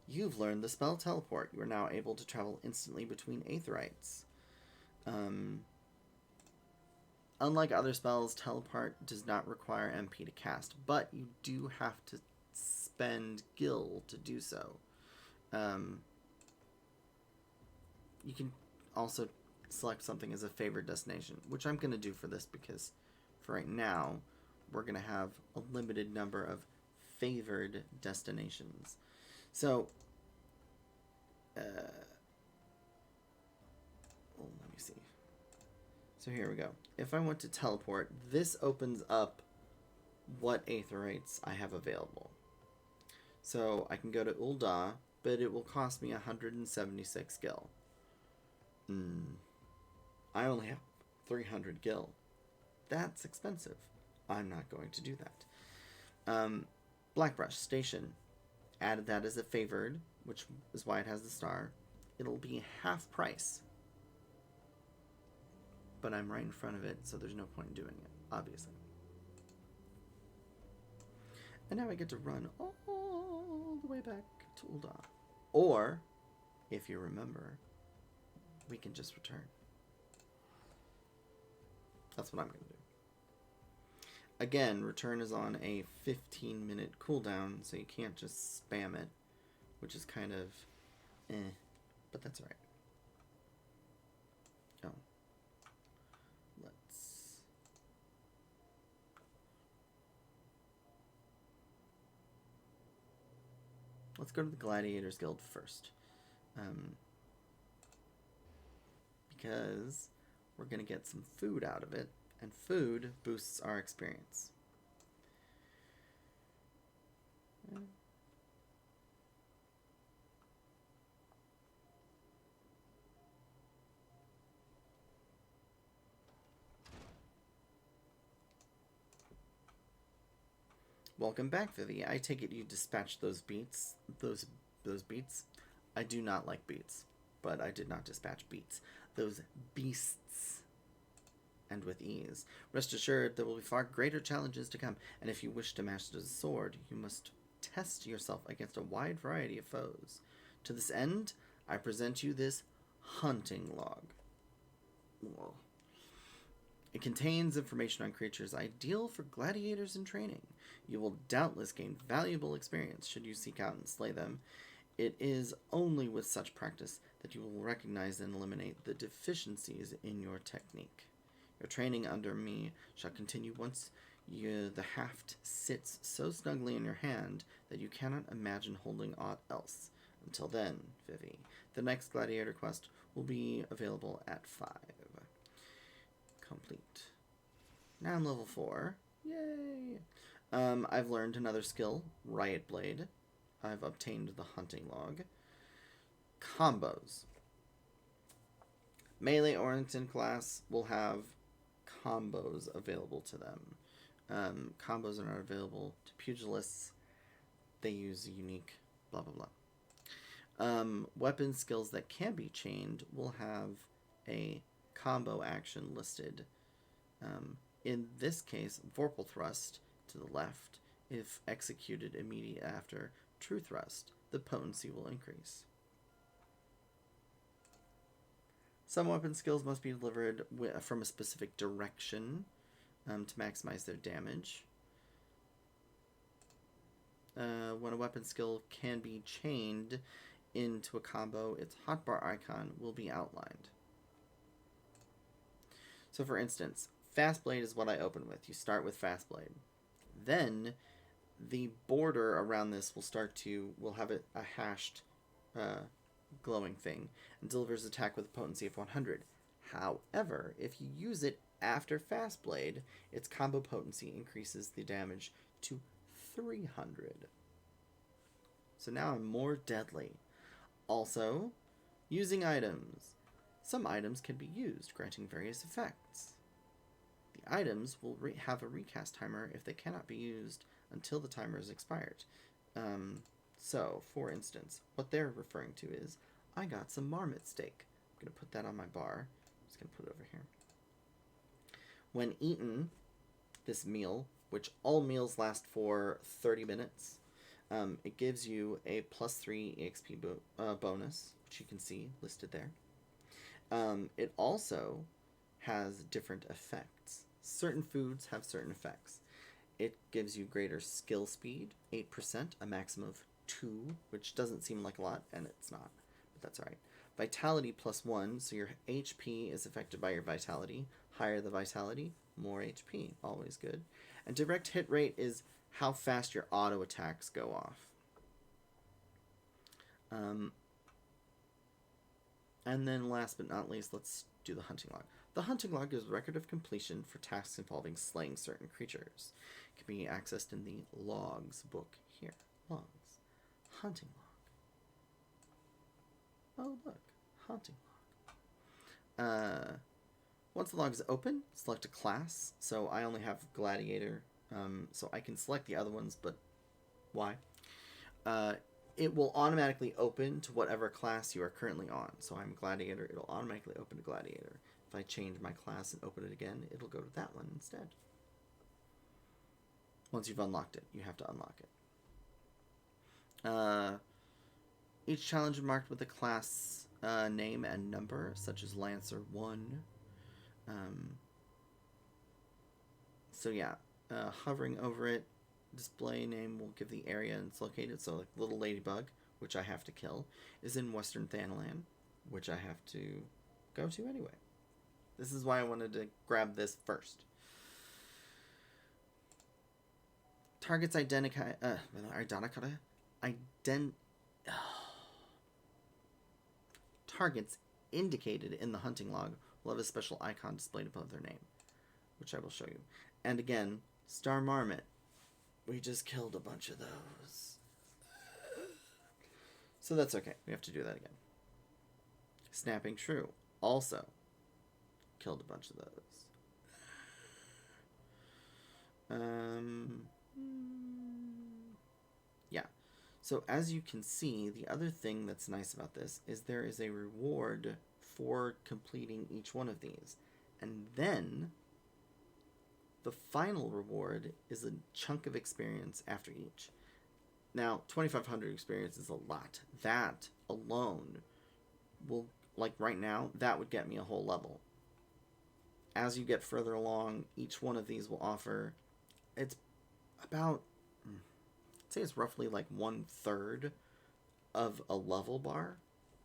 You've learned the spell Teleport. You are now able to travel instantly between aetherytes. Unlike other spells, Teleport does not require MP to cast, but you do have to spend gil to do so. You can also select something as a favored destination, which I'm going to do for this because for right now, we're going to have a limited number of favored destinations. So, let me see. So here we go. If I want to teleport, this opens up what aetherytes I have available. So I can go to Ul'dah, but it will cost me 176 gil. I only have 300 gil. That's expensive. I'm not going to do that. Blackbrush Station. Added that as a favored, which is why it has the star. It'll be half price. But I'm right in front of it, so there's no point in doing it, obviously. And now I get to run all the way back to Ul'dah. Or, if you remember, we can just return. That's what I'm going to do. Again, return is on a 15-minute cooldown, so you can't just spam it, which is kind of but that's alright. Oh. Let's go to the Gladiators Guild first. Because we're going to get some food out of it, and food boosts our experience. Welcome back, Vivi. I take it you dispatched those beats. Those beats. I do not like beats, but I did not dispatch beats. Those beasts. And with ease. Rest assured, there will be far greater challenges to come, and if you wish to master the sword, you must test yourself against a wide variety of foes. To this end, I present you this hunting log. Whoa. It contains information on creatures ideal for gladiators in training. You will doubtless gain valuable experience should you seek out and slay them. It is only with such practice that you will recognize and eliminate the deficiencies in your technique. Your training under me shall continue once the haft sits so snugly in your hand that you cannot imagine holding aught else. Until then, Vivi, the next gladiator quest will be available at 5. Complete. Now I'm level 4. Yay! I've learned another skill, Riot Blade. I've obtained the hunting log. Combos. Melee Oriented class will have combos available to them. Combos are not available to pugilists. They use unique blah blah blah. Weapon skills that can be chained will have a combo action listed in this case, Vorpal Thrust to the left, if executed immediately after True Thrust, the potency will increase. Some weapon skills must be delivered from a specific direction to maximize their damage. When a weapon skill can be chained into a combo, its hotbar icon will be outlined. So for instance, Fast Blade is what I open with. You start with Fast Blade. Then the border around this will have a hashed glowing thing and delivers attack with a potency of 100. However, if you use it after Fast Blade, its combo potency increases the damage to 300. So now I'm more deadly. Also, using items. Some items can be used, granting various effects. The items will have a recast timer if they cannot be used until the timer is expired. So, for instance, what they're referring to is, I got some marmot steak. I'm going to put that on my bar. I'm just going to put it over here. When eaten, this meal, which all meals last for 30 minutes, it gives you a +3 EXP bonus, which you can see listed there. It also has different effects. Certain foods have certain effects. It gives you greater skill speed, 8%, a maximum of 2, which doesn't seem like a lot, and it's not, but that's alright. Vitality +1, so your HP is affected by your vitality. Higher the vitality, more HP, always good. And direct hit rate is how fast your auto attacks go off. And then last but not least, let's do the hunting log. The hunting log is a record of completion for tasks involving slaying certain creatures. It can be accessed in the logs book here. Logs. Hunting log. Oh, look. Hunting log. Once the log is open, select a class. So I only have Gladiator. So I can select the other ones, but why? It will automatically open to whatever class you are currently on. So I'm Gladiator, it'll automatically open to Gladiator. If I change my class and open it again, it'll go to that one instead. Once you've unlocked it, you have to unlock it. Each challenge is marked with a class name and number, such as Lancer 1. So yeah, hovering over it, display name will give the area it's located. So like Little Ladybug, which I have to kill, is in Western Thanalan, which I have to go to anyway. This is why I wanted to grab this first. Targets targets indicated in the hunting log will have a special icon displayed above their name, which I will show you. And again, Star Marmot. We just killed a bunch of those. So that's okay. We have to do that again. Snapping Shrew. Also killed a bunch of those. Yeah. So as you can see, the other thing that's nice about this is there is a reward for completing each one of these. And then the final reward is a chunk of experience after each. Now, 2,500 experience is a lot. That alone will, like right now, that would get me a whole level. As you get further along, each one of these will offer, it's about, I'd say it's roughly like 1/3 of a level bar.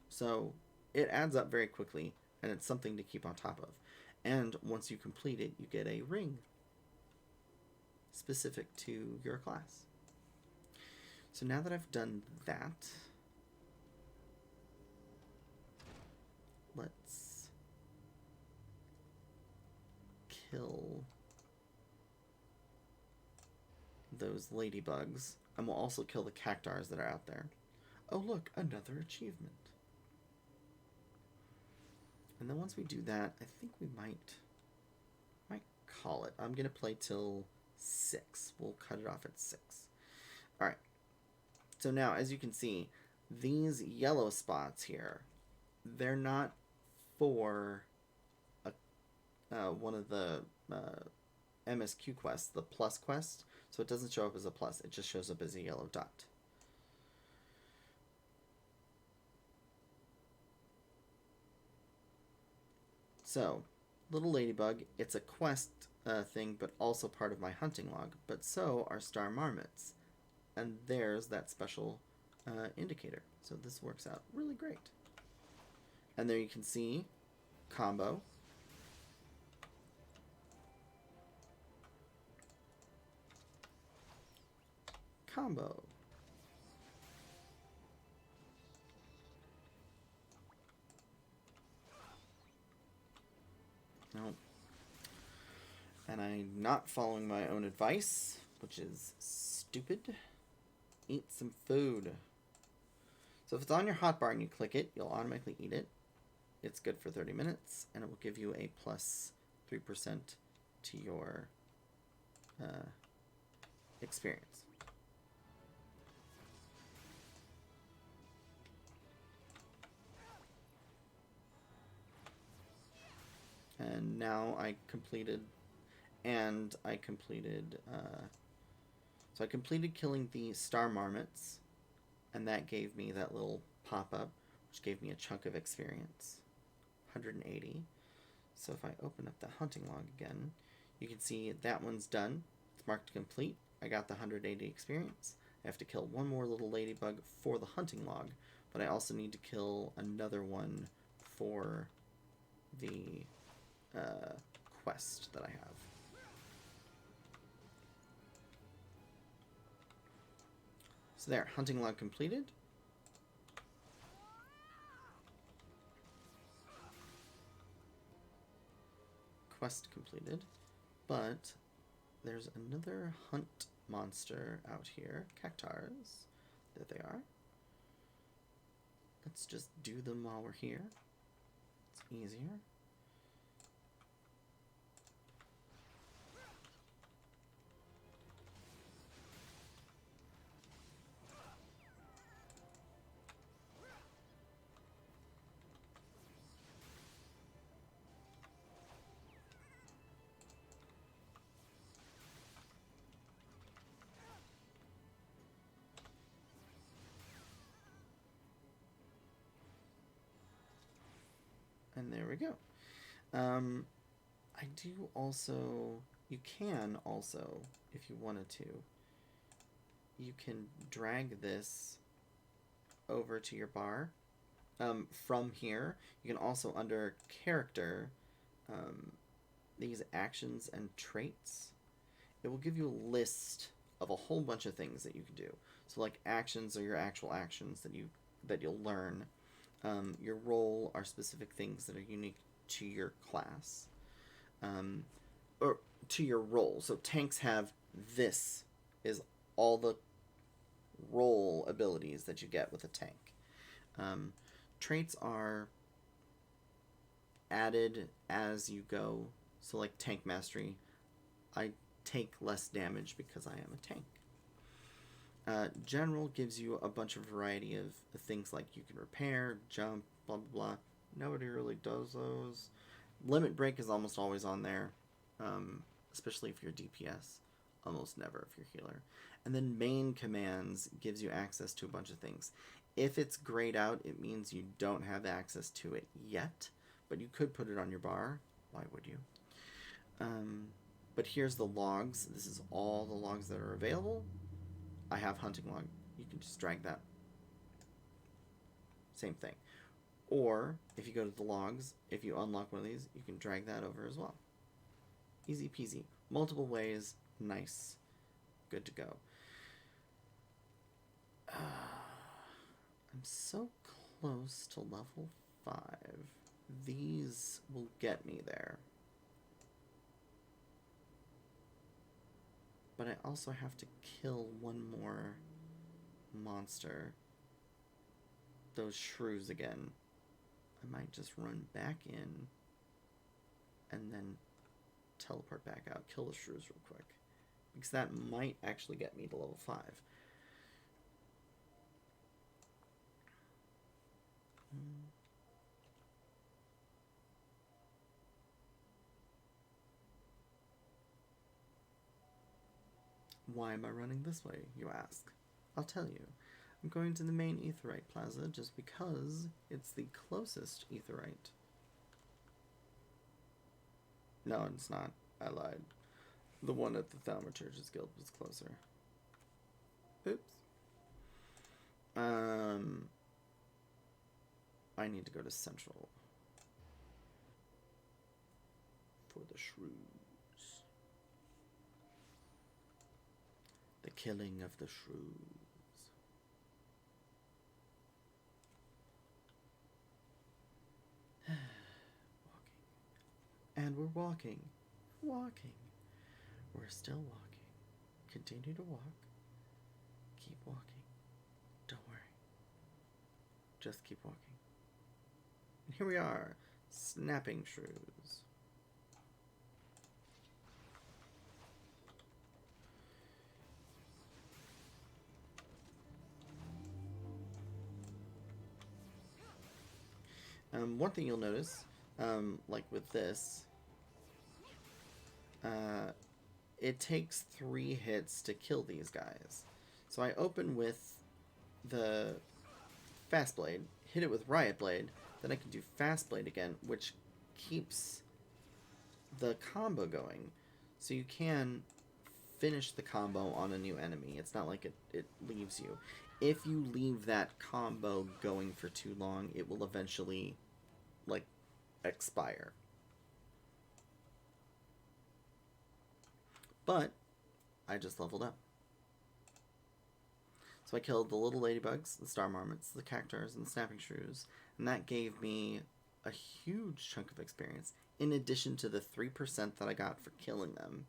So it adds up very quickly, and it's something to keep on top of. And once you complete it, you get a ring specific to your class. So now that I've done that, let's kill those ladybugs, and we'll also kill the cactars that are out there. Oh look, another achievement. And then once we do that, I think we might call it. I'm gonna play till 6. We'll cut it off at 6. Alright. So now, as you can see, these yellow spots here, they're not for one of the MSQ quest, the plus quest, so it doesn't show up as a plus, it just shows up as a yellow dot. So, Little Ladybug, it's a quest thing, but also part of my hunting log, but so are Star Marmots. And there's that special indicator. So this works out really great. And there you can see combo. Combo. No. And I'm not following my own advice, which is stupid. Eat some food. So if it's on your hotbar and you click it, you'll automatically eat it. It's good for 30 minutes, and it will give you a plus 3% to your experience. And now I completed, so I completed killing the Star Marmots, and that gave me that little pop-up, which gave me a chunk of experience, 180. So if I open up the hunting log again, you can see that one's done. It's marked complete. I got the 180 experience. I have to kill one more little ladybug for the hunting log, but I also need to kill another one for the quest that I have. So there, hunting log completed. Quest completed. But there's another hunt monster out here. Cactars. There they are. Let's just do them while we're here. It's easier. And there we go. I do also, you can also, if you wanted to, you can drag this over to your bar from here. You can also, under character, these actions and traits, it will give you a list of a whole bunch of things that you can do. So like actions are your actual actions that you'll learn. Your role are specific things that are unique to your class, or to your role. So tanks have this is all the role abilities that you get with a tank. Traits are added as you go. So like tank mastery, I take less damage because I am a tank. General gives you a bunch of variety of things like you can repair, jump, blah, blah, blah. Nobody really does those. Limit break is almost always on there, especially if you're DPS. Almost never if you're healer. And then main commands gives you access to a bunch of things. If it's grayed out, it means you don't have access to it yet, but you could put it on your bar. Why would you? But here's the logs. This is all the logs that are available. I have hunting log. You can just drag that. Same thing. Or, if you go to the logs, if you unlock one of these, you can drag that over as well. Easy peasy. Multiple ways. Nice. Good to go. I'm so close to level 5. These will get me there. But I also have to kill one more monster. Those shrews again. I might just run back in and then teleport back out. Kill the shrews real quick. Because that might actually get me to level 5. Why am I running this way, you ask? I'll tell you. I'm going to the main Aetheryte Plaza just because it's the closest Aetheryte. No, it's not. I lied. The one at the Thaumaturge's Guild was closer. Oops. I need to go to Central for the shrews. The killing of the shrews. Walking. And we're walking. Walking. We're still walking. Continue to walk. Keep walking. Don't worry. Just keep walking. And here we are, snapping shrews. One thing you'll notice, like with this, it takes 3 hits to kill these guys. So I open with the Fast Blade, hit it with Riot Blade, then I can do Fast Blade again, which keeps the combo going. So you can finish the combo on a new enemy. It's not like it leaves you. If you leave that combo going for too long, it will eventually, like, expire. But I just leveled up. So I killed the little ladybugs, the star marmots, the cactars, and the snapping shrews, and that gave me a huge chunk of experience, in addition to the 3% that I got for killing them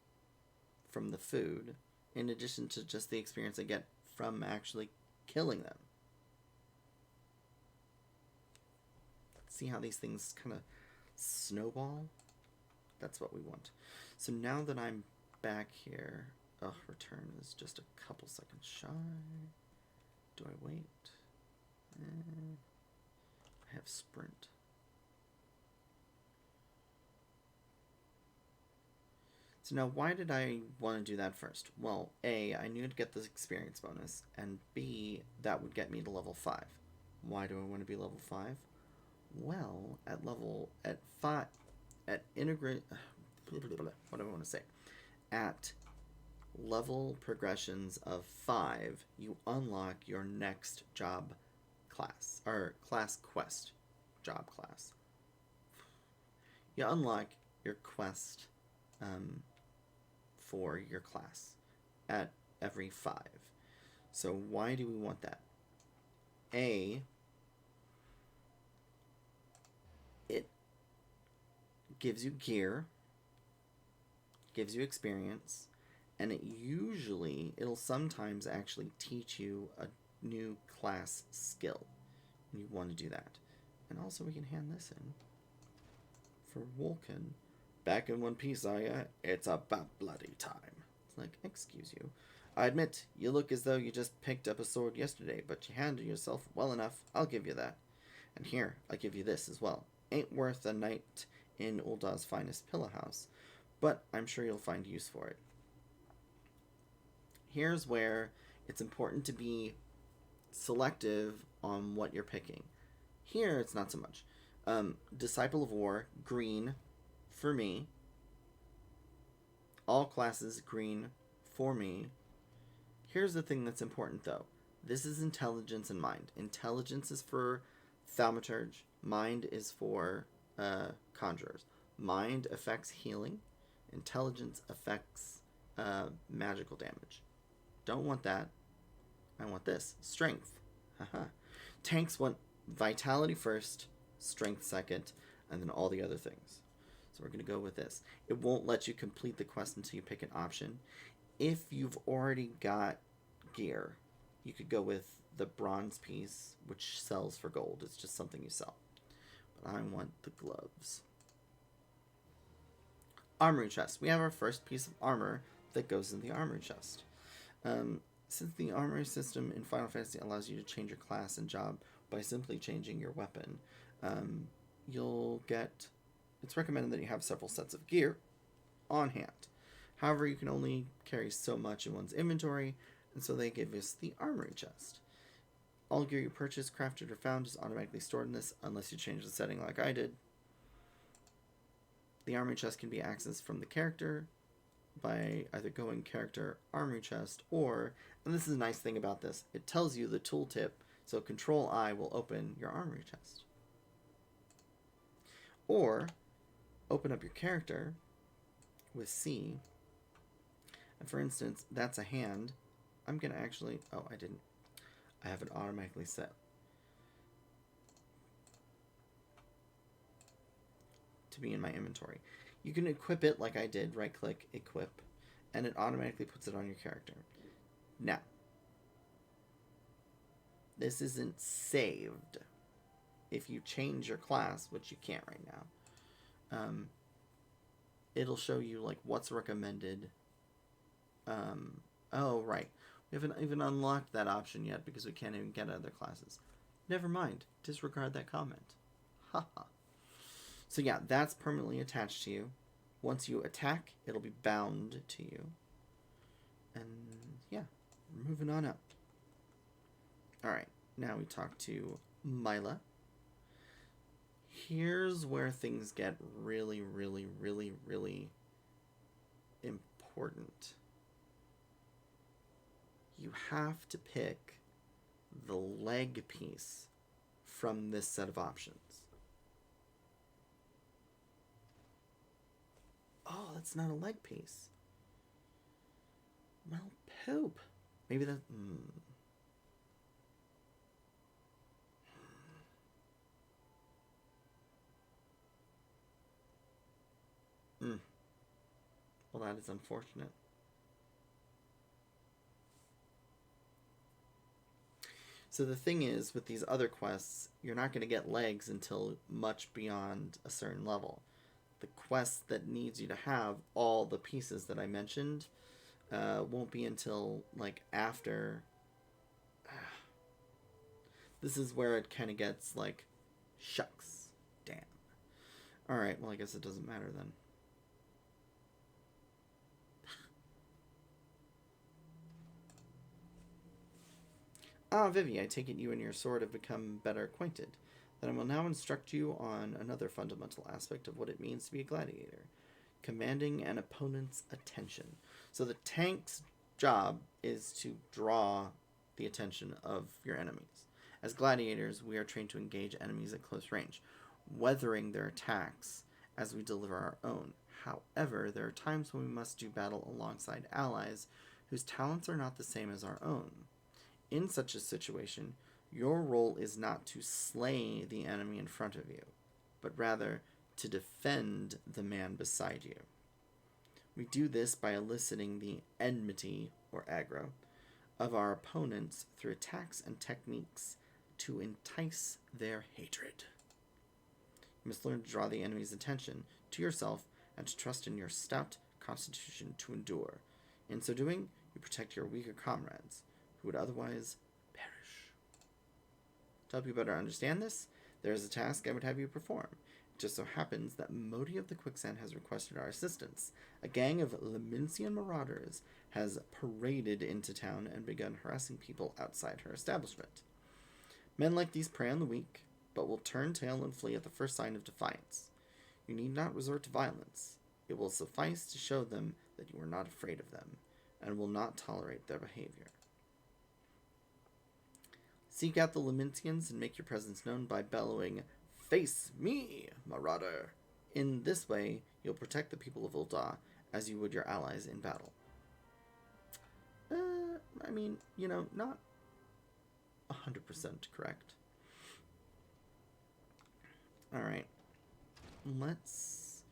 from the food, in addition to just the experience I get from actually killing them. See how these things kind of snowball? That's what we want. So now that I'm back here, return is just a couple seconds shy. Do I wait? I have sprint. So now why did I want to do that first? Well, A, I knew to get this experience bonus, and B, that would get me to level 5. Why do I want to be level 5? Well, at 5, at integrate, what do I want to say? At level progressions of 5, you unlock your next job class, or class quest, job class. You unlock your quest for your class at every 5. So why do we want that? A, it gives you gear, gives you experience, and it'll sometimes actually teach you a new class skill. And you want to do that. And also we can hand this in for Vulcan. Back in One Piece, are ya? It's about bloody time. It's like, excuse you. I admit, you look as though you just picked up a sword yesterday, but you handled yourself well enough. I'll give you that. And here, I'll give you this as well. Ain't worth a night in Ulda's finest pillow house, but I'm sure you'll find use for it. Here's where it's important to be selective on what you're picking. Here, it's not so much. Disciple of War, green, for me. All classes, green, for me. Here's the thing that's important, though. This is intelligence and mind. Intelligence is for Thaumaturge. Mind is for conjurers. Mind affects healing. Intelligence affects magical damage. Don't want that. I want this. Strength. Haha. Tanks want vitality first, strength second, and then all the other things. So we're going to go with this. It won't let you complete the quest until you pick an option. If you've already got gear, you could go with the bronze piece, which sells for gold. It's just something you sell. But I want the gloves. Armory chest. We have our first piece of armor that goes in the armory chest. Since the armory system in Final Fantasy allows you to change your class and job by simply changing your weapon, you'll get... It's recommended that you have several sets of gear on hand. However, you can only carry so much in one's inventory, and so they give us the armory chest. All gear you purchase, crafted, or found is automatically stored in this, unless you change the setting like I did. The armory chest can be accessed from the character by either going character armory chest, or, and this is a nice thing about this, it tells you the tooltip, so Control I will open your armory chest. Or, open up your character with C, and for instance, that's a hand. I'm going to actually, oh, I didn't. I have it automatically set to be in my inventory. You can equip it like I did, right click, equip, and it automatically puts it on your character. Now, this isn't saved. If you change your class, which you can't right now, it'll show you like what's recommended. Oh, right. We haven't even unlocked that option yet because we can't even get other classes. Never mind. Disregard that comment. Haha. So yeah, that's permanently attached to you. Once you attack, it'll be bound to you. And yeah, we're moving on up. Alright, now we talk to Mila. Here's where things get really, really, really, really important. You have to pick the leg piece from this set of options. Oh, that's not a leg piece. Well, poop. Maybe that... Well, that is unfortunate. So the thing is, with these other quests, you're not going to get legs until much beyond a certain level. The quest that needs you to have all the pieces that I mentioned won't be until, like, after... This is where it kind of gets, like, shucks. Damn. Alright, well, I guess it doesn't matter then. Ah, Vivi, I take it you and your sword have become better acquainted. Then I will now instruct you on another fundamental aspect of what it means to be a gladiator. Commanding an opponent's attention. So the tank's job is to draw the attention of your enemies. As gladiators, we are trained to engage enemies at close range, weathering their attacks as we deliver our own. However, there are times when we must do battle alongside allies whose talents are not the same as our own. In such a situation, your role is not to slay the enemy in front of you, but rather to defend the man beside you. We do this by eliciting the enmity, or aggro, of our opponents through attacks and techniques to entice their hatred. You must learn to draw the enemy's attention to yourself and to trust in your stout constitution to endure. In so doing, you protect your weaker comrades, who would otherwise perish. To help you better understand this, there is a task I would have you perform. It just so happens that Modi of the Quicksand has requested our assistance. A gang of Lamincian marauders has paraded into town and begun harassing people outside her establishment. Men like these prey on the weak, but will turn tail and flee at the first sign of defiance. You need not resort to violence. It will suffice to show them that you are not afraid of them, and will not tolerate their behavior. Seek out the Lamincians and make your presence known by bellowing, "Face me, marauder!" In this way, you'll protect the people of Ul'dah as you would your allies in battle. I mean, you know, not 100% correct. Alright. Let's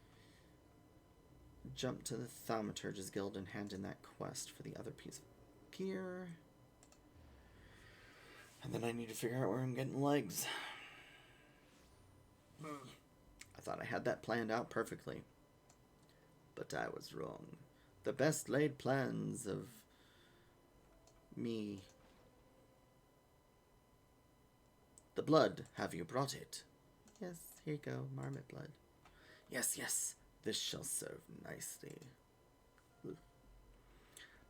jump to the Thaumaturge's Guild and hand in that quest for the other piece of gear. And then I need to figure out where I'm getting legs. I thought I had that planned out perfectly. But I was wrong. The best laid plans of me. The blood, have you brought it? Yes, here you go, marmot blood. Yes, yes, this shall serve nicely.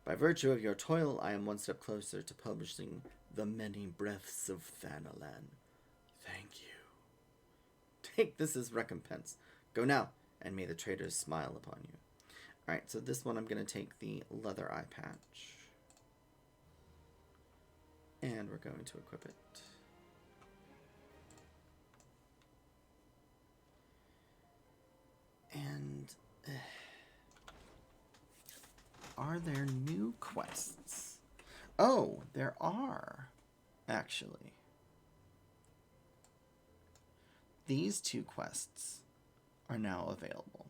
By virtue of your toil, I am one step closer to publishing The Many Breaths of Thanalan. Thank you. Take this as recompense. Go now, and may the traders smile upon you. Alright, so this one I'm going to take the leather eye patch. And we're going to equip it. And are there new quests? Oh, there are, actually. These 2 quests are now available.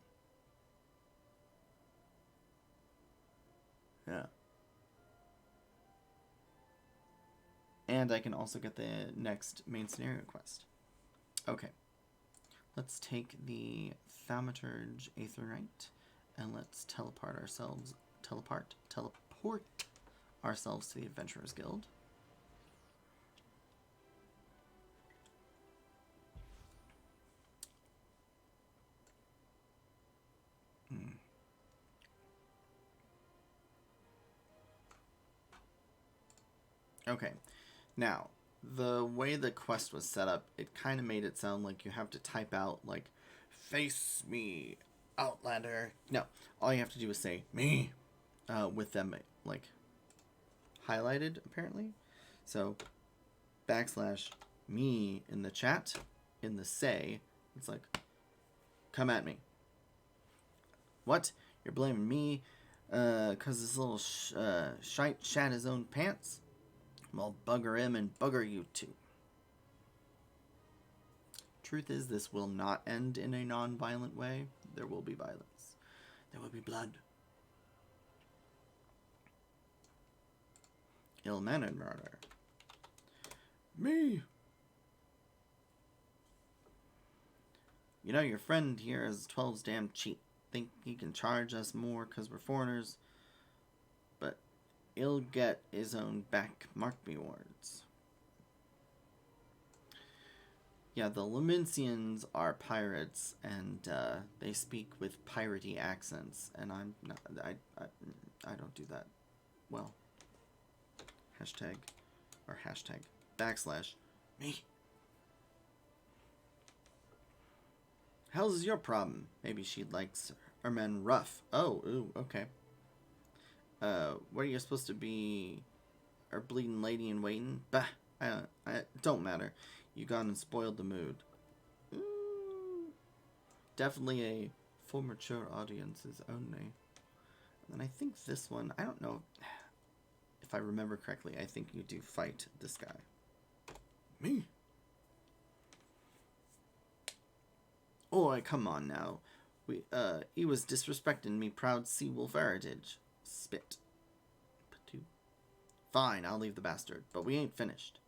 Yeah. And I can also get the next main scenario quest. Okay. Let's take the Thaumaturge Aetherite and let's teleport ourselves to the Adventurers Guild. Okay, now, the way the quest was set up, it kind of made it sound like you have to type out, like, face me, Outlander. No, all you have to do is say, me, with them, like, highlighted, apparently. So, \me in the chat, in the say, it's like, come at me. What? You're blaming me, cause this little shite shat his own pants? Well, bugger him and bugger you too. Truth is, this will not end in a non-violent way. There will be violence. There will be blood. Ill-mannered murder. Me! You know, your friend here is 12's damn cheap. Think he can charge us more because we're foreigners. But he'll get his own back, mark me words. Yeah, the Lumensians are pirates, and they speak with piratey accents, and I'm not, I don't do that well. Hashtag \me. Hell's is your problem? Maybe she likes her men rough. Oh, ooh, okay. What are you supposed to be? A bleeding lady in waiting? Bah, I don't matter. You gone and spoiled the mood. Definitely a for mature audiences only. And I think this one, I don't know if I remember correctly, I think you do fight this guy. Me? Oh, come on now. He was disrespecting me proud sea wolf heritage. Spit. Fine, I'll leave the bastard, but we ain't finished.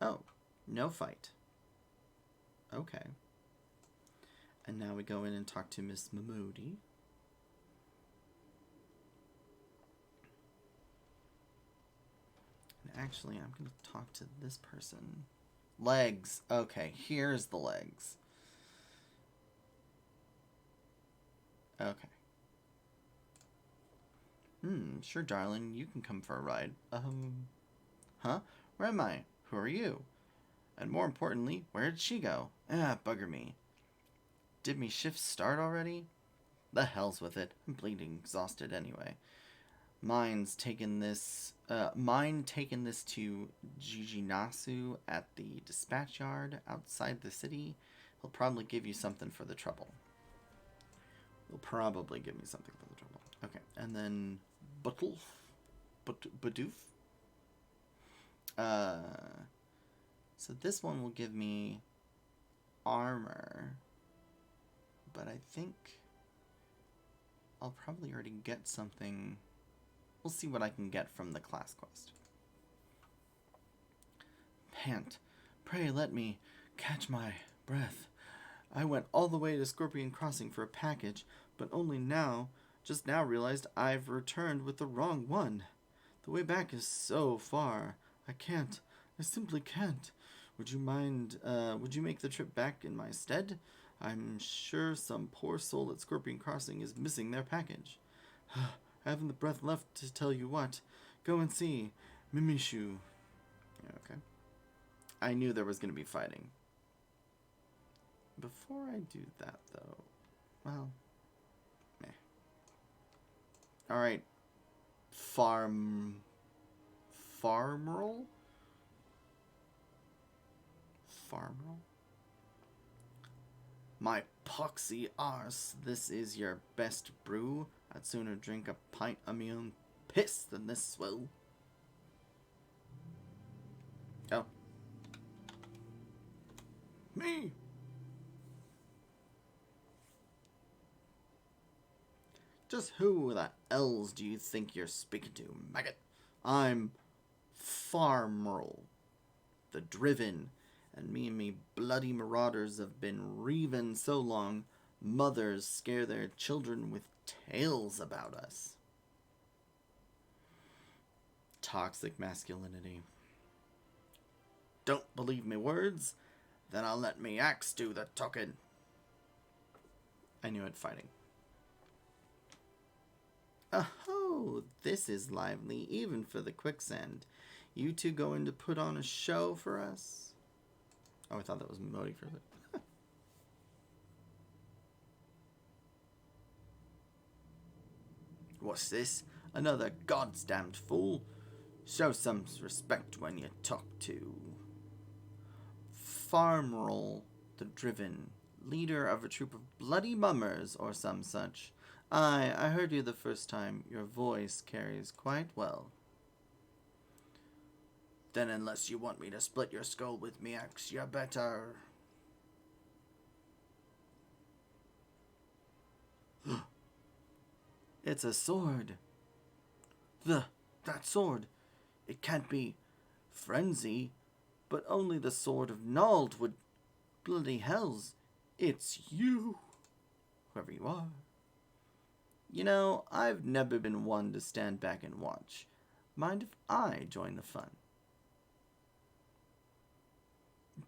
Oh, no fight. Okay. And now we go in and talk to Miss Mamodi. And actually, I'm going to talk to this person. Legs. Okay, here's the legs. Okay. Sure, darling, you can come for a ride. Huh? Where am I? Who are you? And more importantly, where did she go? Bugger me. Did me shift start already? The hell's with it. I'm bleeding exhausted anyway. Mine taking this to Jijinasu at the dispatch yard outside the city. He'll probably give you something for the trouble. Okay, and then Badoof. So this one will give me armor, but I think I'll probably already get something. We'll see what I can get from the class quest. Pant, pray let me catch my breath. I went all the way to Scorpion Crossing for a package, but only just now realized I've returned with the wrong one. The way back is so far. I simply can't. Would you make the trip back in my stead? I'm sure some poor soul at Scorpion Crossing is missing their package. I haven't the breath left to tell you what. Go and see. Mimishu. Yeah, okay. I knew there was going to be fighting. Before I do that, though, well, meh. Alright. Farmerl? Farmerl? My poxy arse, this is your best brew. I'd sooner drink a pint of me own piss than this swill. Oh. Me! Just who the elves do you think you're speaking to, maggot? I'm Farmerl, the Driven, and me bloody marauders have been reaving so long, mothers scare their children with tales about us. Toxic masculinity. Don't believe me words? Then I'll let me axe do the talking. I knew it fighting. Oh, this is lively, even for the quicksand. You two going to put on a show for us? Oh, I thought that was Modi for a bit. What's this? Another goddamned fool? Show some respect when you talk to Farmerl the Driven, leader of a troop of bloody mummers or some such. Aye, I heard you the first time. Your voice carries quite well. Then unless you want me to split your skull with me axe, you better... It's a sword. That sword. It can't be frenzy, but only the sword of Nald would... Bloody hells. It's you. Whoever you are. You know, I've never been one to stand back and watch. Mind if I join the fun?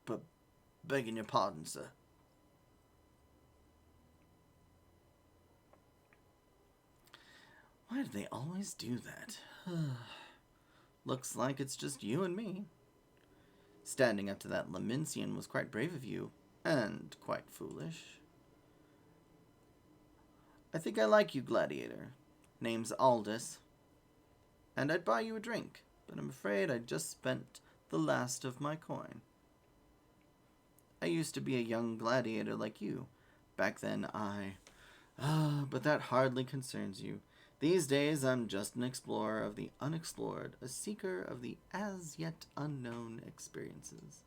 But begging your pardon, sir. Why do they always do that? Looks like it's just you and me. Standing up to that Lamincian was quite brave of you, and quite foolish. I think I like you, gladiator. Name's Aldous. And I'd buy you a drink, but I'm afraid I just spent the last of my coin. I used to be a young gladiator like you. Back then but that hardly concerns you. These days I'm just an explorer of the unexplored, a seeker of the as-yet unknown experiences.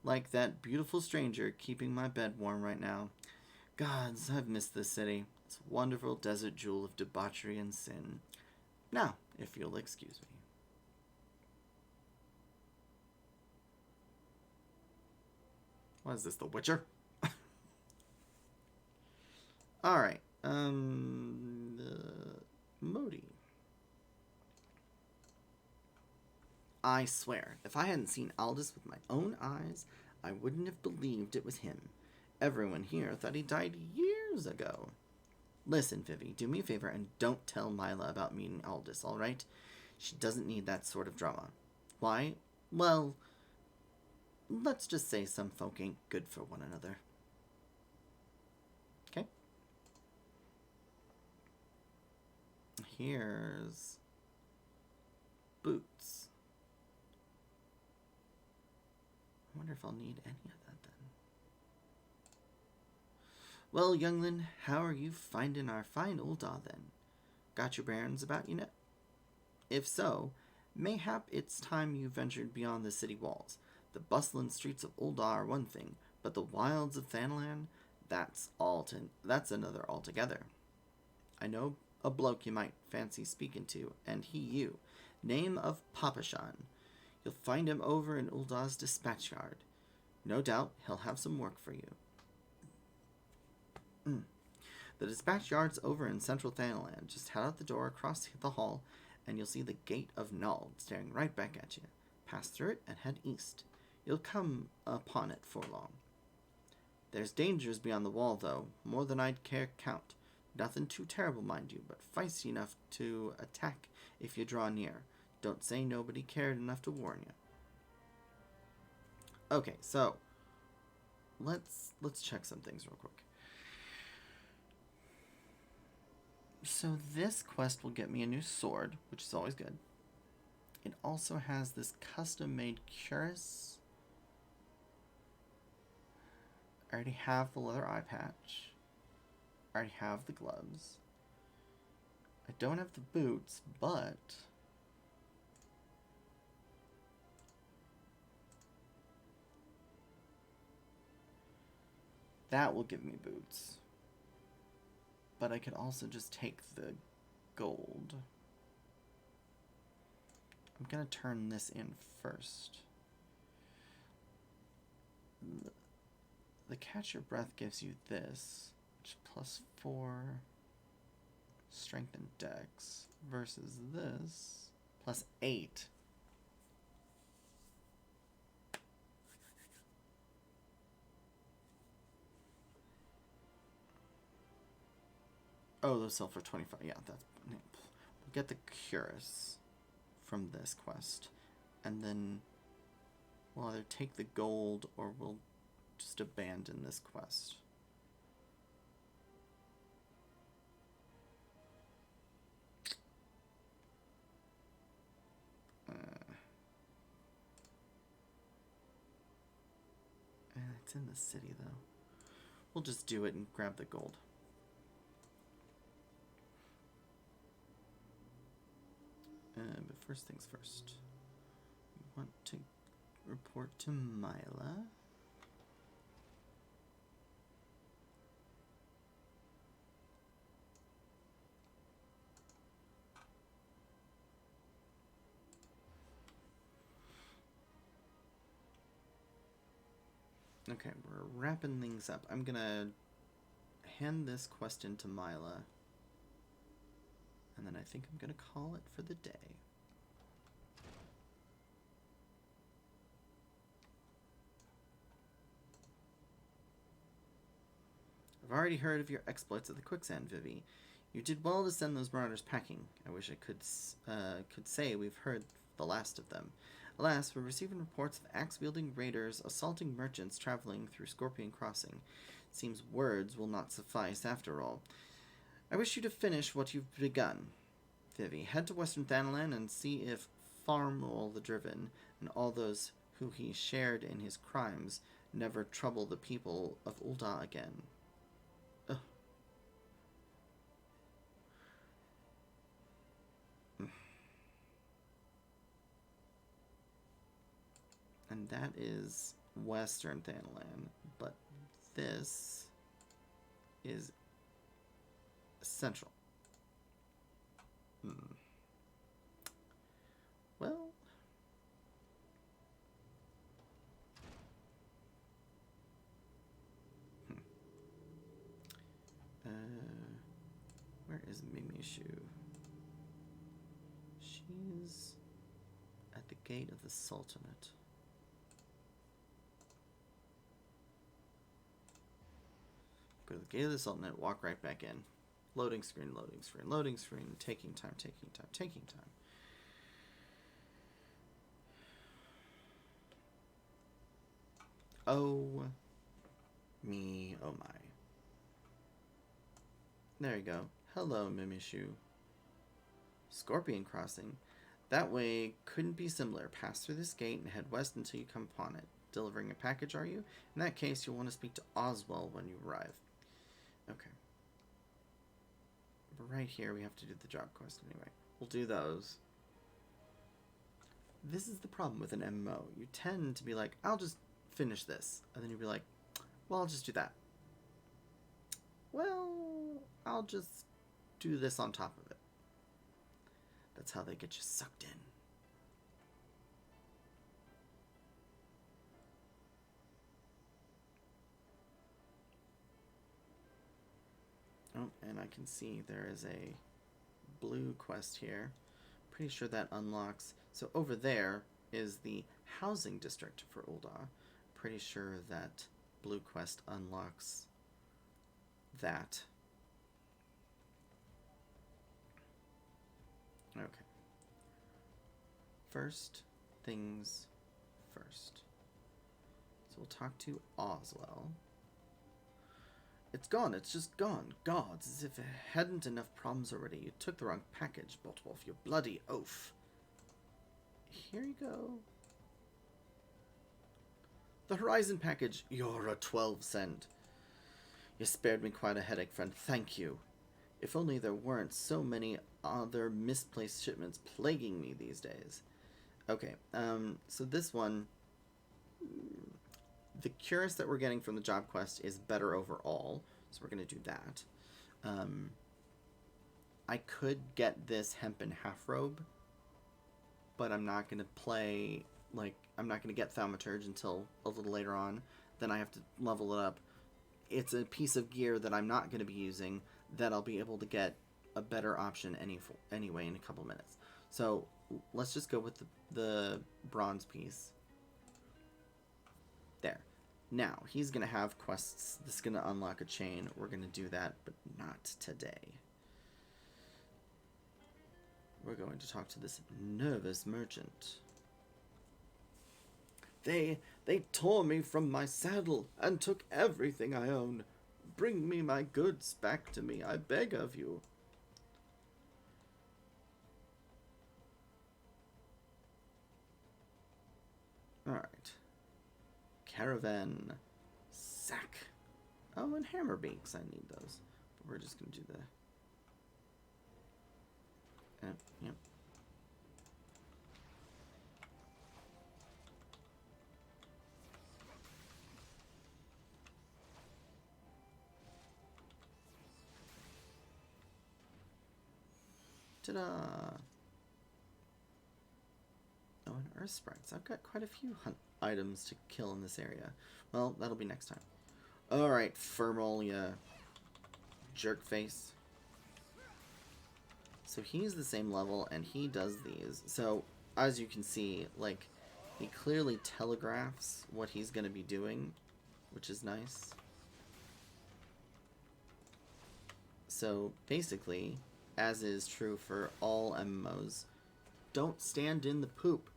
Like that beautiful stranger keeping my bed warm right now. Gods, I've missed this city. This wonderful desert jewel of debauchery and sin. Now, if you'll excuse me. What is this, The Witcher? Alright, Modi. I swear, if I hadn't seen Aldous with my own eyes, I wouldn't have believed it was him. Everyone here thought he died years ago. Listen, Vivi, do me a favor and don't tell Mila about meeting Aldous, alright? She doesn't need that sort of drama. Why? Well, let's just say some folk ain't good for one another. Okay? Here's boots. I wonder if I'll need any of that then. Well, youngling, how are you finding our fine Ul'dah then? Got your bearings about you now? If so, mayhap it's time you ventured beyond the city walls. The bustling streets of Ul'dah are one thing, but the wilds of Thanalan, that's another altogether. I know a bloke you might fancy speaking to, and he you. Name of Papashan. You'll find him over in Uldah's dispatch yard. No doubt he'll have some work for you. The dispatch yard's over in central Thanalan. Just head out the door across the hall, and you'll see the Gate of Nald staring right back at you. Pass through it and head east. You'll come upon it for long. There's dangers beyond the wall, though, more than I'd care count. Nothing too terrible, mind you, but feisty enough to attack if you draw near. Don't say nobody cared enough to warn you. Okay, so let's check some things real quick. So this quest will get me a new sword, which is always good. It also has this custom-made cuirass. I already have the leather eye patch. I already have the gloves. I don't have the boots, but that will give me boots. But I could also just take the gold. I'm gonna turn this in first. The catch your breath gives you this, which is +4 strength and dex, versus this +8. Oh, those sell for 25. Yeah, that's. We'll get the cuirass from this quest, and then we'll either take the gold or we'll just abandon this quest. It's in the city, though. We'll just do it and grab the gold. But first things first. We want to report to Mila. Okay, we're wrapping things up. I'm gonna hand this quest in to Mila. And then I think I'm gonna call it for the day. I've already heard of your exploits at the quicksand, Vivi. You did well to send those marauders packing. I wish I could say we've heard the last of them. Alas, we're receiving reports of axe-wielding raiders assaulting merchants traveling through Scorpion Crossing. Seems words will not suffice after all. I wish you to finish what you've begun. Vivi, head to Western Thanalan and see if Farmwell the Driven and all those who he shared in his crimes never trouble the people of Ul'dah again. Ugh. And that is Western Thanalan, but this is Central. Well, where is Mimishu? She's at the gate of the Sultanate. Go to the gate of the Sultanate, walk right back in. Loading screen, loading screen, loading screen, taking time, taking time, taking time. Oh me, oh my. There you go. Hello, Mimishu. Scorpion Crossing. That way couldn't be simpler. Pass through this gate and head west until you come upon it. Delivering a package, are you? In that case, you'll want to speak to Oswell when you arrive. Okay. But right here, we have to do the job quest anyway. We'll do those. This is the problem with an MMO. You tend to be like, I'll just finish this. And then you'll be like, well, I'll just do that. Well, I'll just do this on top of it. That's how they get you sucked in. Oh, and I can see there is a blue quest here. Pretty sure that unlocks. So over there is the housing district for Ul'dah. Pretty sure that blue quest unlocks that. Okay. First things first. So we'll talk to Oswell. It's gone, it's just gone. Gods, as if it hadn't enough problems already. You took the wrong package, Boltwolf, you bloody oaf. Here you go. The Horizon package, you're a 12-cent. You spared me quite a headache, friend. Thank you. If only there weren't so many other misplaced shipments plaguing me these days. Okay, so this one, the cuirass that we're getting from the job quest is better overall, so we're going to do that. I could get this hempen half robe, but I'm not going to play, like, I'm not going to get Thaumaturge until a little later on. Then I have to level it up. It's a piece of gear that I'm not going to be using that I'll be able to get a better option anyway in a couple minutes. So let's just go with the bronze piece. There. Now, he's going to have quests. This is going to unlock a chain. We're going to do that, but not today. We're going to talk to this nervous merchant. They tore me from my saddle and took everything I own. Bring me my goods back to me, I beg of you. Alright. Caravan. Sack. Oh, and hammer beaks. I need those. But we're just going to do the... Yep. Ta-da! Oh, and Earth Sprites. I've got quite a few hunt items to kill in this area. Well, that'll be next time. Alright, Firmal, ya jerkface. So he's the same level, and he does these. So, as you can see, like, he clearly telegraphs what he's going to be doing, which is nice. So, basically, as is true for all MMOs, don't stand in the poop.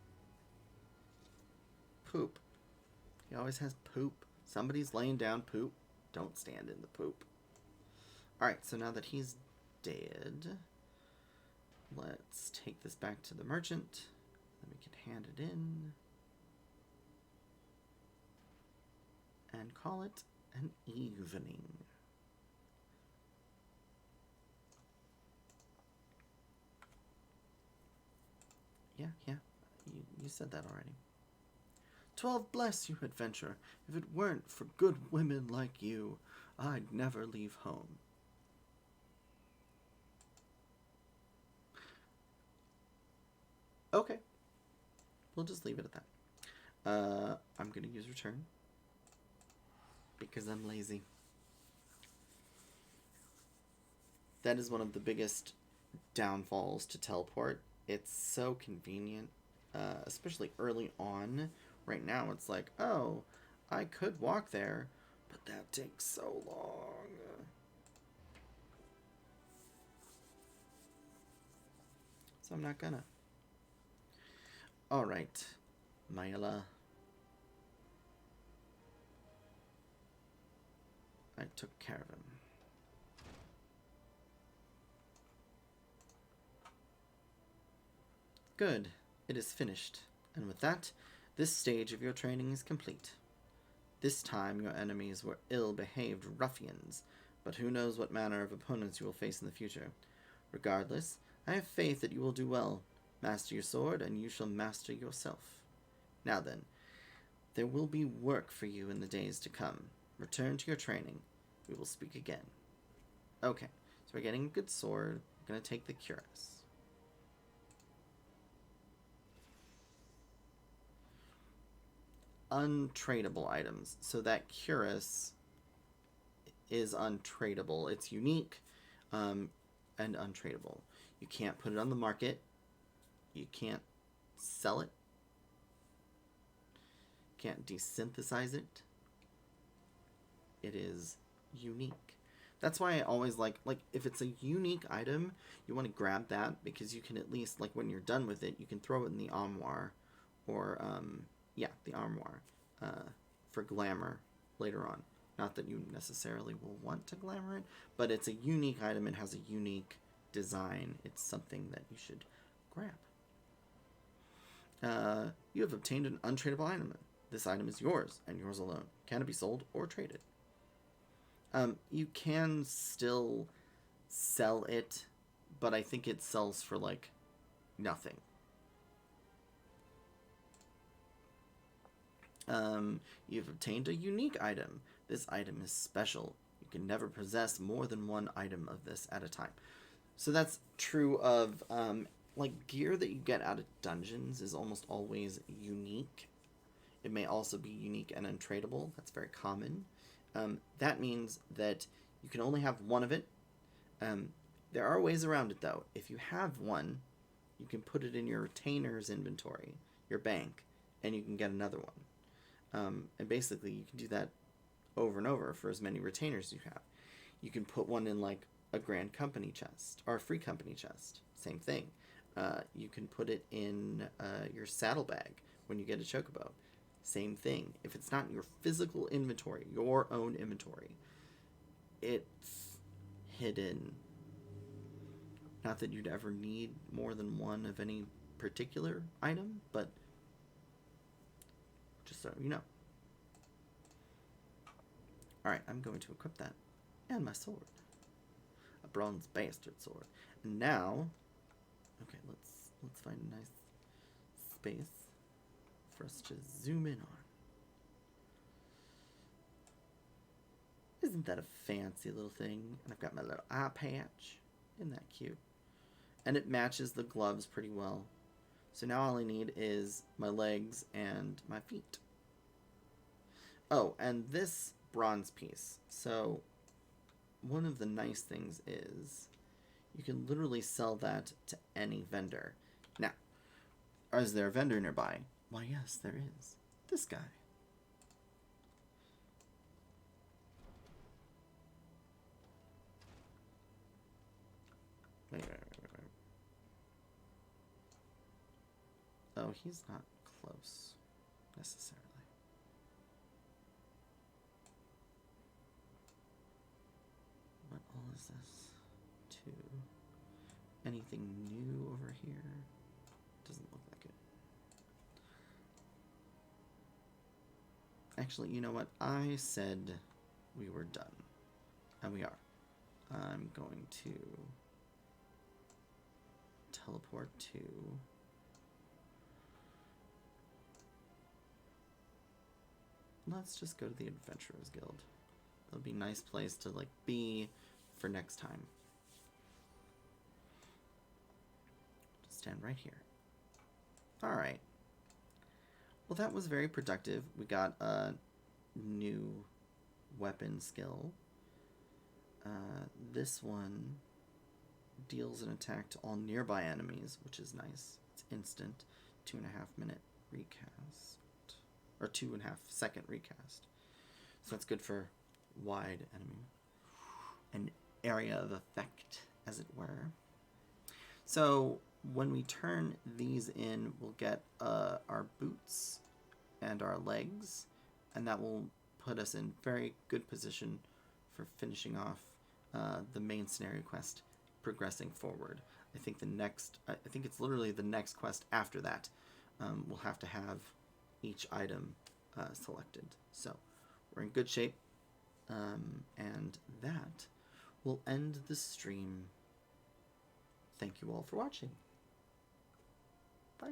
Poop. He always has poop. Somebody's laying down poop. Don't stand in the poop. Alright, so now that he's dead, let's take this back to the merchant. Then we can hand it in. And call it an evening. Yeah. You said that already. 12 bless you, adventurer. If it weren't for good women like you, I'd never leave home. Okay. We'll just leave it at that. I'm going to use return. Because I'm lazy. That is one of the biggest downfalls to teleport. It's so convenient, especially early on. Right now it's like, oh, I could walk there, but that takes so long. So I'm not gonna. Alright, Myla. I took care of him. Good. It is finished. And with that, this stage of your training is complete. This time your enemies were ill-behaved ruffians, but who knows what manner of opponents you will face in the future. Regardless, I have faith that you will do well. Master your sword, and you shall master yourself. Now then, there will be work for you in the days to come. Return to your training. We will speak again. Okay, so we're getting a good sword. We're going to take the cuirass. Untradeable items. So that cuirass is untradeable. It's unique and untradeable. You can't put it on the market. You can't sell it. Can't desynthesize it. It is unique. That's why I always like if it's a unique item, you want to grab that because you can at least, like, when you're done with it, you can throw it in the armoire, or the armoire, for glamour later on. Not that you necessarily will want to glamour it, but it's a unique item. It has a unique design. It's something that you should grab. You have obtained an untradeable item. This item is yours and yours alone. Cannot be sold or traded. You can still sell it, but I think it sells for, like, nothing. You've obtained a unique item. This item is special. You can never possess more than one item of this at a time. So that's true of, like, gear that you get out of dungeons is almost always unique. It may also be unique and untradeable. That's very common. That means that you can only have one of it. There are ways around it, though. If you have one, you can put it in your retainer's inventory, your bank, and you can get another one. And basically, you can do that over and over for as many retainers you have. You can put one in, like, a grand company chest, or a free company chest. Same thing. You can put it in your saddlebag when you get a chocobo. Same thing. If it's not in your physical inventory, your own inventory, it's hidden. Not that you'd ever need more than one of any particular item, but just so you know. Alright, I'm going to equip that. And my sword. A bronze bastard sword. And now, okay, let's find a nice space for us to zoom in on. Isn't that a fancy little thing? And I've got my little eye patch. Isn't that cute? And it matches the gloves pretty well. So now all I need is my legs and my feet. Oh, and this bronze piece. So one of the nice things is you can literally sell that to any vendor. Now, is there a vendor nearby? Why, yes, there is. This guy. Wait. Oh, he's not close, necessarily. What all is this? Two. Anything new over here? Doesn't look like it. Actually, you know what? I said we were done. And we are. I'm going to teleport to let's just go to the Adventurers Guild. That'll be a nice place to, like, be for next time. Just stand right here. Alright. Well, that was very productive. We got a new weapon skill. This one deals an attack to all nearby enemies, which is nice. It's instant. 2.5 minute recast. Or 2.5 second recast. So that's good for wide enemy. An area of effect, as it were. So when we turn these in, we'll get our boots and our legs, and that will put us in very good position for finishing off the main scenario quest, progressing forward. I think it's literally the next quest after that. We'll have to have each item selected. So we're in good shape, and that will end the stream. Thank you all for watching. Bye.